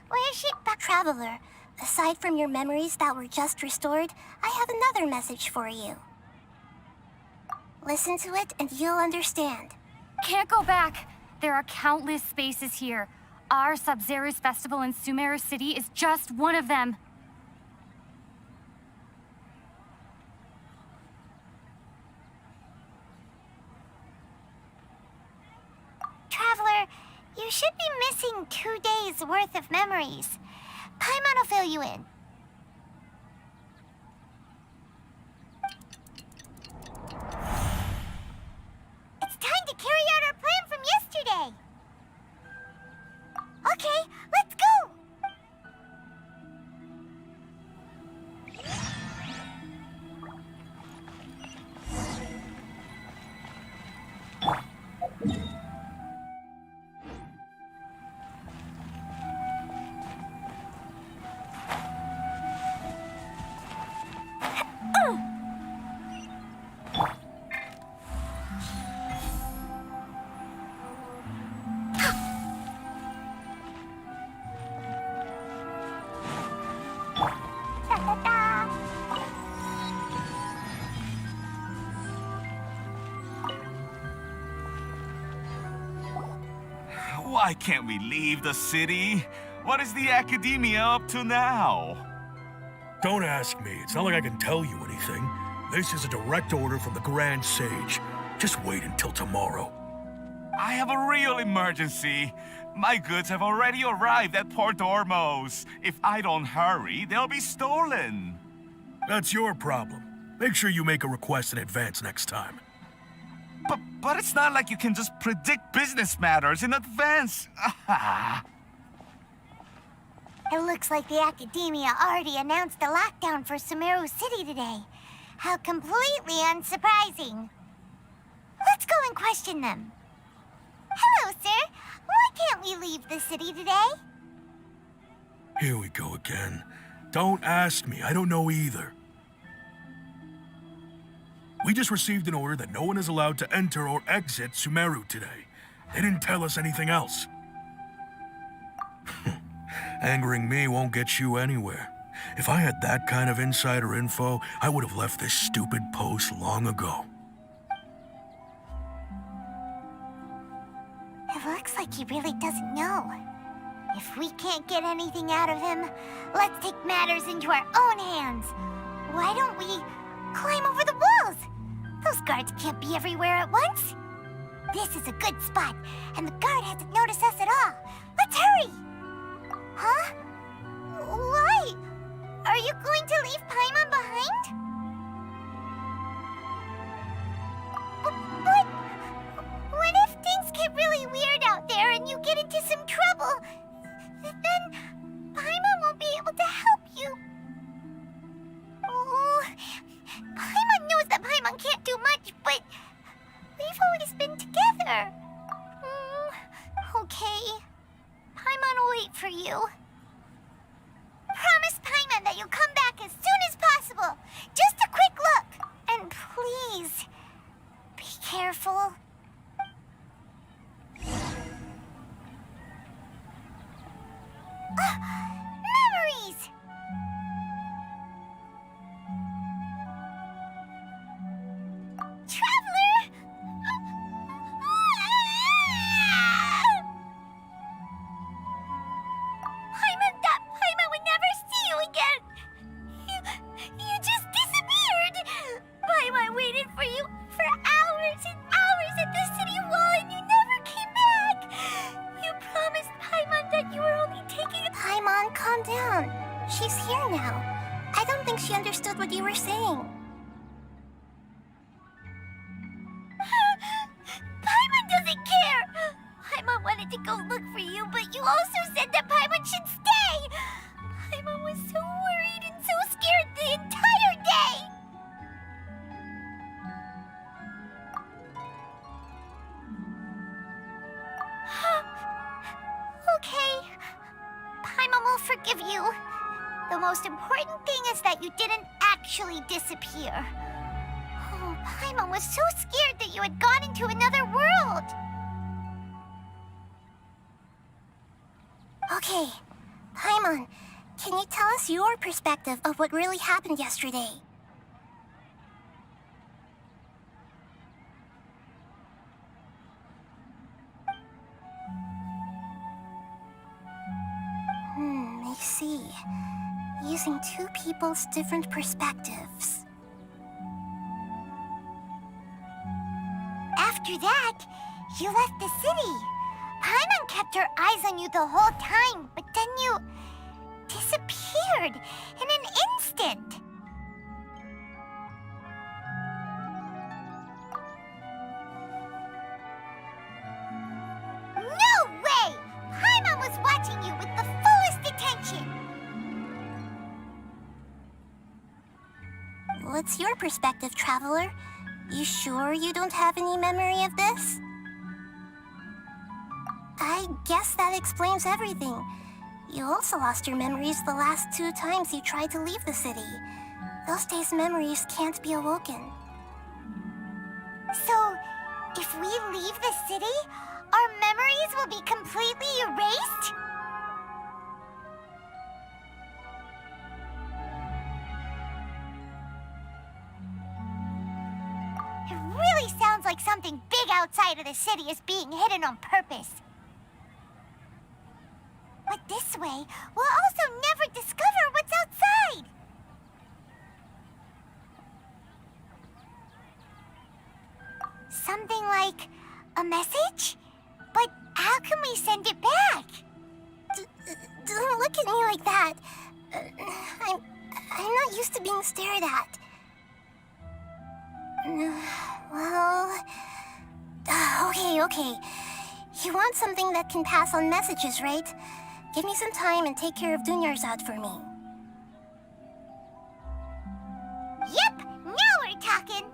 where should... Traveler, aside from your memories that were just restored, I have another message for you. Listen to it and you'll understand. Can't go back. There are countless spaces here. Our Sub-Zerus festival in Sumeru City is just one of them. Traveler, you should be missing 2 days' worth of memories. Paimon will fill you in. It's time to carry out our plan from yesterday. Okay, let's go! Why can't we leave the city? What is the academia up to now? Don't ask me. It's not like I can tell you anything. This is a direct order from the Grand Sage. Just wait until tomorrow. I have a real emergency. My goods have already arrived at Port Ormos. If I don't hurry, they'll be stolen. That's your problem. Make sure you make a request in advance next time. But it's not like you can just predict business matters in advance. It looks like the Academia already announced a lockdown for Sumeru City today. How completely unsurprising. Let's go and question them. Hello, sir. Why can't we leave the city today? Here we go again. Don't ask me. I don't know either. We just received an order that no one is allowed to enter or exit Sumeru today. They didn't tell us anything else. Angering me won't get you anywhere. If I had that kind of insider info, I would have left this stupid post long ago. It looks like he really doesn't know. If we can't get anything out of him, let's take matters into our own hands. Why don't we climb over the walls? Those guards can't be everywhere at once. This is a good spot, and the guard hasn't noticed us at all. Let's hurry! Huh? Why? Are you going to leave Paimon behind? But what if things get really weird out there and you get into some trouble? Then Paimon won't be able to help you. Oh, you. Promise Paimon that you'll come back as soon as possible. Just a quick look. And please, be careful. Memories! Traveler! Paimon would never see you again! You just disappeared! Paimon waited for you for hours and hours at the city wall and you never came back! You promised Paimon that you were only taking a... Paimon, calm down. She's here now. I don't think she understood what you were saying. Paimon doesn't care! Paimon wanted to go look for you, but you also said that Paimon should stay! Paimon was so worried and so scared the entire day! Okay. Paimon will forgive you. The most important thing is that you didn't actually disappear. Oh, Paimon was so scared that you had gone into another world. Okay, Paimon, can you tell us your perspective of what really happened yesterday? I see. Using two people's different perspectives. After that, you left the city. Paimon kept her eyes on you the whole time, but then you disappeared in an instant. No way! Paimon was watching you with the fullest attention. What's your perspective, Traveler? You sure you don't have any memory of this? I guess that explains everything. You also lost your memories the last 2 times you tried to leave the city. Those days' memories can't be awoken. So, if we leave the city, our memories will be completely erased? It really sounds like something big outside of the city is being hidden on purpose. But this way, we'll also never discover what's outside. Something like a message? But how can we send it back? Don't look at me like that. I'm not used to being stared at. Well... Okay. You want something that can pass on messages, right? Give me some time and take care of Dunyarzad for me. Yep, now we're talking.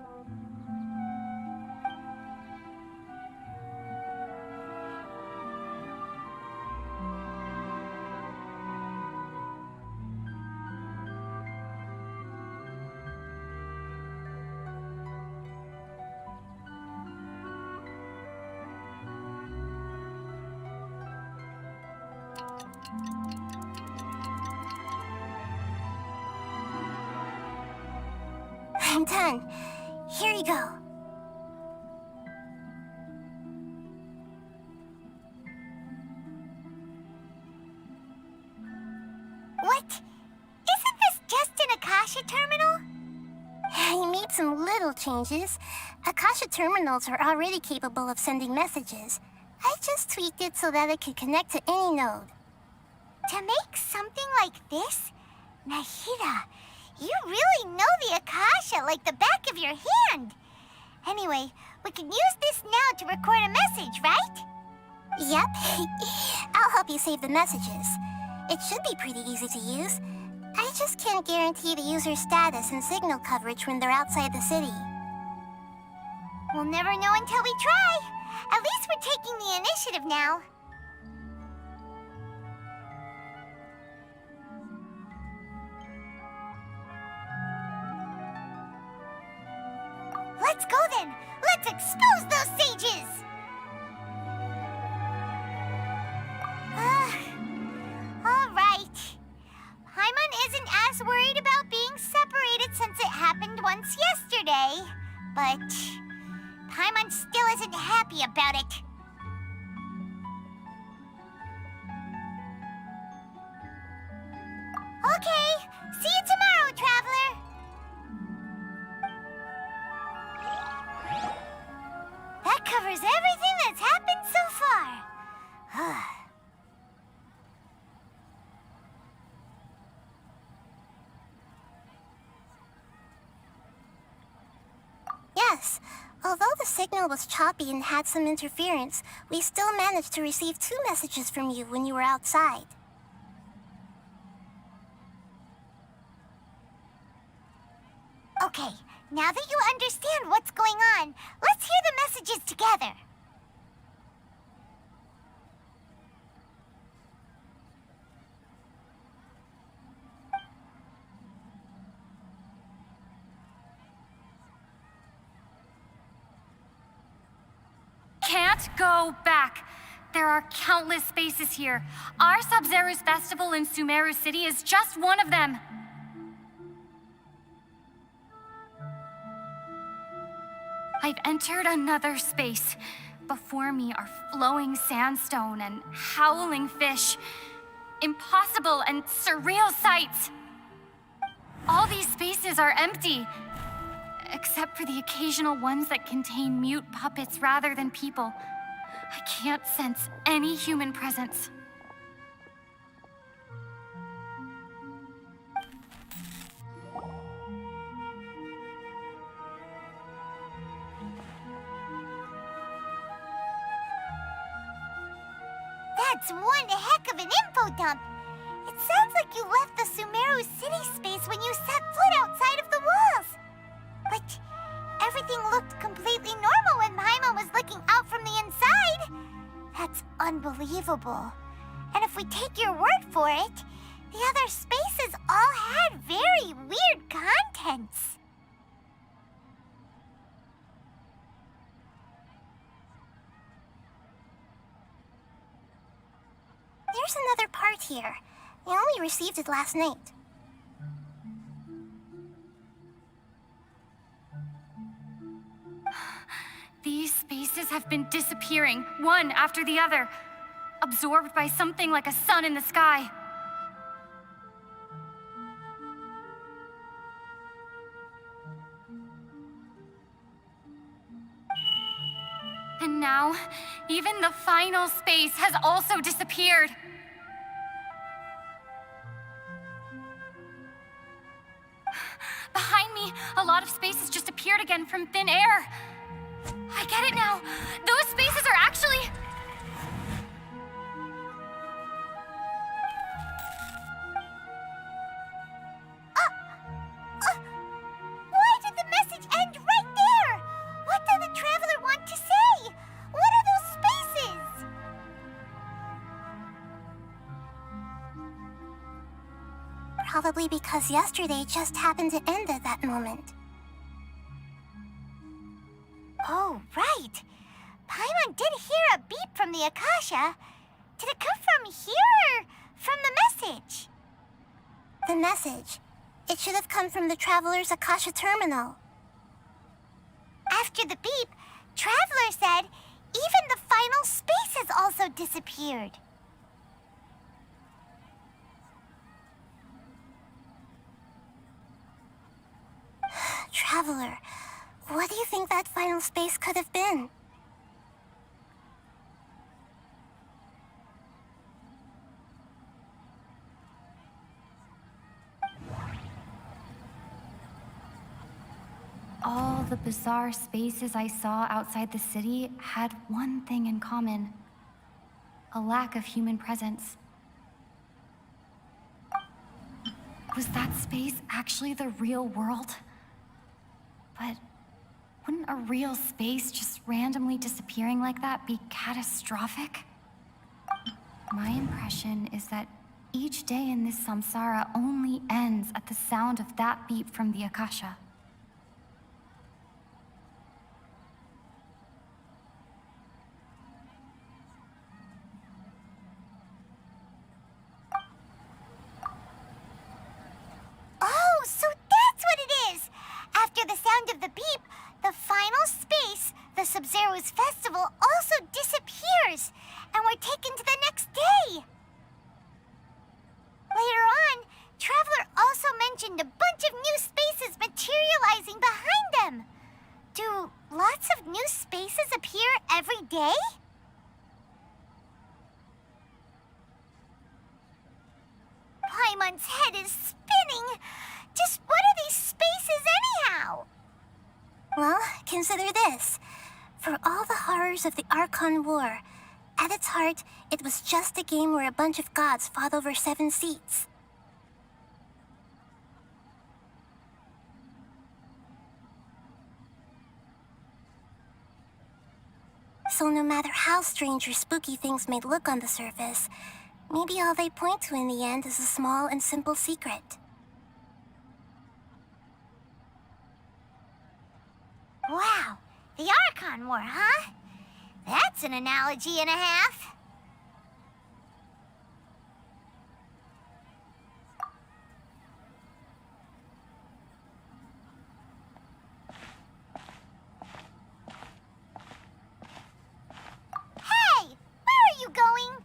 I'm done. Here you go. What? Isn't this just an Akasha terminal? I made some little changes. Akasha terminals are already capable of sending messages. I just tweaked it so that it could connect to any node. To make something like this? Nahida, you really know the Akasha like the back of your hand. Anyway, we can use this now to record a message, right? Yep. I'll help you save the messages. It should be pretty easy to use. I just can't guarantee the user's status and signal coverage when they're outside the city. We'll never know until we try. At least we're taking the initiative now. expose those sages! Alright. Paimon isn't as worried about being separated since it happened once yesterday. But Paimon still isn't happy about it. Okay, see you tomorrow, Traveler! That covers everything that's happened so far. Yes, although the signal was choppy and had some interference, we still managed to receive 2 messages from you when you were outside. Okay, now that you understand what's going on, let's hear the messages together. Can't go back. There are countless spaces here. Our Sub-Zero's festival in Sumeru City is just one of them. I've entered another space. Before me are flowing sandstone and howling fish. Impossible and surreal sights. All these spaces are empty, except for the occasional ones that contain mute puppets rather than people. I can't sense any human presence. That's one heck of an info dump. It sounds like you left the Sumeru City space when you set foot outside of the walls. But everything looked completely normal when Paimon was looking out from the inside. That's unbelievable. And if we take your word for it, the other spaces all had very weird contents. There's another part here. I only received it last night. These spaces have been disappearing, one after the other, absorbed by something like a sun in the sky. And now, even the final space has also disappeared. Behind me, a lot of spaces just appeared again from thin air. I get it now. Those spaces are actually... Why did the message end right there? What did the Traveler want to say? What are those spaces? Probably because yesterday just happened to end at that moment. Oh, right. Paimon did hear a beep from the Akasha. Did it come from here or from the message? The message. It should have come from the Traveler's Akasha terminal. After the beep, Traveler said even the final space has also disappeared. Traveler, what do you think that final space could have been? All the bizarre spaces I saw outside the city had one thing in common: a lack of human presence. Was that space actually the real world? But wouldn't a real space just randomly disappearing like that be catastrophic? My impression is that each day in this samsara only ends at the sound of that beep from the Akasha. Sub-Zero's festival also disappears, and we're taken to the next day. Later on, Traveler also mentioned a bunch of new spaces materializing behind them. Do lots of new spaces appear every day? Paimon's head is spinning. Just what are these spaces anyhow? Well, consider this. For all the horrors of the Archon War, at its heart, it was just a game where a bunch of gods fought over 7 seats. So no matter how strange or spooky things may look on the surface, maybe all they point to in the end is a small and simple secret. Wow, the Archon War, huh? That's an analogy and a half. Hey, where are you going?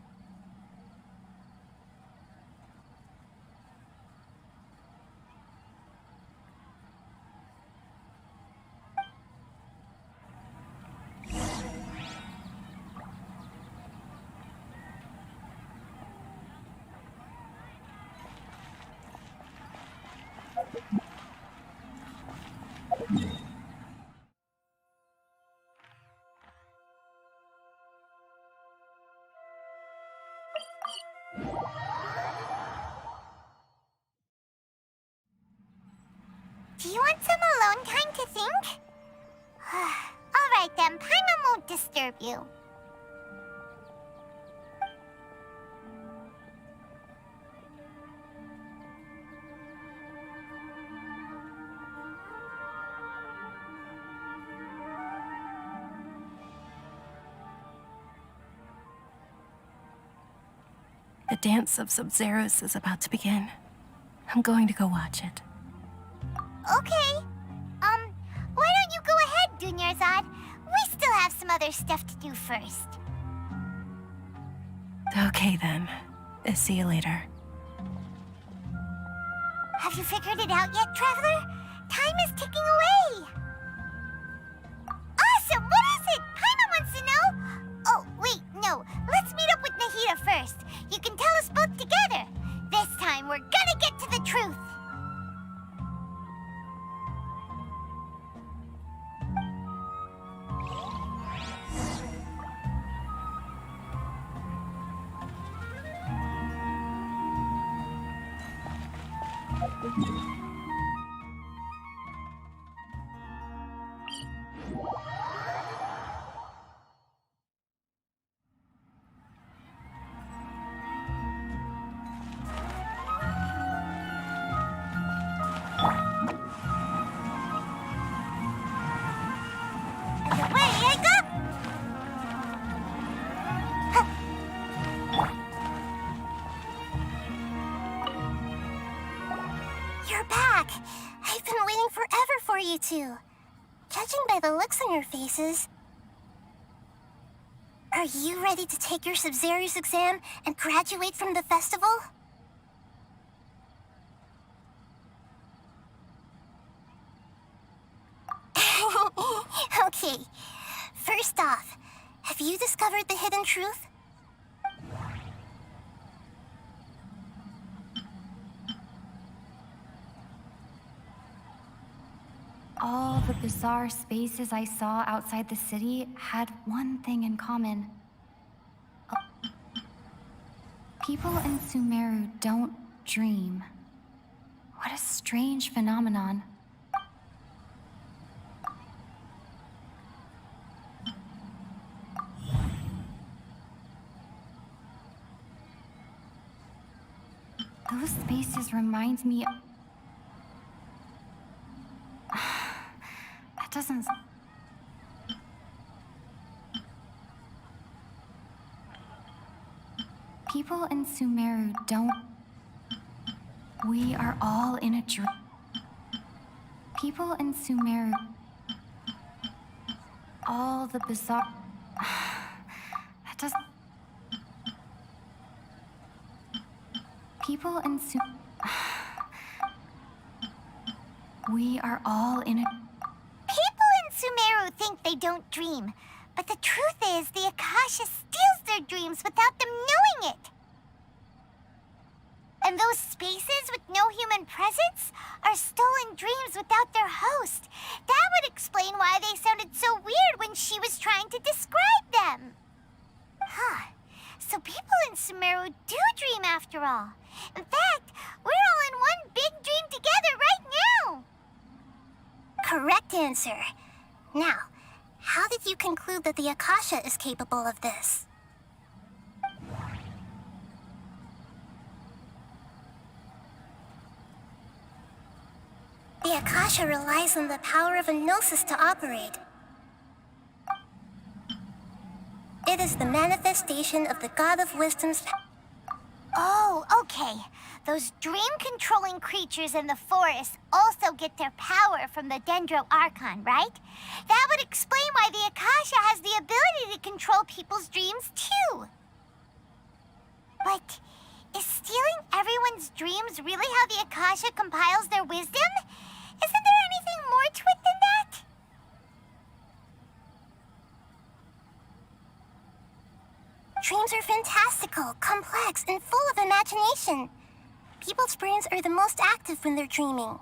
Do you want some alone time to think? All right then, Paimon won't disturb you. The dance of Sub-Zeros is about to begin. I'm going to go watch it. Okay. Why don't you go ahead, Dunyarzad? We still have some other stuff to do first. Okay then. See you later. Have you figured it out yet, Traveler? Time is ticking away. Awesome! What is it? Paimon wants to know. Oh, wait, no. Let's meet up with Nahida first. You can tell us both together. This time, we're gonna get to the truth. You're back! I've been waiting forever for you two. Judging by the looks on your faces, are you ready to take your Sub-Zero's exam and graduate from the festival? Okay. First off, have you discovered the hidden truth? All the bizarre spaces I saw outside the city had one thing in common. People in Sumeru don't dream. What a strange phenomenon. Those spaces remind me... That doesn't... People in Sumeru don't... We are all in a dream. People in Sumeru... all the bizarre... That does... People in We are all in a... People in Sumeru think they don't dream, but the truth is the Akasha steals their dreams without them knowing it. And those spaces with no human presence are stolen dreams without their host. That would explain why they sounded so weird when she was trying to describe them. Huh. So people in Sumeru do dream after all. In fact, we're all in one big dream together right now. Correct answer. Now, how did you conclude that the Akasha is capable of this? The Akasha relies on the power of a gnosis to operate. It is the manifestation of the God of Wisdom's power. Oh, okay. Those dream-controlling creatures in the forest also get their power from the Dendro Archon, right? That would explain why the Akasha has the ability to control people's dreams, too. But is stealing everyone's dreams really how the Akasha compiles their wisdom? Isn't there anything more to it than that? Dreams are fantastical, complex, and full of imagination. People's brains are the most active when they're dreaming.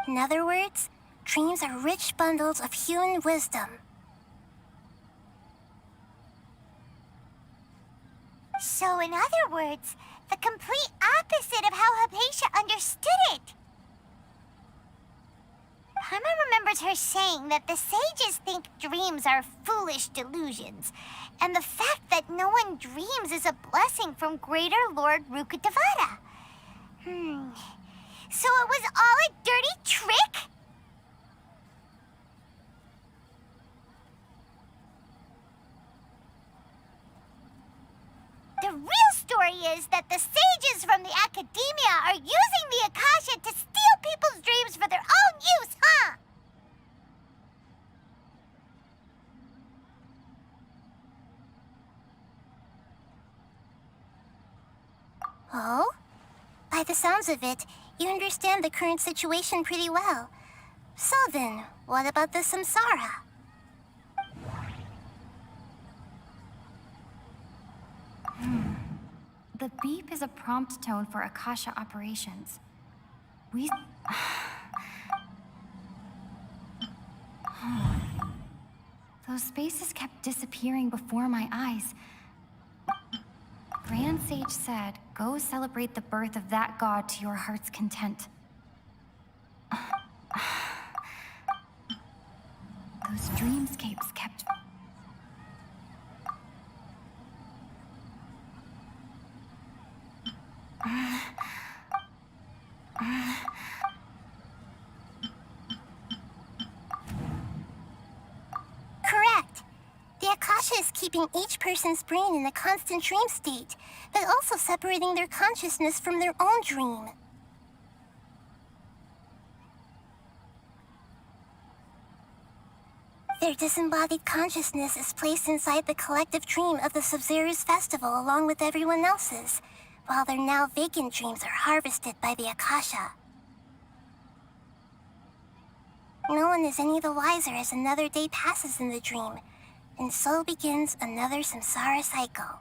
In other words, dreams are rich bundles of human wisdom. So in other words, the complete opposite of how Hypatia understood it. Paimon remembers her saying that the sages think dreams are foolish delusions, and the fact that no one dreams is a blessing from Greater Lord Rukkhadevata. So it was all a dirty trick? The real story is that the sages from the academia are using the Akasha to steal people's dreams for their own use, huh? Oh? By the sounds of it, you understand the current situation pretty well. So then, what about the samsara? The beep is a prompt tone for Akasha operations. Those spaces kept disappearing before my eyes. Grand Sage said, go celebrate the birth of that god to your heart's content. Those dreamscapes kept... Correct. The Akasha is keeping each person's brain in a constant dream state, but also separating their consciousness from their own dream. Their disembodied consciousness is placed inside the collective dream of the Sabzeruz festival along with everyone else's, while their now vacant dreams are harvested by the Akasha. No one is any the wiser as another day passes in the dream, and so begins another samsara cycle.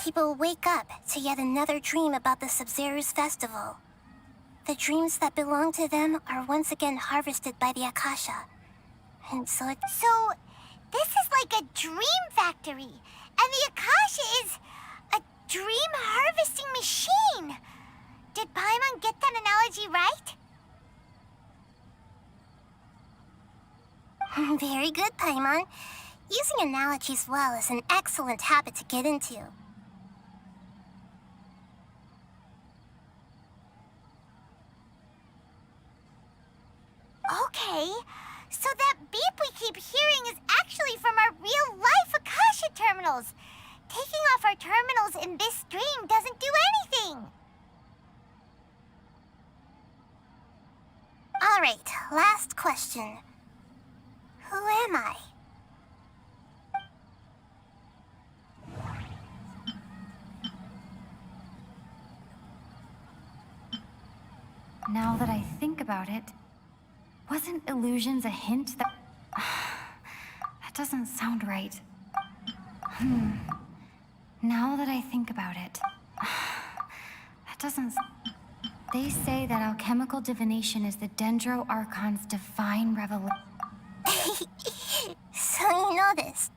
People wake up to yet another dream about the Sabzeruz festival. The dreams that belong to them are once again harvested by the Akasha. And so this is like a dream factory, and the Akasha is a dream harvesting machine. Did Paimon get that analogy right? Very good, Paimon. Using analogies well is an excellent habit to get into. Okay, so that beep we keep hearing is actually from our real-life Akasha terminals. Taking off our terminals in this dream doesn't do anything. All right, last question. Who am I? Now that I think about it, wasn't illusions a hint that... That doesn't sound right. Now that I think about it, that doesn't... They say that alchemical divination is the Dendro Archon's divine revelation. So you noticed.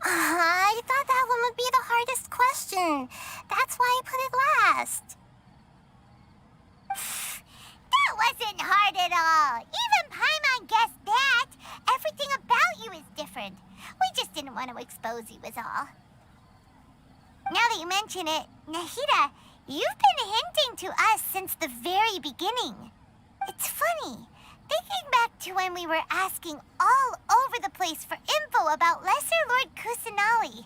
I thought that one would be the hardest question. That's why I put it last. That wasn't hard at all. Even Paimon guessed that. Everything about you is different. We just didn't want to expose you is all. Now that you mention it, Nahida, you've been hinting to us since the very beginning. It's funny, thinking back to when we were asking all over the place for info about Lesser Lord Kusanali.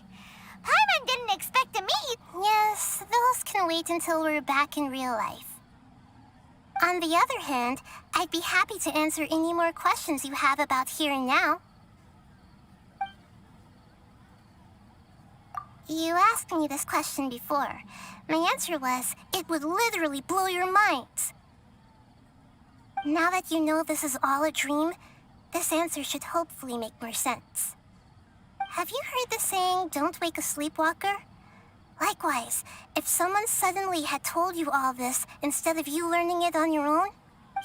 Paimon didn't expect to meet you. Yes, those can wait until we're back in real life. On the other hand, I'd be happy to answer any more questions you have about here and now. You asked me this question before. My answer was, it would literally blow your minds. Now that you know this is all a dream, this answer should hopefully make more sense. Have you heard the saying, don't wake a sleepwalker? Likewise, if someone suddenly had told you all this instead of you learning it on your own,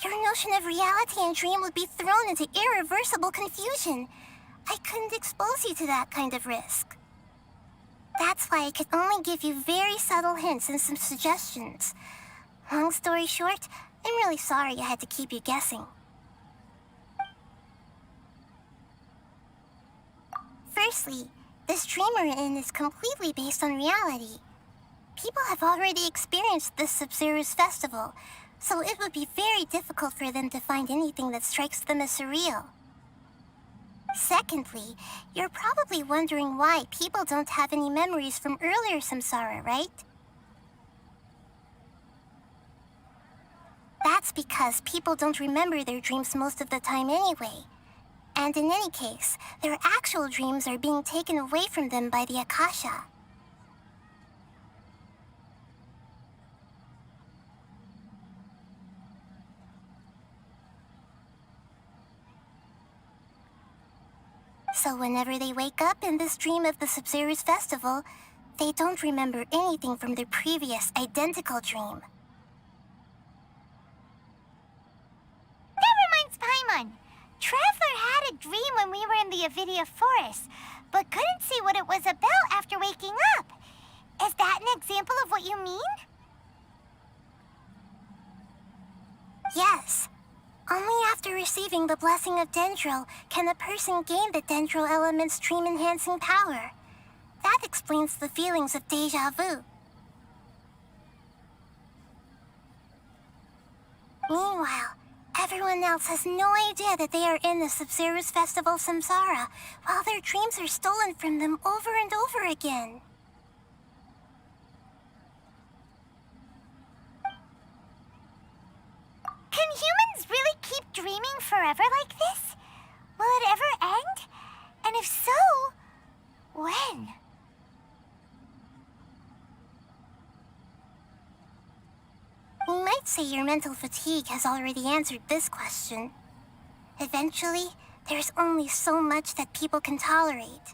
your notion of reality and dream would be thrown into irreversible confusion. I couldn't expose you to that kind of risk. That's why I could only give you very subtle hints and some suggestions. Long story short, I'm really sorry I had to keep you guessing. Firstly, this dream we're in is completely based on reality. People have already experienced this Sub-Zero's festival, so it would be very difficult for them to find anything that strikes them as surreal. Secondly, you're probably wondering why people don't have any memories from earlier samsara, right? That's because people don't remember their dreams most of the time anyway. And in any case, their actual dreams are being taken away from them by the Akasha. So whenever they wake up in this dream of the Sub-Zero's festival, they don't remember anything from their previous identical dream. That reminds Paimon. Traveler had a dream when we were in the Avidia forest, but couldn't see what it was about after waking up. Is that an example of what you mean? Yes. Only after receiving the blessing of Dendro can a person gain the Dendro element's dream-enhancing power. That explains the feelings of déjà vu. Meanwhile, everyone else has no idea that they are in the Sub-Zero's festival samsara, while their dreams are stolen from them over and over again. Can humans really keep dreaming forever like this? Will it ever end? And if so, when? You might say your mental fatigue has already answered this question. Eventually, there's only so much that people can tolerate.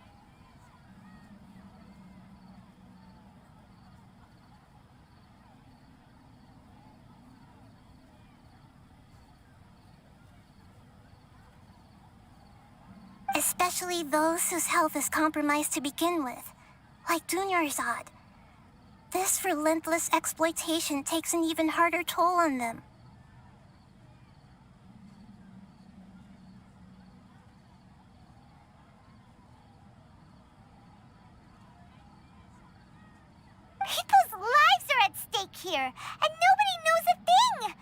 Especially those whose health is compromised to begin with, like Dunyarzad. This relentless exploitation takes an even harder toll on them. People's lives are at stake here, and nobody knows a thing!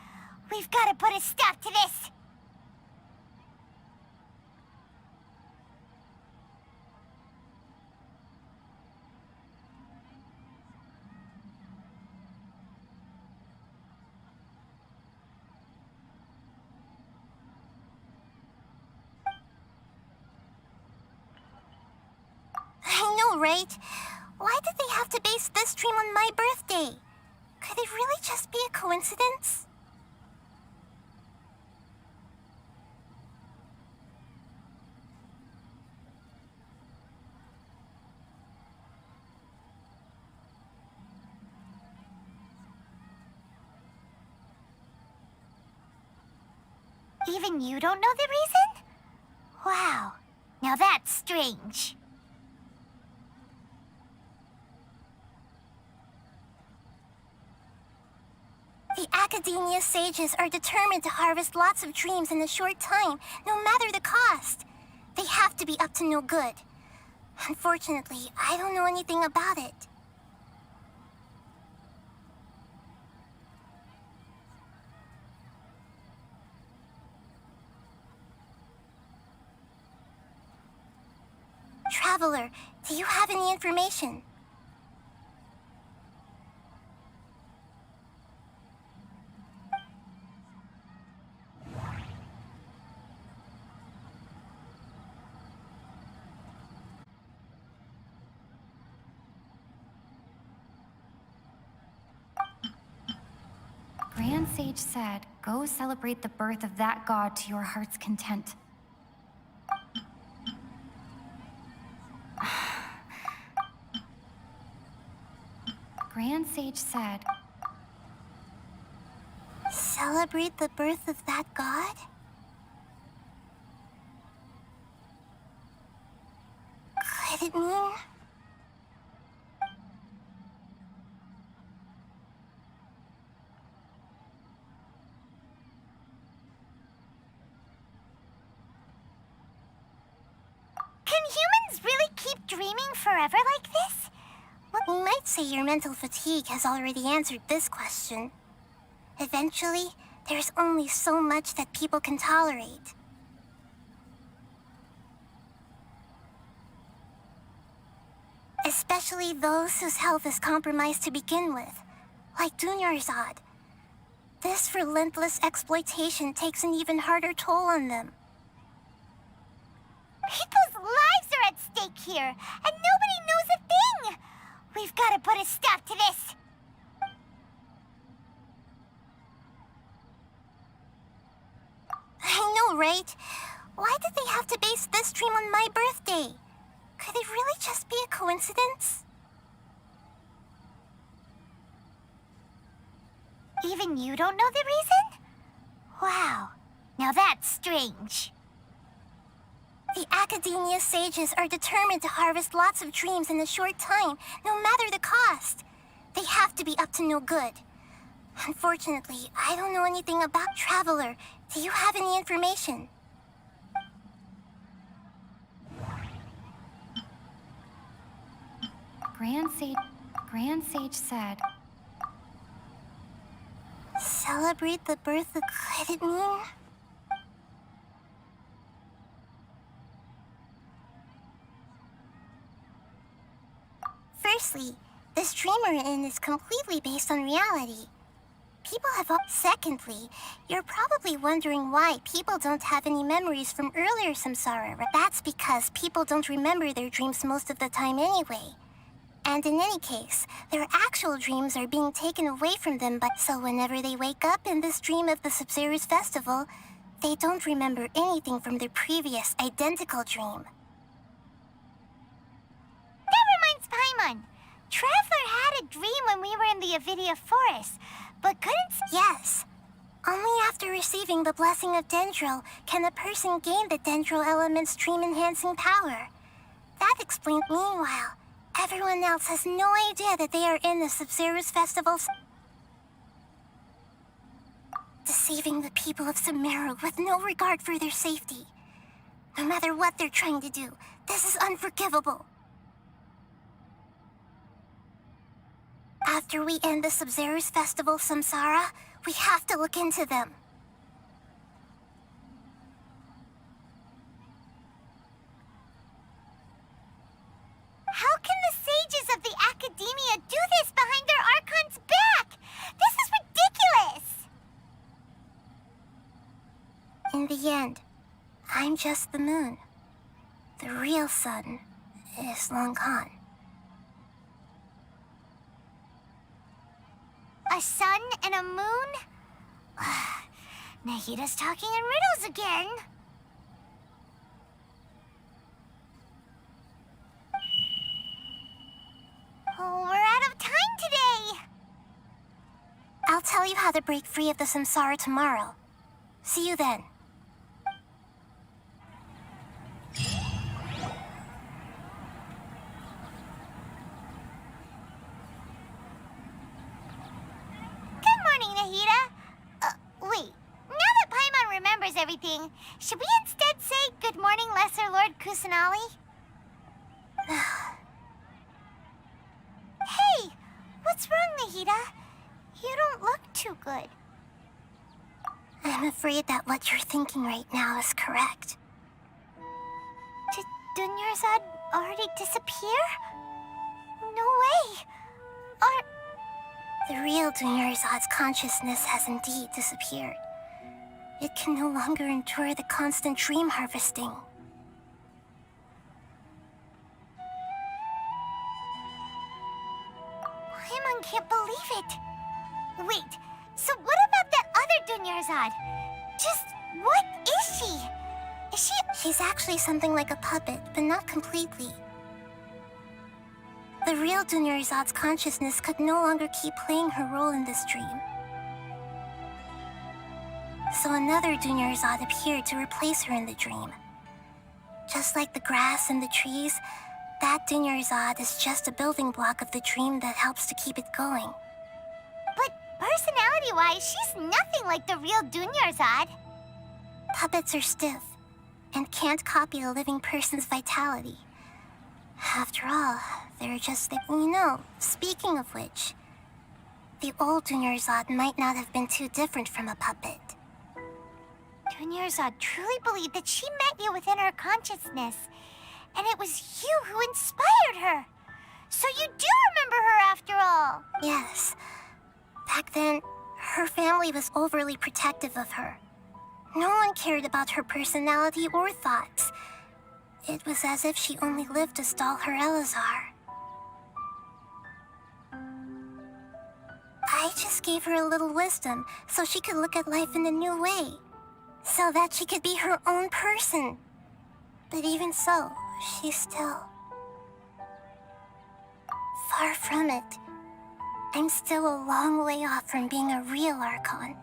We've got to put a stop to this! I know, right? Why did they have to base this dream on my birthday? Could it really just be a coincidence? Even you don't know the reason? Wow, now that's strange. The Academia sages are determined to harvest lots of dreams in a short time, no matter the cost. They have to be up to no good. Unfortunately, I don't know anything about it. Traveler, do you have any information? Grand Sage said, go celebrate the birth of that god to your heart's content. Grand Sage said, celebrate the birth of that god? Could it mean... forever like this? Well, you might say your mental fatigue has already answered this question. Eventually, there's only so much that people can tolerate. Especially those whose health is compromised to begin with, like Dunyarzad. This relentless exploitation takes an even harder toll on them. People's lives are at stake here, and nobody knows a thing! We've got to put a stop to this! I know, right? Why did they have to base this dream on my birthday? Could it really just be a coincidence? Even you don't know the reason? Wow, now that's strange. The Academia sages are determined to harvest lots of dreams in a short time, no matter the cost. They have to be up to no good. Unfortunately, I don't know anything about Traveler. Do you have any information? Grand Sage said, Celebrate the birth of... Could it mean? Firstly, this dream we're in is completely based on reality. People have... Secondly, you're probably wondering why people don't have any memories from earlier samsara. That's because people don't remember their dreams most of the time anyway. And in any case, their actual dreams are being taken away from them, so whenever they wake up in this dream of the Sub-Zero's festival, they don't remember anything from their previous identical dream. That reminds Paimon. Traveler had a dream when we were in the Avidia Forest, but couldn't... Yes. Only after receiving the blessing of Dendro can a person gain the Dendro element's dream-enhancing power. That explains... Meanwhile, everyone else has no idea that they are in the Sub-Zero's festival, deceiving the people of Sumeru with no regard for their safety. No matter what they're trying to do, this is unforgivable. After we end the Sub-Zero's festival samsara, we have to look into them. How can the sages of the Academia do this behind their Archon's back? This is ridiculous! In the end, I'm just the moon. The real sun is long gone. A sun and a moon? Nahida's talking in riddles again. Oh, we're out of time today. I'll tell you how to break free of the samsara tomorrow. See you then. Good morning, Nahida. Wait. Now that Paimon remembers everything, should we instead say good morning, Lesser Lord Kusanali? Hey, what's wrong, Nahida? You don't look too good. I'm afraid that what you're thinking right now is correct. Did Dunyarzad already disappear? No way. The real Dunyarzad's consciousness has indeed disappeared. It can no longer endure the constant dream harvesting. Paimon can't believe it. Wait, so what about that other Dunyarzad? Just what is she? She's actually something like a puppet, but not completely. The real Dunyarzad's consciousness could no longer keep playing her role in this dream. So another Dunyarzad appeared to replace her in the dream. Just like the grass and the trees, that Dunyarzad is just a building block of the dream that helps to keep it going. But personality-wise, she's nothing like the real Dunyarzad. Puppets are stiff and can't copy a living person's vitality. After all, they're just speaking of which, the old Dunyarzad might not have been too different from a puppet. Dunyarzad truly believed that she met you within her consciousness, and it was you who inspired her. So you do remember her after all. Yes. Back then, her family was overly protective of her. No one cared about her personality or thoughts. It was as if she only lived to stall her Elazar. I just gave her a little wisdom so she could look at life in a new way. So that she could be her own person. But even so, she's still... far from it. I'm still a long way off from being a real Archon.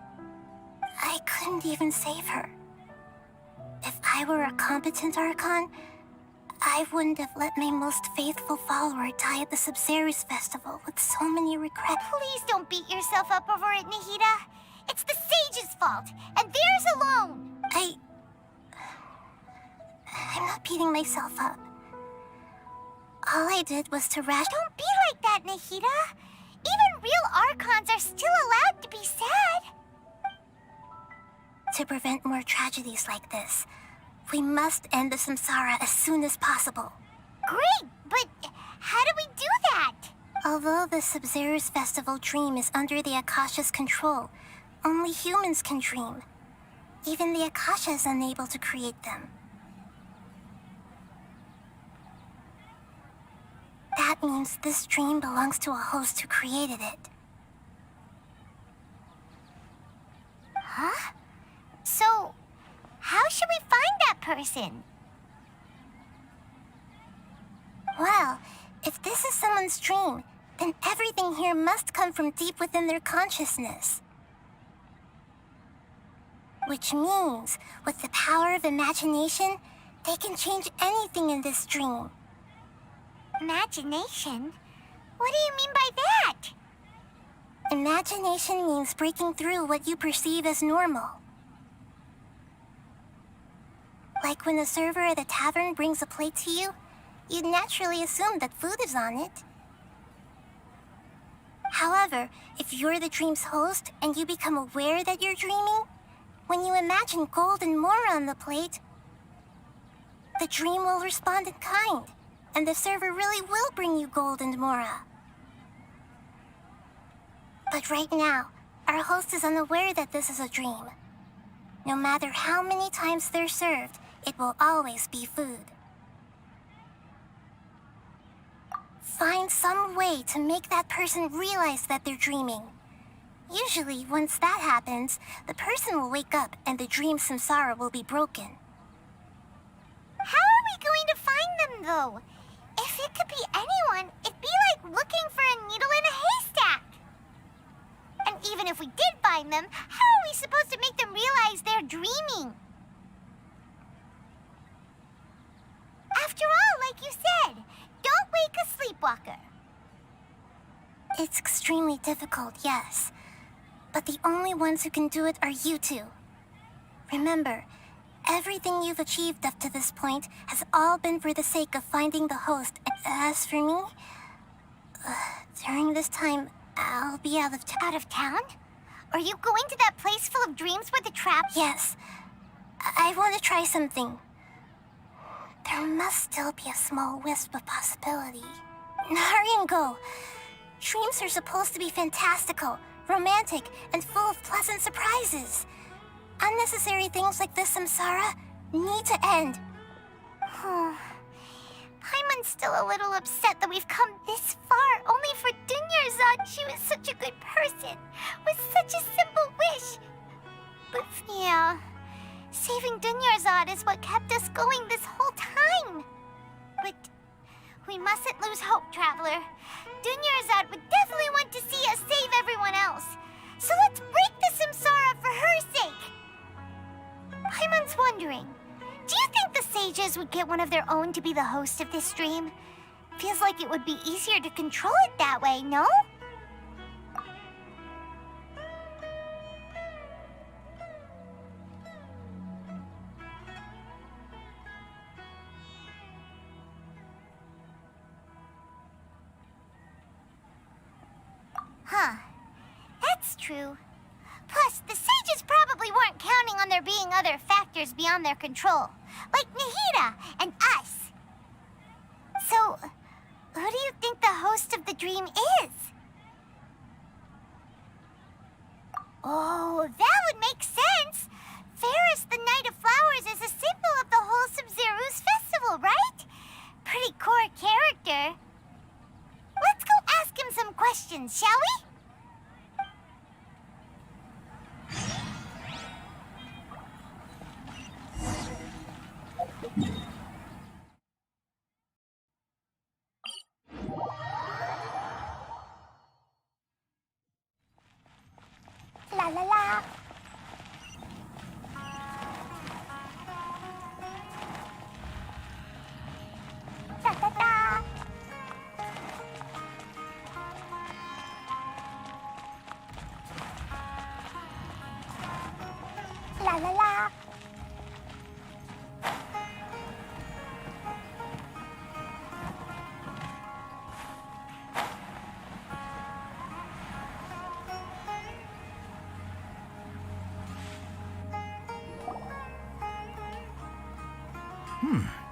I couldn't even save her. If I were a competent Archon, I wouldn't have let my most faithful follower die at the Sub-Zerus Festival with so many regrets. Please don't beat yourself up over it, Nahida. It's the sage's fault, and theirs alone. I'm not beating myself up. All I did was to rash... Don't be like that, Nahida. Even real Archons are still allowed to be sad. To prevent more tragedies like this, we must end the samsara as soon as possible. Great, but how do we do that? Although the Sub-Zerus Festival dream is under the Akasha's control, only humans can dream. Even the Akasha is unable to create them. That means this dream belongs to a host who created it. Huh? So, how should we find that person? Well, if this is someone's dream, then everything here must come from deep within their consciousness. Which means, with the power of imagination, they can change anything in this dream. Imagination? What do you mean by that? Imagination means breaking through what you perceive as normal. Like when the server at a tavern brings a plate to you, you'd naturally assume that food is on it. However, if you're the dream's host and you become aware that you're dreaming, when you imagine gold and more on the plate, the dream will respond in kind, and the server really will bring you gold and mora. But right now, our host is unaware that this is a dream. No matter how many times they're served, it will always be food. Find some way to make that person realize that they're dreaming. Usually, once that happens, the person will wake up and the dream samsara will be broken. How are we going to find them, though? If it could be anyone, it'd be like looking for a needle in a haystack. And even if we did find them, how are we supposed to make them realize they're dreaming? After all, like you said, don't wake a sleepwalker. It's extremely difficult, yes. But the only ones who can do it are you two. Remember, everything you've achieved up to this point has all been for the sake of finding the host. As for me, during this time, I'll be out of town. Out of town? Are you going to that place full of dreams where the trap... Yes. I want to try something. There must still be a small wisp of possibility. Hurry and go. Dreams are supposed to be fantastical, romantic, and full of pleasant surprises. Unnecessary things like this samsara need to end. Paimon's still a little upset that we've come this far only for Dunyarzad. She was such a good person, with such a simple wish. But yeah, saving Dunyarzad is what kept us going this whole time. But we mustn't lose hope, Traveler. Dunyarzad would definitely want to see us save everyone else. So let's break the samsara for her sake. Paimon's wondering, do you think the sages would get one of their own to be the host of this dream? Feels like it would be easier to control it that way, no? Huh. That's true. Plus, the sages probably weren't counting on there being other factors beyond their control, like Nahida and us. So, who do you think the host of the dream is? Oh, that would make sense. Ferris, the Knight of Flowers, is a symbol of the whole Sub-Zero's festival, right? Pretty core character. Let's go ask him some questions, shall we? La la la. Da da da. La la la.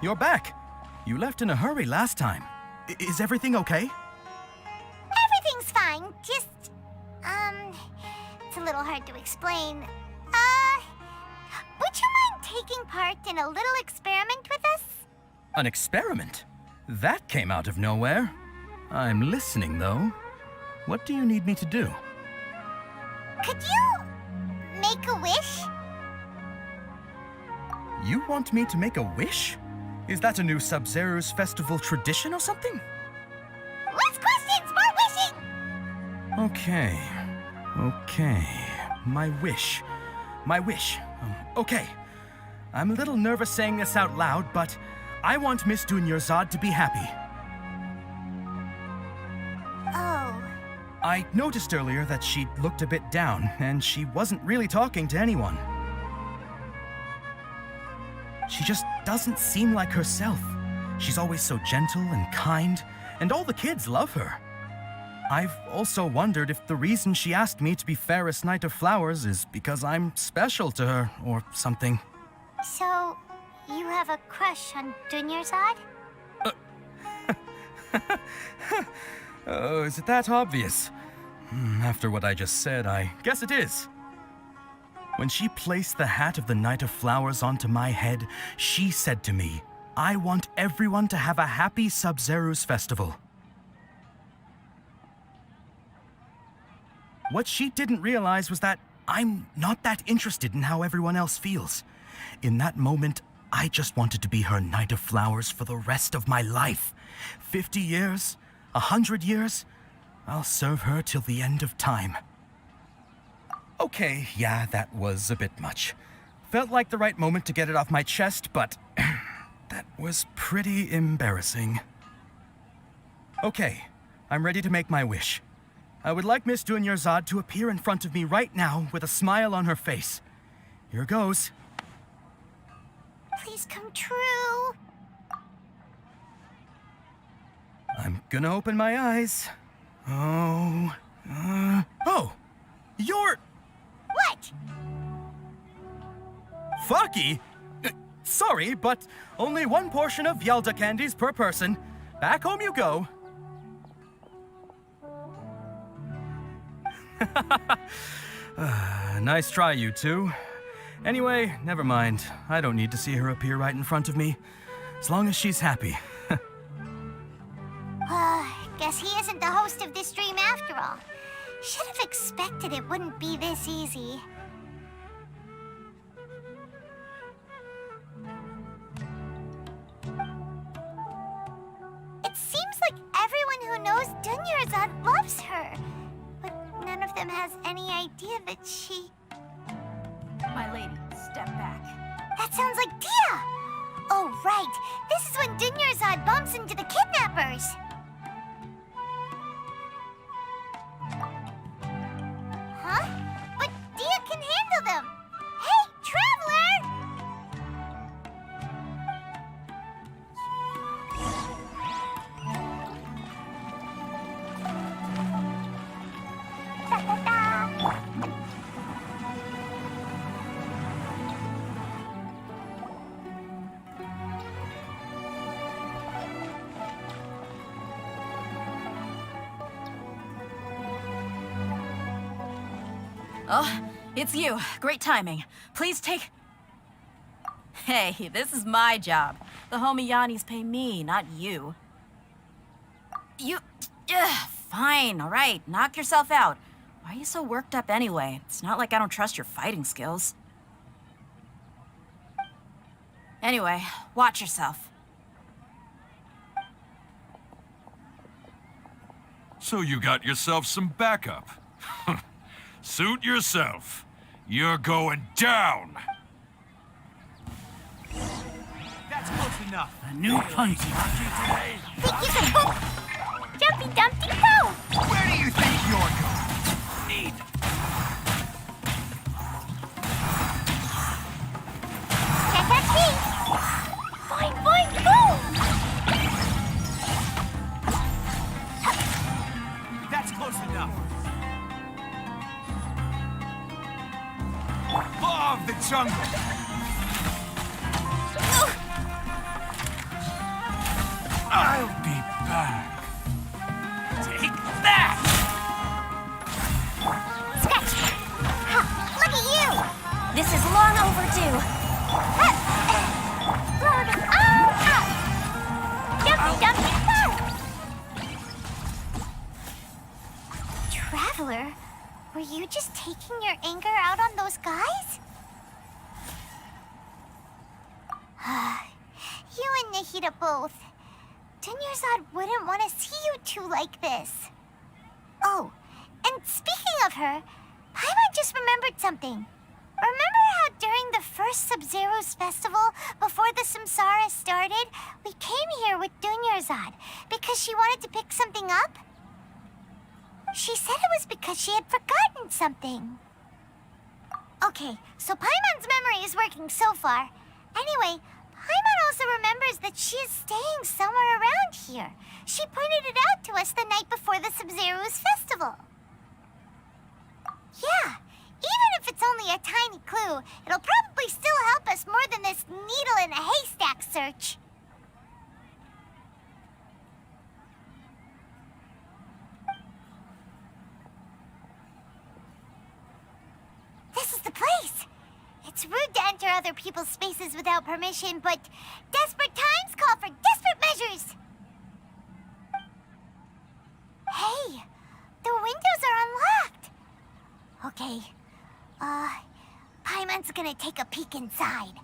You're back. You left in a hurry last time. Is everything okay? Everything's fine, just, it's a little hard to explain. Would you mind taking part in a little experiment with us? An experiment? That came out of nowhere. I'm listening, though. What do you need me to do? Could you make a wish? You want me to make a wish? Is that a new Sub-Zero's festival tradition or something? Less questions, more wishing! Okay. My wish. Okay. I'm a little nervous saying this out loud, but I want Miss Dunyarzad to be happy. Oh. I noticed earlier that she looked a bit down, and she wasn't really talking to anyone. She just doesn't seem like herself. She's always so gentle and kind, and all the kids love her. I've also wondered if the reason she asked me to be Fairest Knight of Flowers is because I'm special to her or something. So, you have a crush on Dunyarzad? Oh, is it that obvious? After what I just said, I guess it is. When she placed the hat of the Knight of Flowers onto my head, she said to me, I want everyone to have a happy Sub-Zero's festival. What she didn't realize was that I'm not that interested in how everyone else feels. In that moment, I just wanted to be her Knight of Flowers for the rest of my life. 50 years, 100 years, I'll serve her till the end of time. Okay, yeah, that was a bit much. Felt like the right moment to get it off my chest, but that was pretty embarrassing. Okay, I'm ready to make my wish. I would like Miss Dunyarzad to appear in front of me right now with a smile on her face. Here goes. Please come true. I'm gonna open my eyes. Oh, you're... What? Fucky? Sorry, but only one portion of Yelda candies per person. Back home you go. Nice try, you two. Anyway, never mind. I don't need to see her appear right in front of me. As long as she's happy. Guess he isn't the host of this dream after all. Should have expected it wouldn't be this easy. It seems like everyone who knows Dunyarzad loves her. But none of them has any idea that she... My lady, step back. That sounds like Dia! Oh, right. This is when Dunyarzad bumps into the kidnappers. Huh? But Dia can handle them. Hey, Traveler! Oh, it's you. Great timing. Please take... Hey, this is my job. The homie Yannis pay me, not you. You... fine, all right. Knock yourself out. Why are you so worked up anyway? It's not like I don't trust your fighting skills. Anyway, watch yourself. So you got yourself some backup. Suit yourself. You're going down. That's close enough. A new punch. Think you can boop! Jumpy Dumpty go! Where do you think you're going? Need. Can't catch me! Boing, boing, boom! That's close enough. Law of the jungle. I'll be back. Take that! Scratch! Ha! Look at you! This is long overdue. Ha! Load all up! Jumpy Dumpty go! Traveler, were you just taking your anger out on those guys? You and Nihida both. Dunyarzad wouldn't want to see you two like this. Oh, and speaking of her, Paimon just remembered something. Remember how during the first Sub-Zero's festival, before the Samsara started, we came here with Dunyarzad because she wanted to pick something up? She said it was because she had forgotten something. Okay, so Paimon's memory is working so far. Anyway, Paimon also remembers that she is staying somewhere around here. She pointed it out to us the night before the Sub-Zero's festival. Yeah, even if it's only a tiny clue, it'll probably still help us more than this needle in a haystack search. This is the place. It's rude to enter other people's spaces without permission, but desperate times call for desperate measures. Hey, the windows are unlocked. Okay, Paimon's gonna take a peek inside.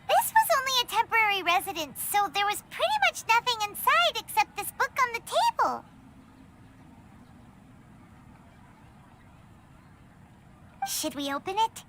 This was only a temporary residence, so there was pretty much nothing inside except this book on the table. Should we open it?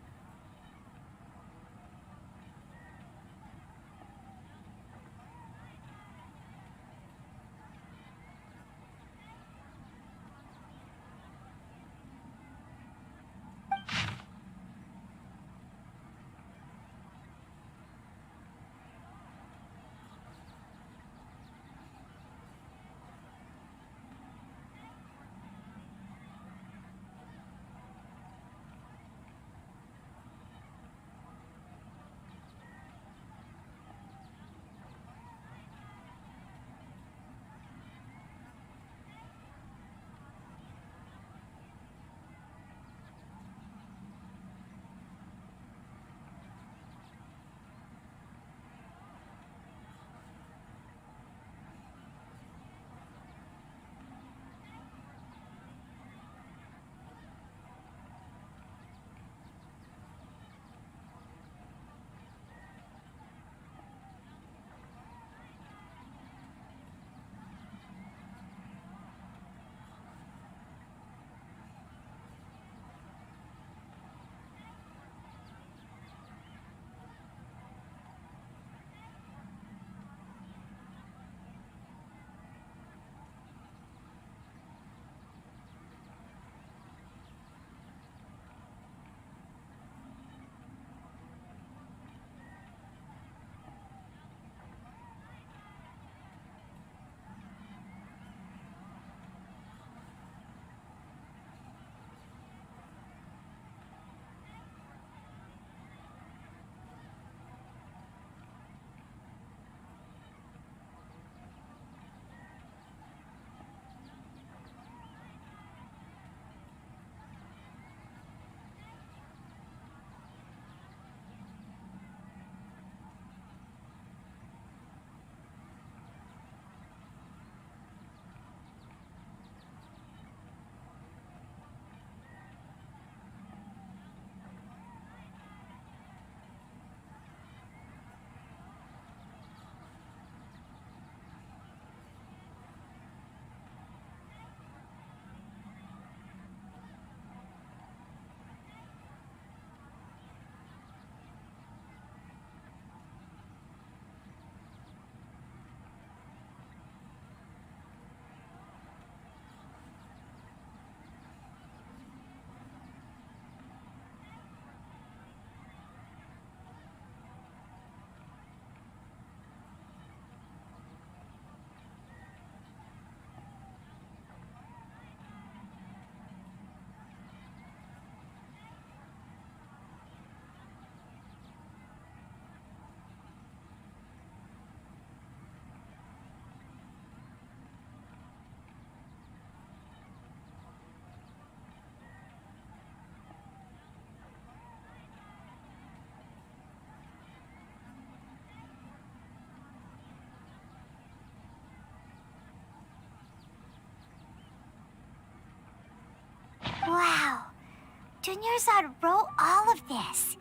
Dunyarzad wrote all of this.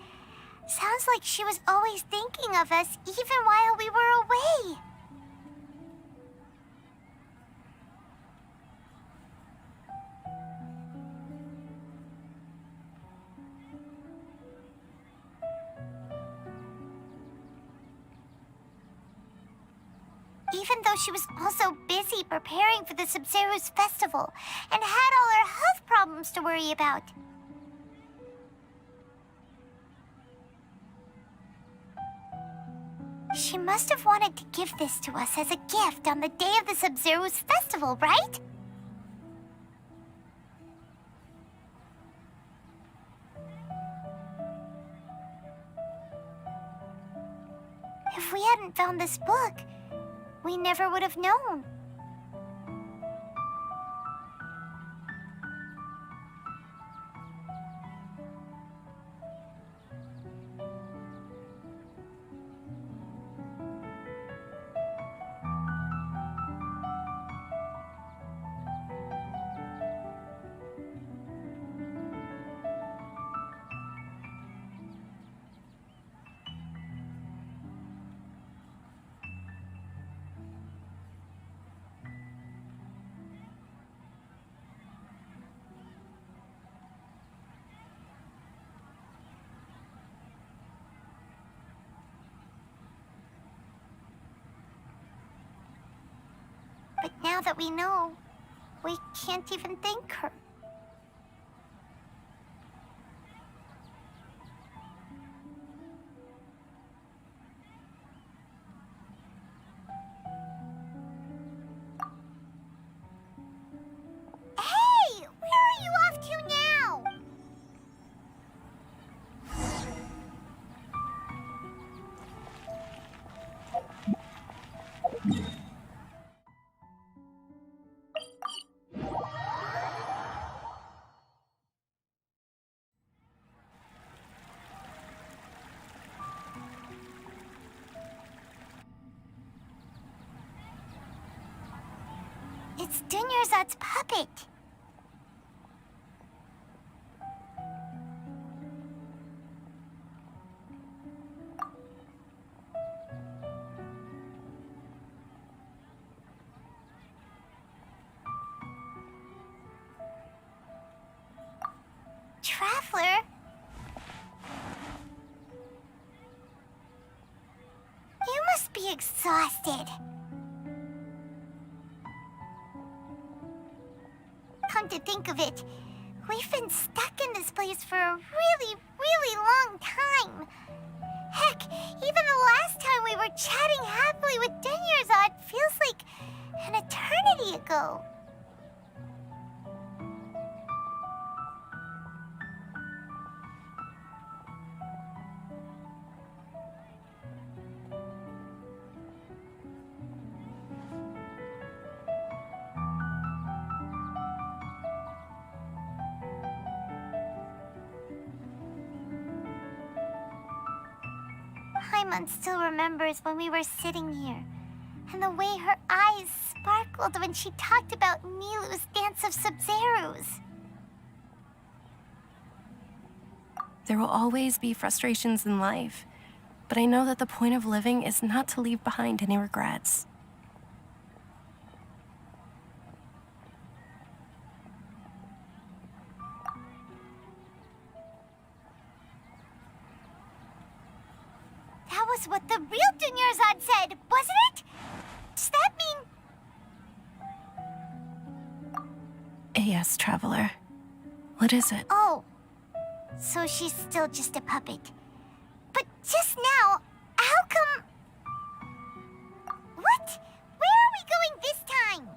Sounds like she was always thinking of us even while we were away. Even though she was also busy preparing for the Sabzeruz festival and had all her health problems to worry about. She must have wanted to give this to us as a gift on the day of the Sabzeruz festival, right? If we hadn't found this book, we never would have known. But now that we know, we can't even thank her. Hey! Where are you off to now? It's Dunyarzad's puppet. Traveler? You must be exhausted. Come to think of it, we've been stuck in this place for a really, really long time. Heck, even the last time we were chatting happily with Dunyarzad feels like an eternity ago. Paimon still remembers when we were sitting here, and the way her eyes sparkled when she talked about Nilu's Dance of Sabzeruz. There will always be frustrations in life, but I know that the point of living is not to leave behind any regrets. That was what the real Dunyarzad said, wasn't it? Does that mean... Yes, Traveler. What is it? Oh, so she's still just a puppet. But just now, how come... What? Where are we going this time?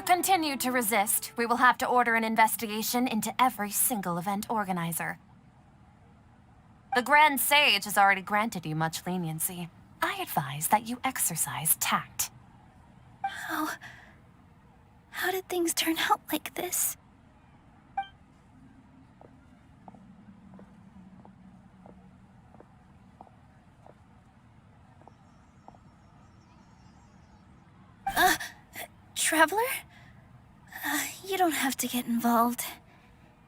continue to resist, we will have to order an investigation into every single event organizer. The Grand Sage has already granted you much leniency. I advise that you exercise tact. How did things turn out like this? Traveler? You don't have to get involved.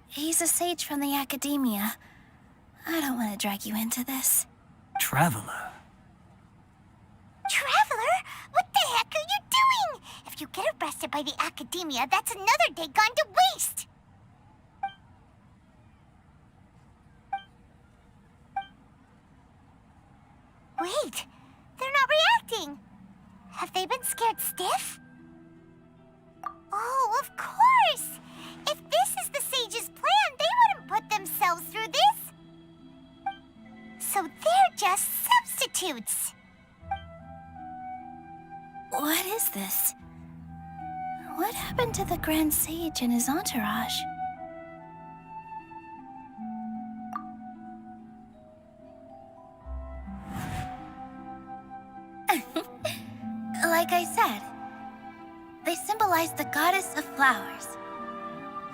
He's a sage from the academia. I don't want to drag you into this. Traveler? Traveler? What the heck are you doing? If you get arrested by the academia, that's another day gone to waste. Wait, they're not reacting. Have they been scared stiff? Oh, of course! If this is the sage's plan, they wouldn't put themselves through this. So they're just substitutes. What is this? What happened to the Grand Sage and his entourage? Like I said, they symbolize the goddess of flowers.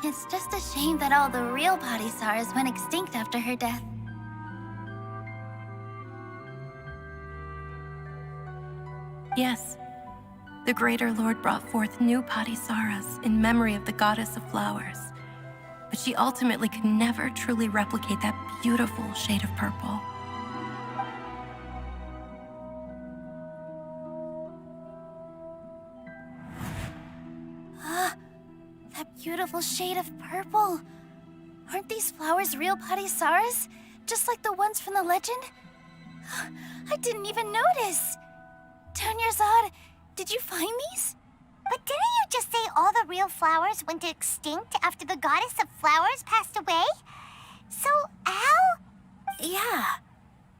It's just a shame that all the real Padisaras went extinct after her death. Yes. The Greater Lord brought forth new Padisaras in memory of the goddess of flowers. But she ultimately could never truly replicate that beautiful shade of purple. That beautiful shade of purple. Aren't these flowers real Padisaras? Just like the ones from the legend? I didn't even notice. Dunyarzad, did you find these? But didn't you just say all the real flowers went extinct after the goddess of flowers passed away? So, how? Yeah.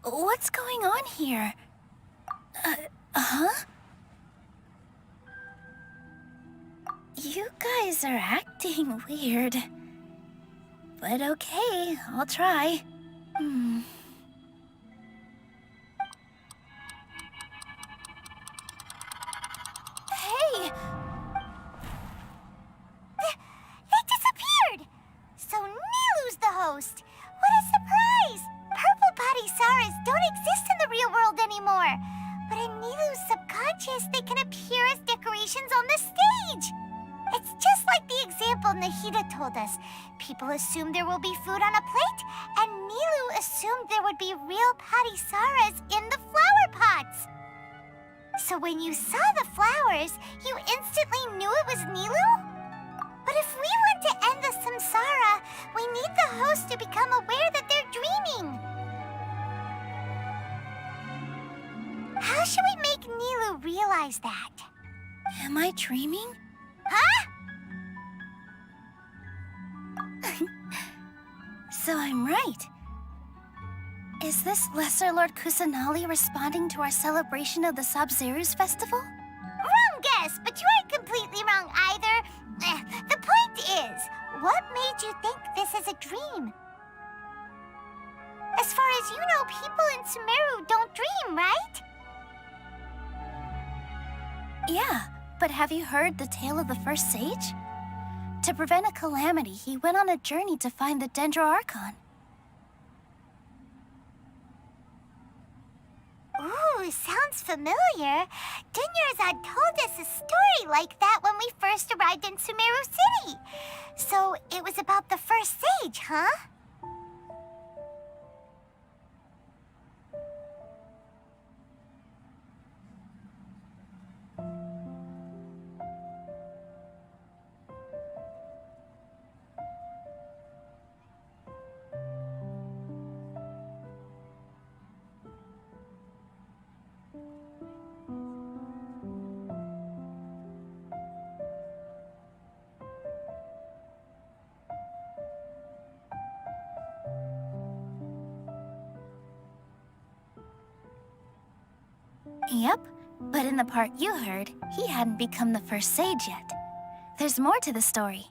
What's going on here? Huh? You guys are acting weird. But okay, I'll try. Hey! They disappeared! So Nilu's the host. What a surprise! Purple Padisaras don't exist in the real world anymore. But in Nilu's subconscious, they can appear as decorations on the stage. It's just like the example Nahida told us. People assumed there will be food on a plate, and Nilu assumed there would be real Padisaras in the flower pots. So when you saw the flowers, you instantly knew it was Nilu? But if we want to end the samsara, we need the host to become aware that they're dreaming. How should we make Nilu realize that? Am I dreaming? Huh? So I'm right. Is this Lesser Lord Kusanali responding to our celebration of the Sabzeruz festival? Wrong guess, but you aren't completely wrong either. The point is, what made you think this is a dream? As far as you know, people in Sumeru don't dream, right? Yeah, but have you heard the tale of the first sage? To prevent a calamity, he went on a journey to find the Dendro Archon. Ooh, sounds familiar. Dunyarzad told us a story like that when we first arrived in Sumeru City. So it was about the first sage, huh? Yep, but in the part you heard, he hadn't become the first sage yet. There's more to the story.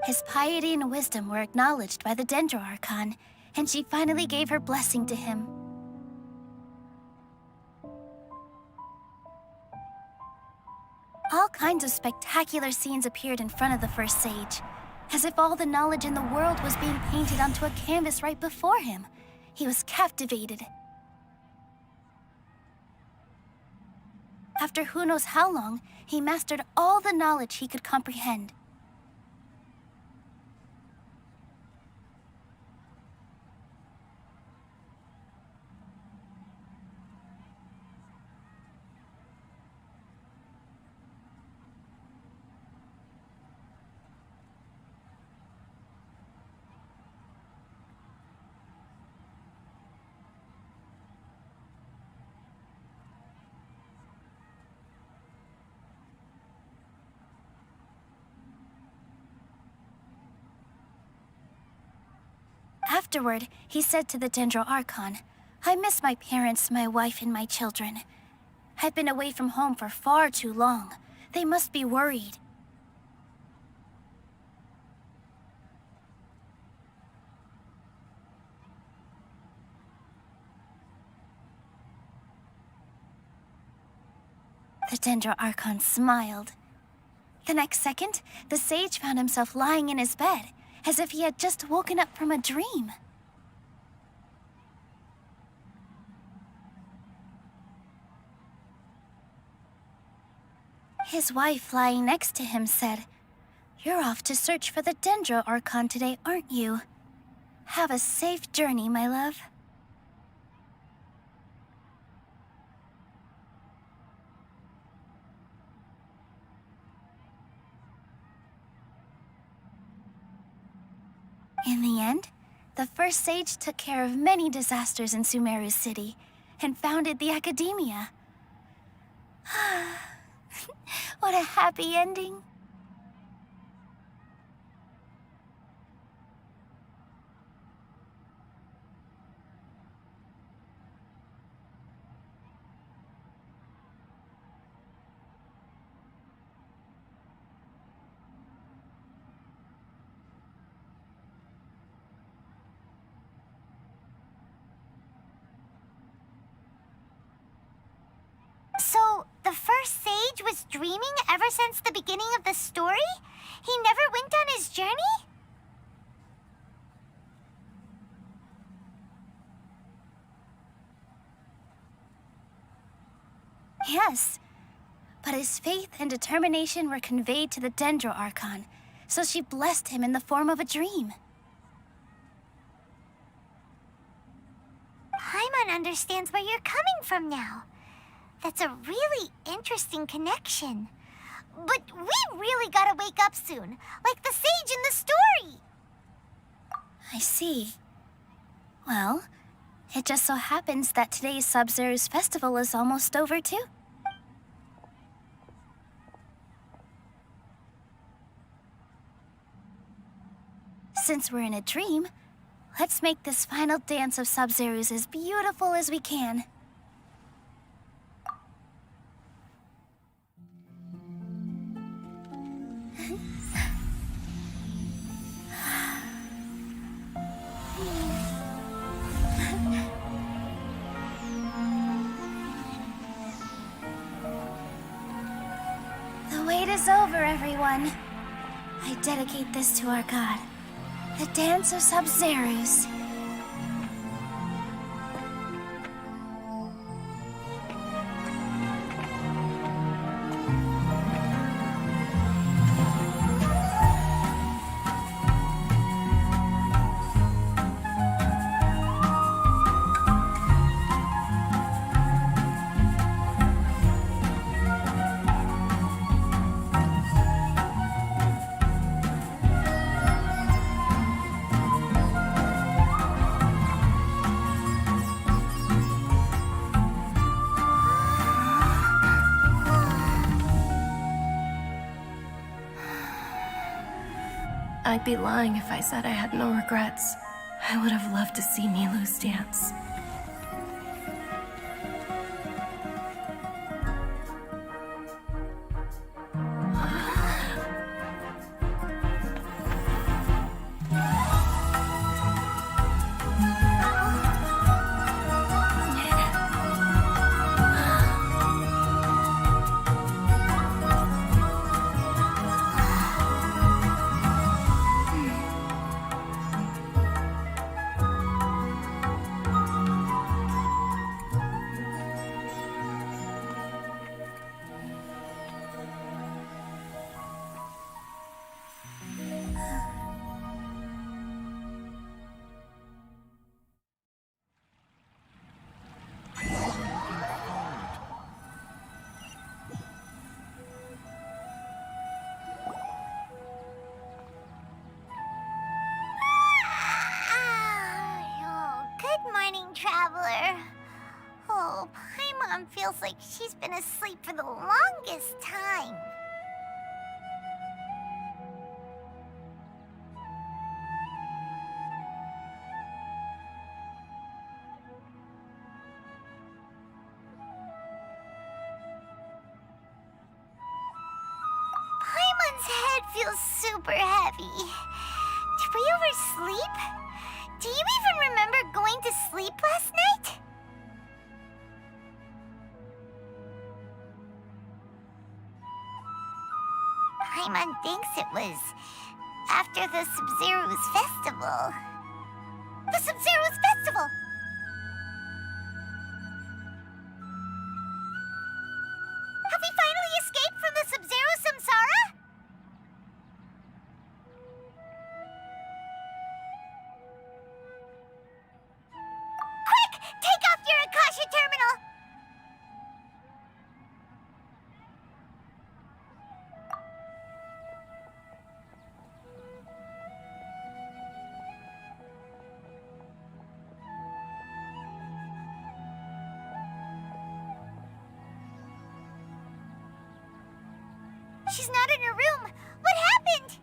His piety and wisdom were acknowledged by the Dendro Archon, and she finally gave her blessing to him. All kinds of spectacular scenes appeared in front of the first sage, as if all the knowledge in the world was being painted onto a canvas right before him. He was captivated. After who knows how long, he mastered all the knowledge he could comprehend. Afterward, he said to the Dendro Archon, "I miss my parents, my wife, and my children. I've been away from home for far too long. They must be worried." The Dendro Archon smiled. The next second, the sage found himself lying in his bed, as if he had just woken up from a dream. His wife lying next to him said, "You're off to search for the Dendro Archon today, aren't you? Have a safe journey, my love." In the end, the first sage took care of many disasters in Sumeru City and founded the Academia. What a happy ending. So, the first sage was dreaming ever since the beginning of the story? He never went on his journey? Yes, but his faith and determination were conveyed to the Dendro Archon, so she blessed him in the form of a dream. Paimon understands where you're coming from now. That's a really interesting connection. But we really gotta wake up soon, like the sage in the story. I see. Well, it just so happens that today's Sub-Zero's festival is almost over too. Since we're in a dream, let's make this final dance of Sub-Zero's as beautiful as we can. The wait is over, everyone. I dedicate this to our god, the dance of Sub-Zero's. I'd be lying if I said I had no regrets. I would have loved to see Nilou's dance. Good morning, traveler. Oh, Paimon feels like she's been asleep for the longest time. Paimon's head feels super heavy. Did we oversleep? Do you even remember going to sleep last night? Paimon thinks it was after the Sub-Zero's festival. The Sub-Zero's festival! Have we finally escaped from the Sub-Zero samsara? Quick! Take off your Akasha terminal! She's not in her room. What happened?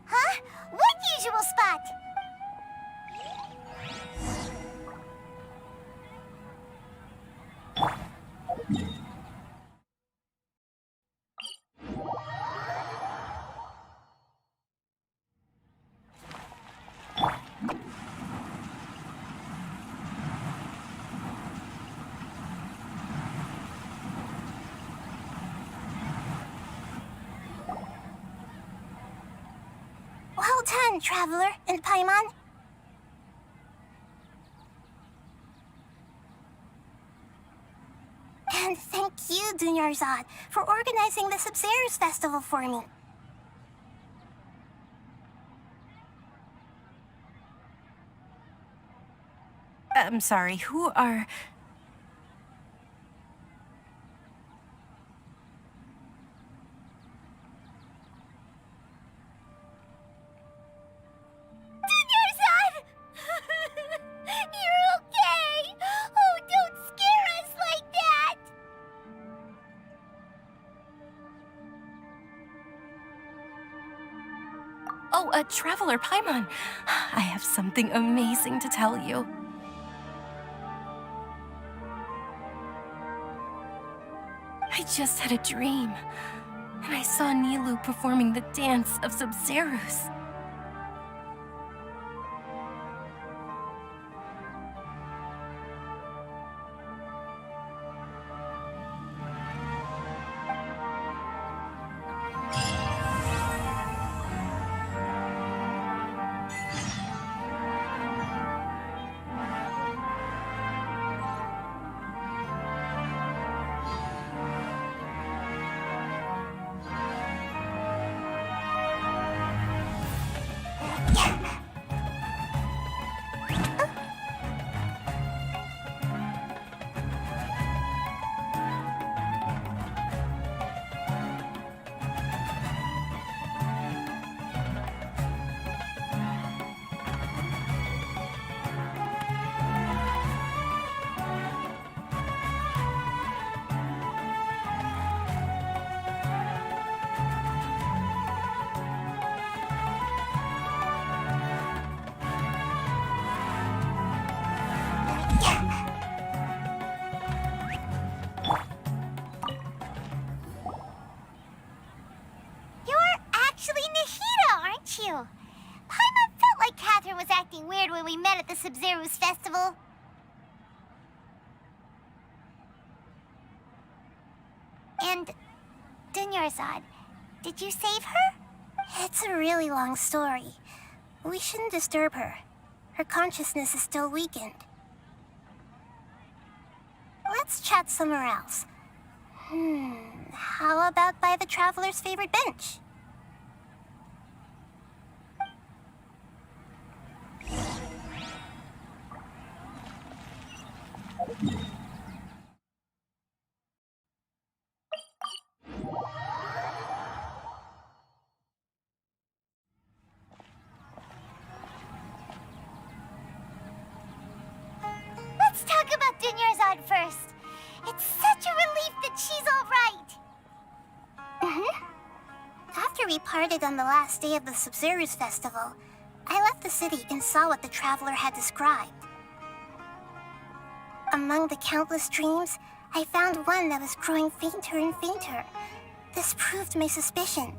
Huh? What usual spot? Well done, Traveler and Paimon. And thank you, Dunyarzad, for organizing the Sub-Zero's festival for me. I'm sorry, who are... Dunyarzad! You're okay! Oh, don't scare us like that! Oh, Traveler Paimon. I have something amazing to tell you. I just had a dream, and I saw Nilou performing the dance of Sub-Zero's. You're actually Nahida, aren't you? Paimon felt like Catherine was acting weird when we met at the Sub-Zero's festival. And Dunyarzad, did you save her? It's a really long story. We shouldn't disturb her. Her consciousness is still weakened. Let's chat somewhere else. How about by the Traveler's favorite bench? Let's talk about Dunyarzad first. It's such a relief that she's all right. After we parted on the last day of the Sub-Zero's festival, I left the city and saw what the Traveler had described. Among the countless dreams, I found one that was growing fainter and fainter. This proved my suspicion.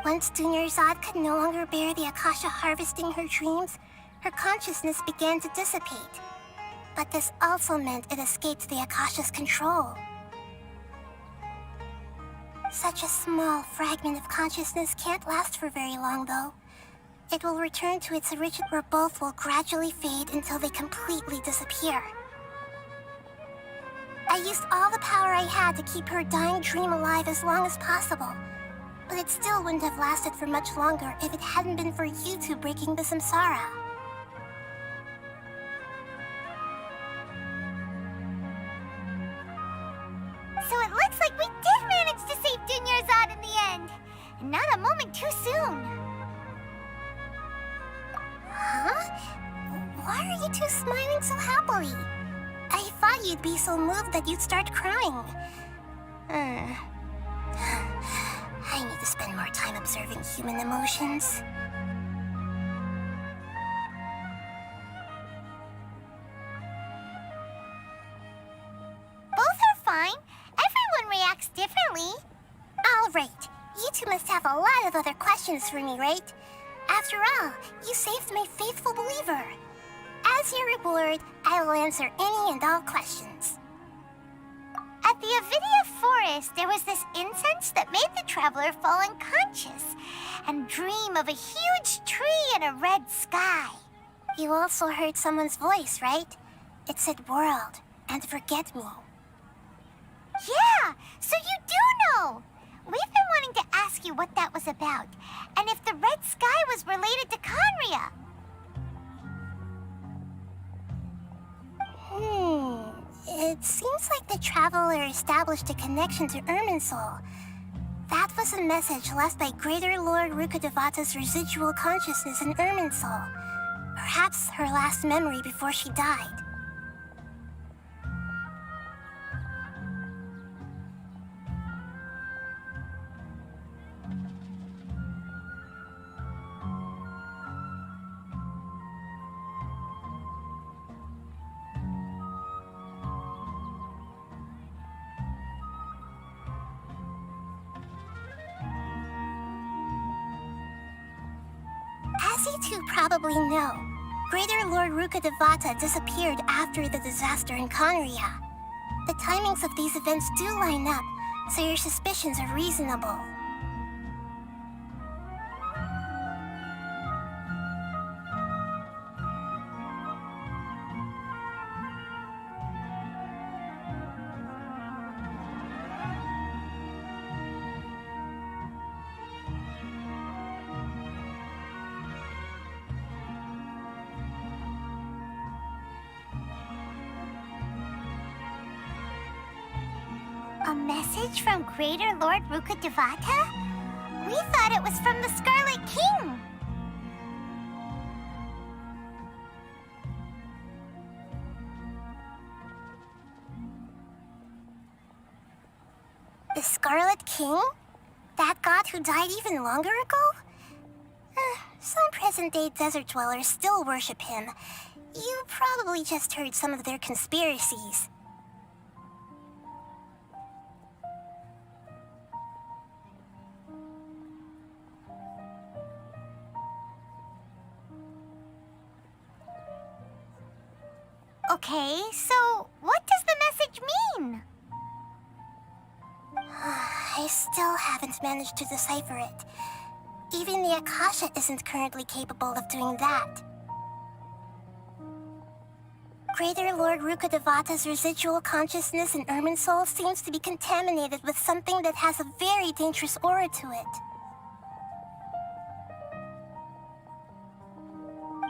Once Dunyarzad could no longer bear the Akasha harvesting her dreams, her consciousness began to dissipate. But this also meant it escaped the Akasha's control. Such a small fragment of consciousness can't last for very long, though. It will return to its original, where both will gradually fade until they completely disappear. I used all the power I had to keep her dying dream alive as long as possible. But it still wouldn't have lasted for much longer if it hadn't been for you two breaking the samsara. So it looks like we did manage to save Dunyarzad in the end. And not a moment too soon. Huh? Why are you two smiling so happily? I thought you'd be so moved that you'd start crying. I need to spend more time observing human emotions. Both are fine. Everyone reacts differently. All right. You two must have a lot of other questions for me, right? After all, you saved my faithful believer. As your reward, I will answer any and all questions. At the Avidia Forest, there was this incense that made the Traveler fall unconscious and dream of a huge tree and a red sky. You also heard someone's voice, right? It said world and forget me. Yeah, so you do know! We've been wanting to ask you what that was about, and if the red sky was related to Conria. It seems like the Traveler established a connection to Irminsul. That was a message left by Greater Lord Rukkhadevata's residual consciousness in Irminsul. Perhaps her last memory before she died. As you two probably know, Greater Lord Rukkhadevata disappeared after the disaster in Conria. The timings of these events do line up, so your suspicions are reasonable. A message from Greater Lord Rukkhadevata? We thought it was from the Scarlet King. The Scarlet King? That god who died even longer ago? Some present-day desert dwellers still worship him. You probably just heard some of their conspiracies. Okay, so what does the message mean? I still haven't managed to decipher it. Even the Akasha isn't currently capable of doing that. Greater Lord Rukkhadevata's residual consciousness in Irminsul seems to be contaminated with something that has a very dangerous aura to it.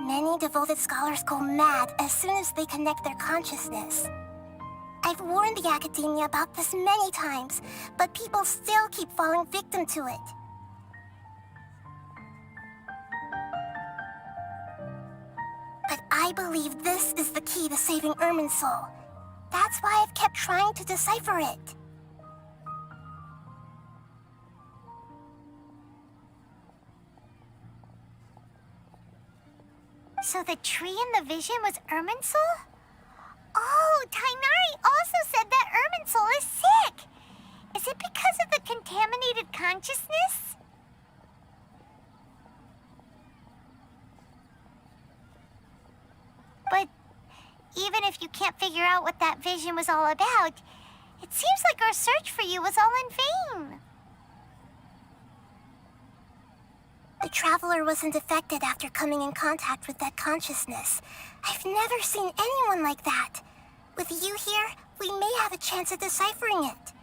Many devoted scholars go mad as soon as they connect their consciousness. I've warned the academia about this many times, but people still keep falling victim to it. But I believe this is the key to saving Irminsul. That's why I've kept trying to decipher it. So the tree in the vision was Irminsul? Oh, Tainari also said that Irminsul is sick. Is it because of the contaminated consciousness? But even if you can't figure out what that vision was all about, it seems like our search for you was all in vain. The Traveler wasn't affected after coming in contact with that consciousness. I've never seen anyone like that. With you here, we may have a chance at deciphering it.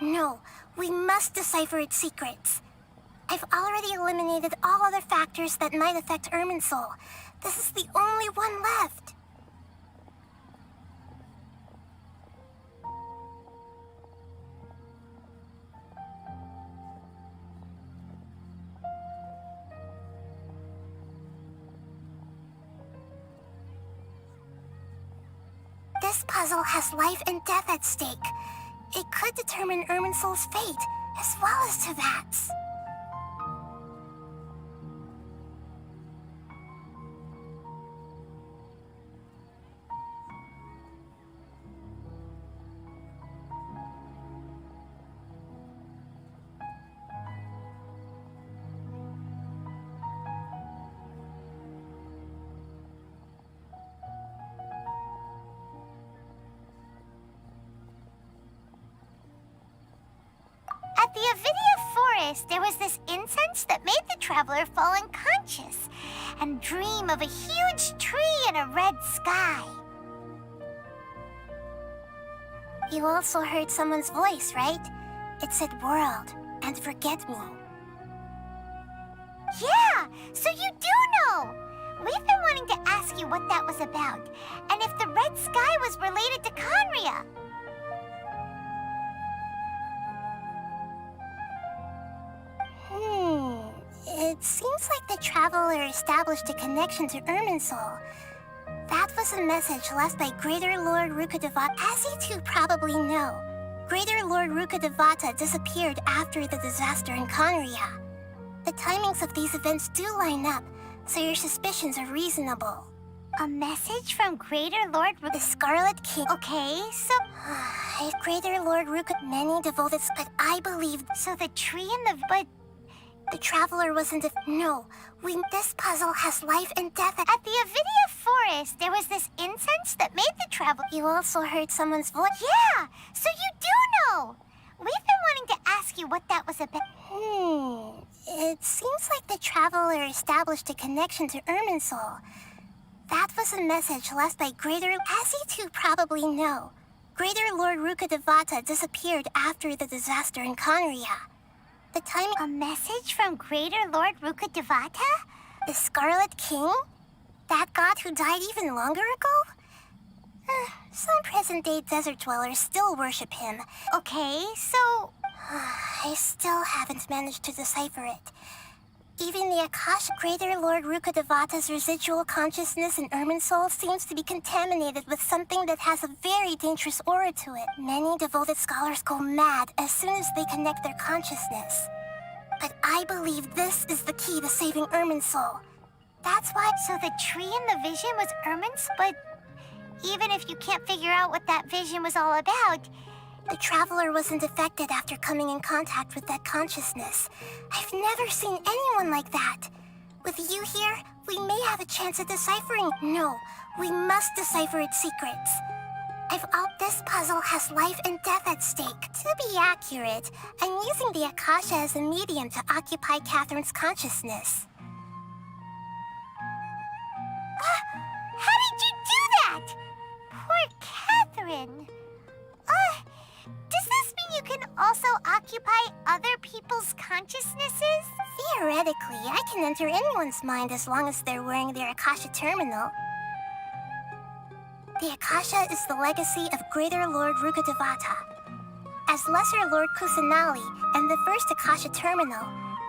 No, we must decipher its secrets. I've already eliminated all other factors that might affect Irminsul. This is the only one left. This puzzle has life and death at stake. It could determine Irminsul's fate, as well as Tevat's. At the Avidia Forest, there was this incense that made the Traveler fall unconscious and dream of a huge tree and a red sky. You also heard someone's voice, right? It said world and forget me. Yeah, so you do know! We've been wanting to ask you what that was about, and if the red sky was related to Conria. It seems like the Traveler established a connection to Irminsul. That was a message left by Greater Lord Rukkhadevata. As you two probably know, Greater Lord Rukkhadevata disappeared after the disaster in Conria. The timings of these events do line up, so your suspicions are reasonable. A message from Greater Lord The Scarlet King. Okay, so... If Greater Lord many devoted... But I believe... So the tree in the... But... The Traveler wasn't No, this puzzle has life and death At the Avidia Forest, there was this incense that made the Traveler... You also heard someone's voice? Yeah, so you do know! We've been wanting to ask you what that was about. It seems like the Traveler established a connection to Irminsul. That was a message left by Greater... As you two probably know, Greater Lord Rukkhadevata disappeared after the disaster in Conria. The timing... A message from Greater Lord Rukkhadevata? The Scarlet King? That god who died even longer ago? Some present-day desert dwellers still worship him. Okay, so... I still haven't managed to decipher it. Even the Akasha Greater Lord Rukkhadevata's residual consciousness in Irminsul seems to be contaminated with something that has a very dangerous aura to it. Many devoted scholars go mad as soon as they connect their consciousness. But I believe this is the key to saving Irminsul. That's why. So the tree in the vision was Ermin's, but even if you can't figure out what that vision was all about, the traveler wasn't affected after coming in contact with that consciousness. I've never seen anyone like that. With you here, we may have a chance at deciphering. No, we must decipher its secrets. This puzzle has life and death at stake. To be accurate, I'm using the Akasha as a medium to occupy Catherine's consciousness. How did you do that? Poor Catherine. Does this mean you can also occupy other people's consciousnesses? Theoretically, I can enter anyone's mind as long as they're wearing their Akasha terminal. The Akasha is the legacy of Greater Lord Rukkhadevata. As Lesser Lord Kusanali and the first Akasha terminal,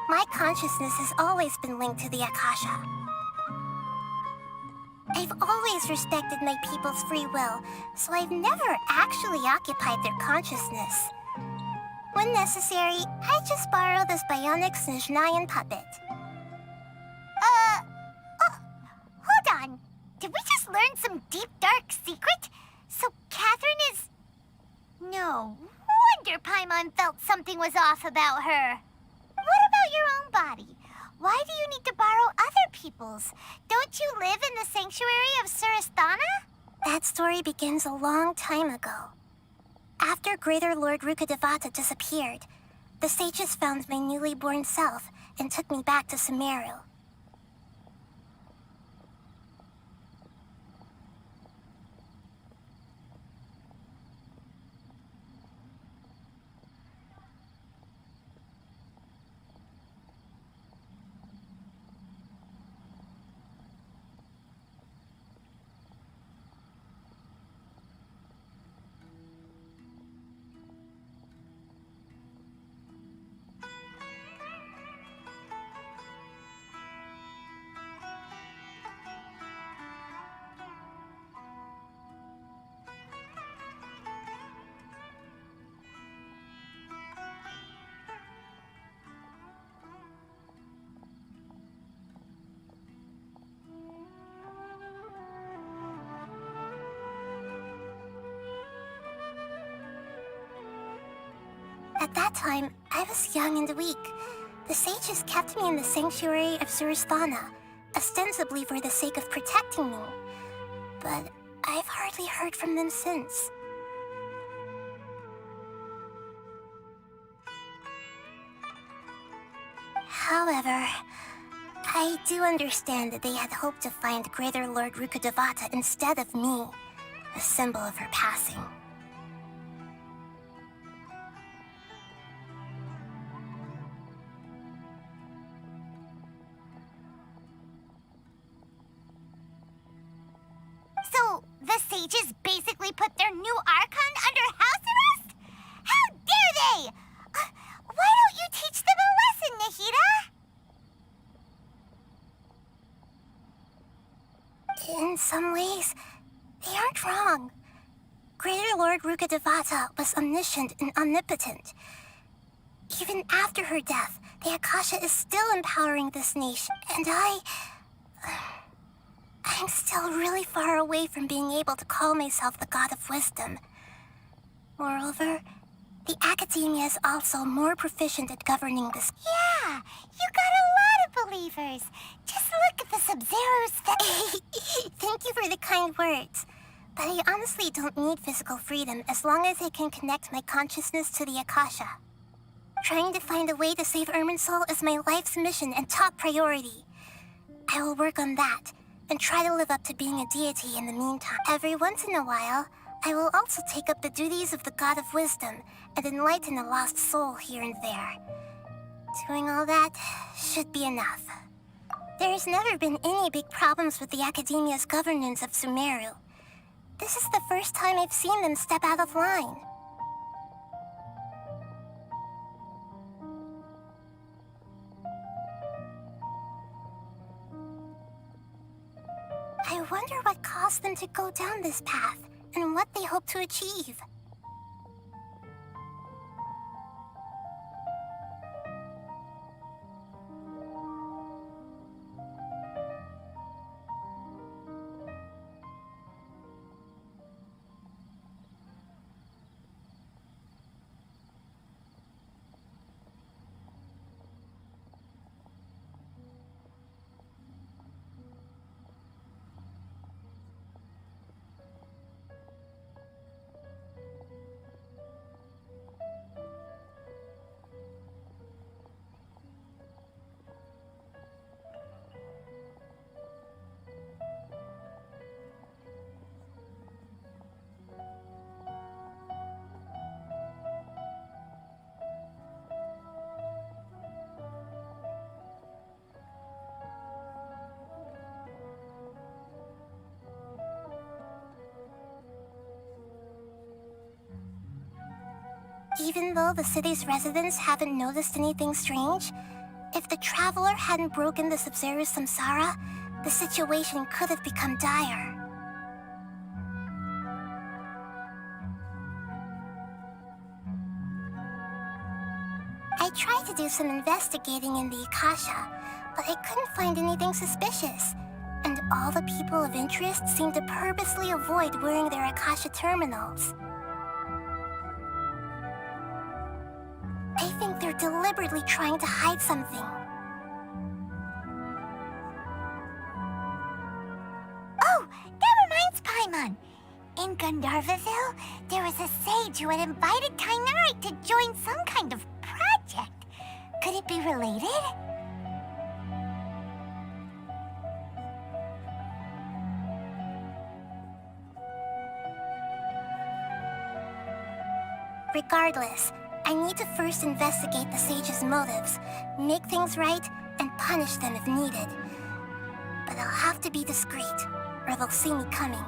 my consciousness has always been linked to the Akasha. I've always respected my people's free will, so I've never actually occupied their consciousness. When necessary, I just borrow this bionic Snezhnayan puppet. Hold on. Did we just learn some deep, dark secret? So Catherine is... No wonder Paimon felt something was off about her. What about your own body? Why do you need to borrow other people's? Don't you live in the sanctuary of Surasthana? That story begins a long time ago. After Greater Lord Rukkhadevata disappeared, the sages found my newly born self and took me back to Sumeru. At that time, I was young and weak. The sages kept me in the sanctuary of Surasthana, ostensibly for the sake of protecting me. But I've hardly heard from them since. However, I do understand that they had hoped to find Greater Lord Rukkhadevata instead of me, a symbol of her passing. So, the sages basically put their new Archon under house arrest? How dare they! Why don't you teach them a lesson, Nahida? In some ways, they aren't wrong. Greater Lord Rukkhadevata was omniscient and omnipotent. Even after her death, the Akasha is still empowering this nation, and I'm still really far away from being able to call myself the God of Wisdom. Moreover, the Academia is also more proficient at governing this. Yeah, you got a lot of believers. Just look at the Sub-Zeros that... Thank you for the kind words. But I honestly don't need physical freedom as long as I can connect my consciousness to the Akasha. Trying to find a way to save Irminsul is my life's mission and top priority. I will work on that, and try to live up to being a deity in the meantime. Every once in a while, I will also take up the duties of the God of Wisdom and enlighten a lost soul here and there. Doing all that should be enough. There has never been any big problems with the Academia's governance of Sumeru. This is the first time I've seen them step out of line. caused them to go down this path, and what they hope to achieve. Even though the city's residents haven't noticed anything strange, if the traveler hadn't broken the Sub-Zero samsara, the situation could have become dire. I tried to do some investigating in the Akasha, but I couldn't find anything suspicious. And all the people of interest seemed to purposely avoid wearing their Akasha terminals. I think they're deliberately trying to hide something. Oh, that reminds Paimon. In Gandharvaville, there was a sage who had invited Kainari to join some kind of project. Could it be related? Regardless, I need to first investigate the sage's motives, make things right, and punish them if needed. But I'll have to be discreet, or they'll see me coming.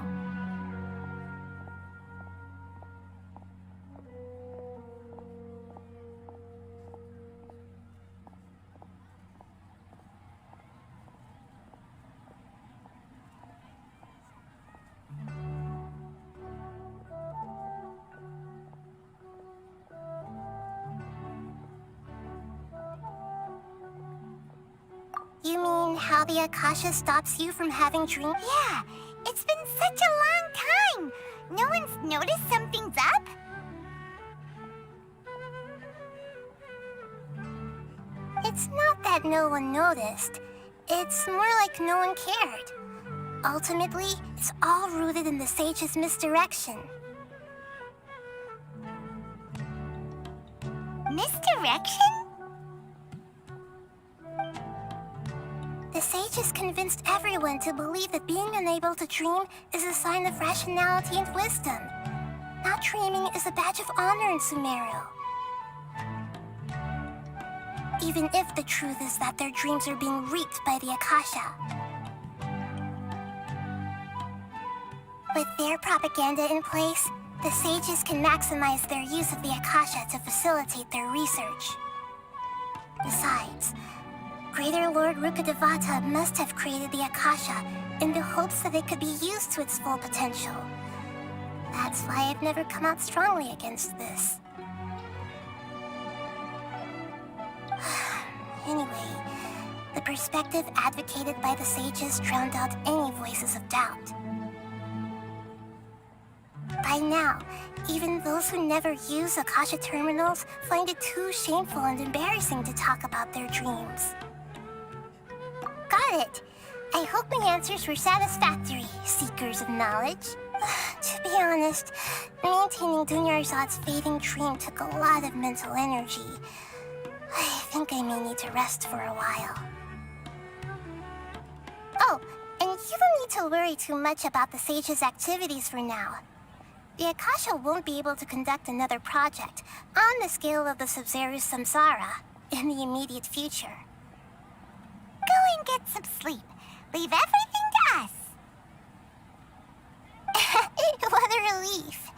You mean how the Akasha stops you from having dreams? Yeah, it's been such a long time. No one's noticed something's up? It's not that no one noticed. It's more like no one cared. Ultimately, it's all rooted in the sage's misdirection. Misdirection? The sage has convinced everyone to believe that being unable to dream is a sign of rationality and wisdom. Not dreaming is a badge of honor in Sumeru. Even if the truth is that their dreams are being reaped by the Akasha. With their propaganda in place, the sages can maximize their use of the Akasha to facilitate their research. Besides, Greater Lord Rukkhadevata must have created the Akasha in the hopes that it could be used to its full potential. That's why I've never come out strongly against this. Anyway, the perspective advocated by the sages drowned out any voices of doubt. By now, even those who never use Akasha terminals find it too shameful and embarrassing to talk about their dreams. Got it. I hope my answers were satisfactory, seekers of knowledge. To be honest, maintaining Dunyarzad's fading dream took a lot of mental energy. I think I may need to rest for a while. Oh, and you don't need to worry too much about the sage's activities for now. The Akasha won't be able to conduct another project on the scale of the Sub-Zero Samsara in the immediate future. Go and get some sleep. Leave everything to us. What a relief.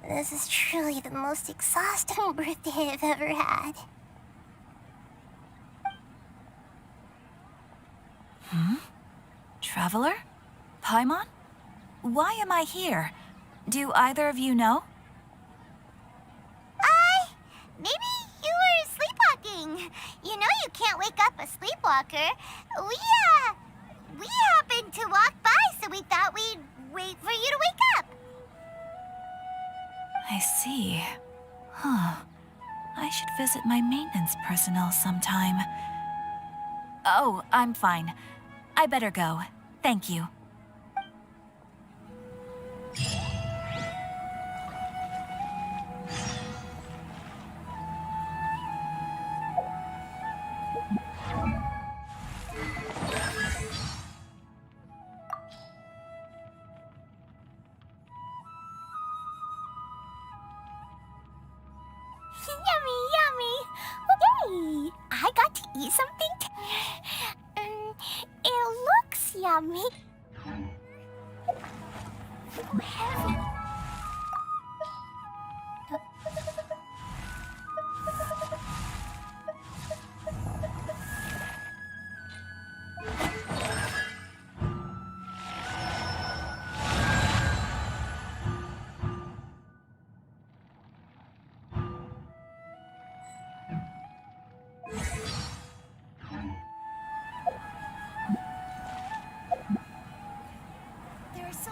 This is truly the most exhausting birthday I've ever had. Traveler? Paimon? Why am I here? Do either of you know? Maybe you were sleepwalking. You know you can't wake up a sleepwalker. We happened to walk by, so we thought we'd wait for you to wake up. I see. Huh. I should visit my maintenance personnel sometime. Oh, I'm fine. I better go. Thank you. Yummy, yummy. Yay! I got to eat something. It looks yummy. Oh, heavy.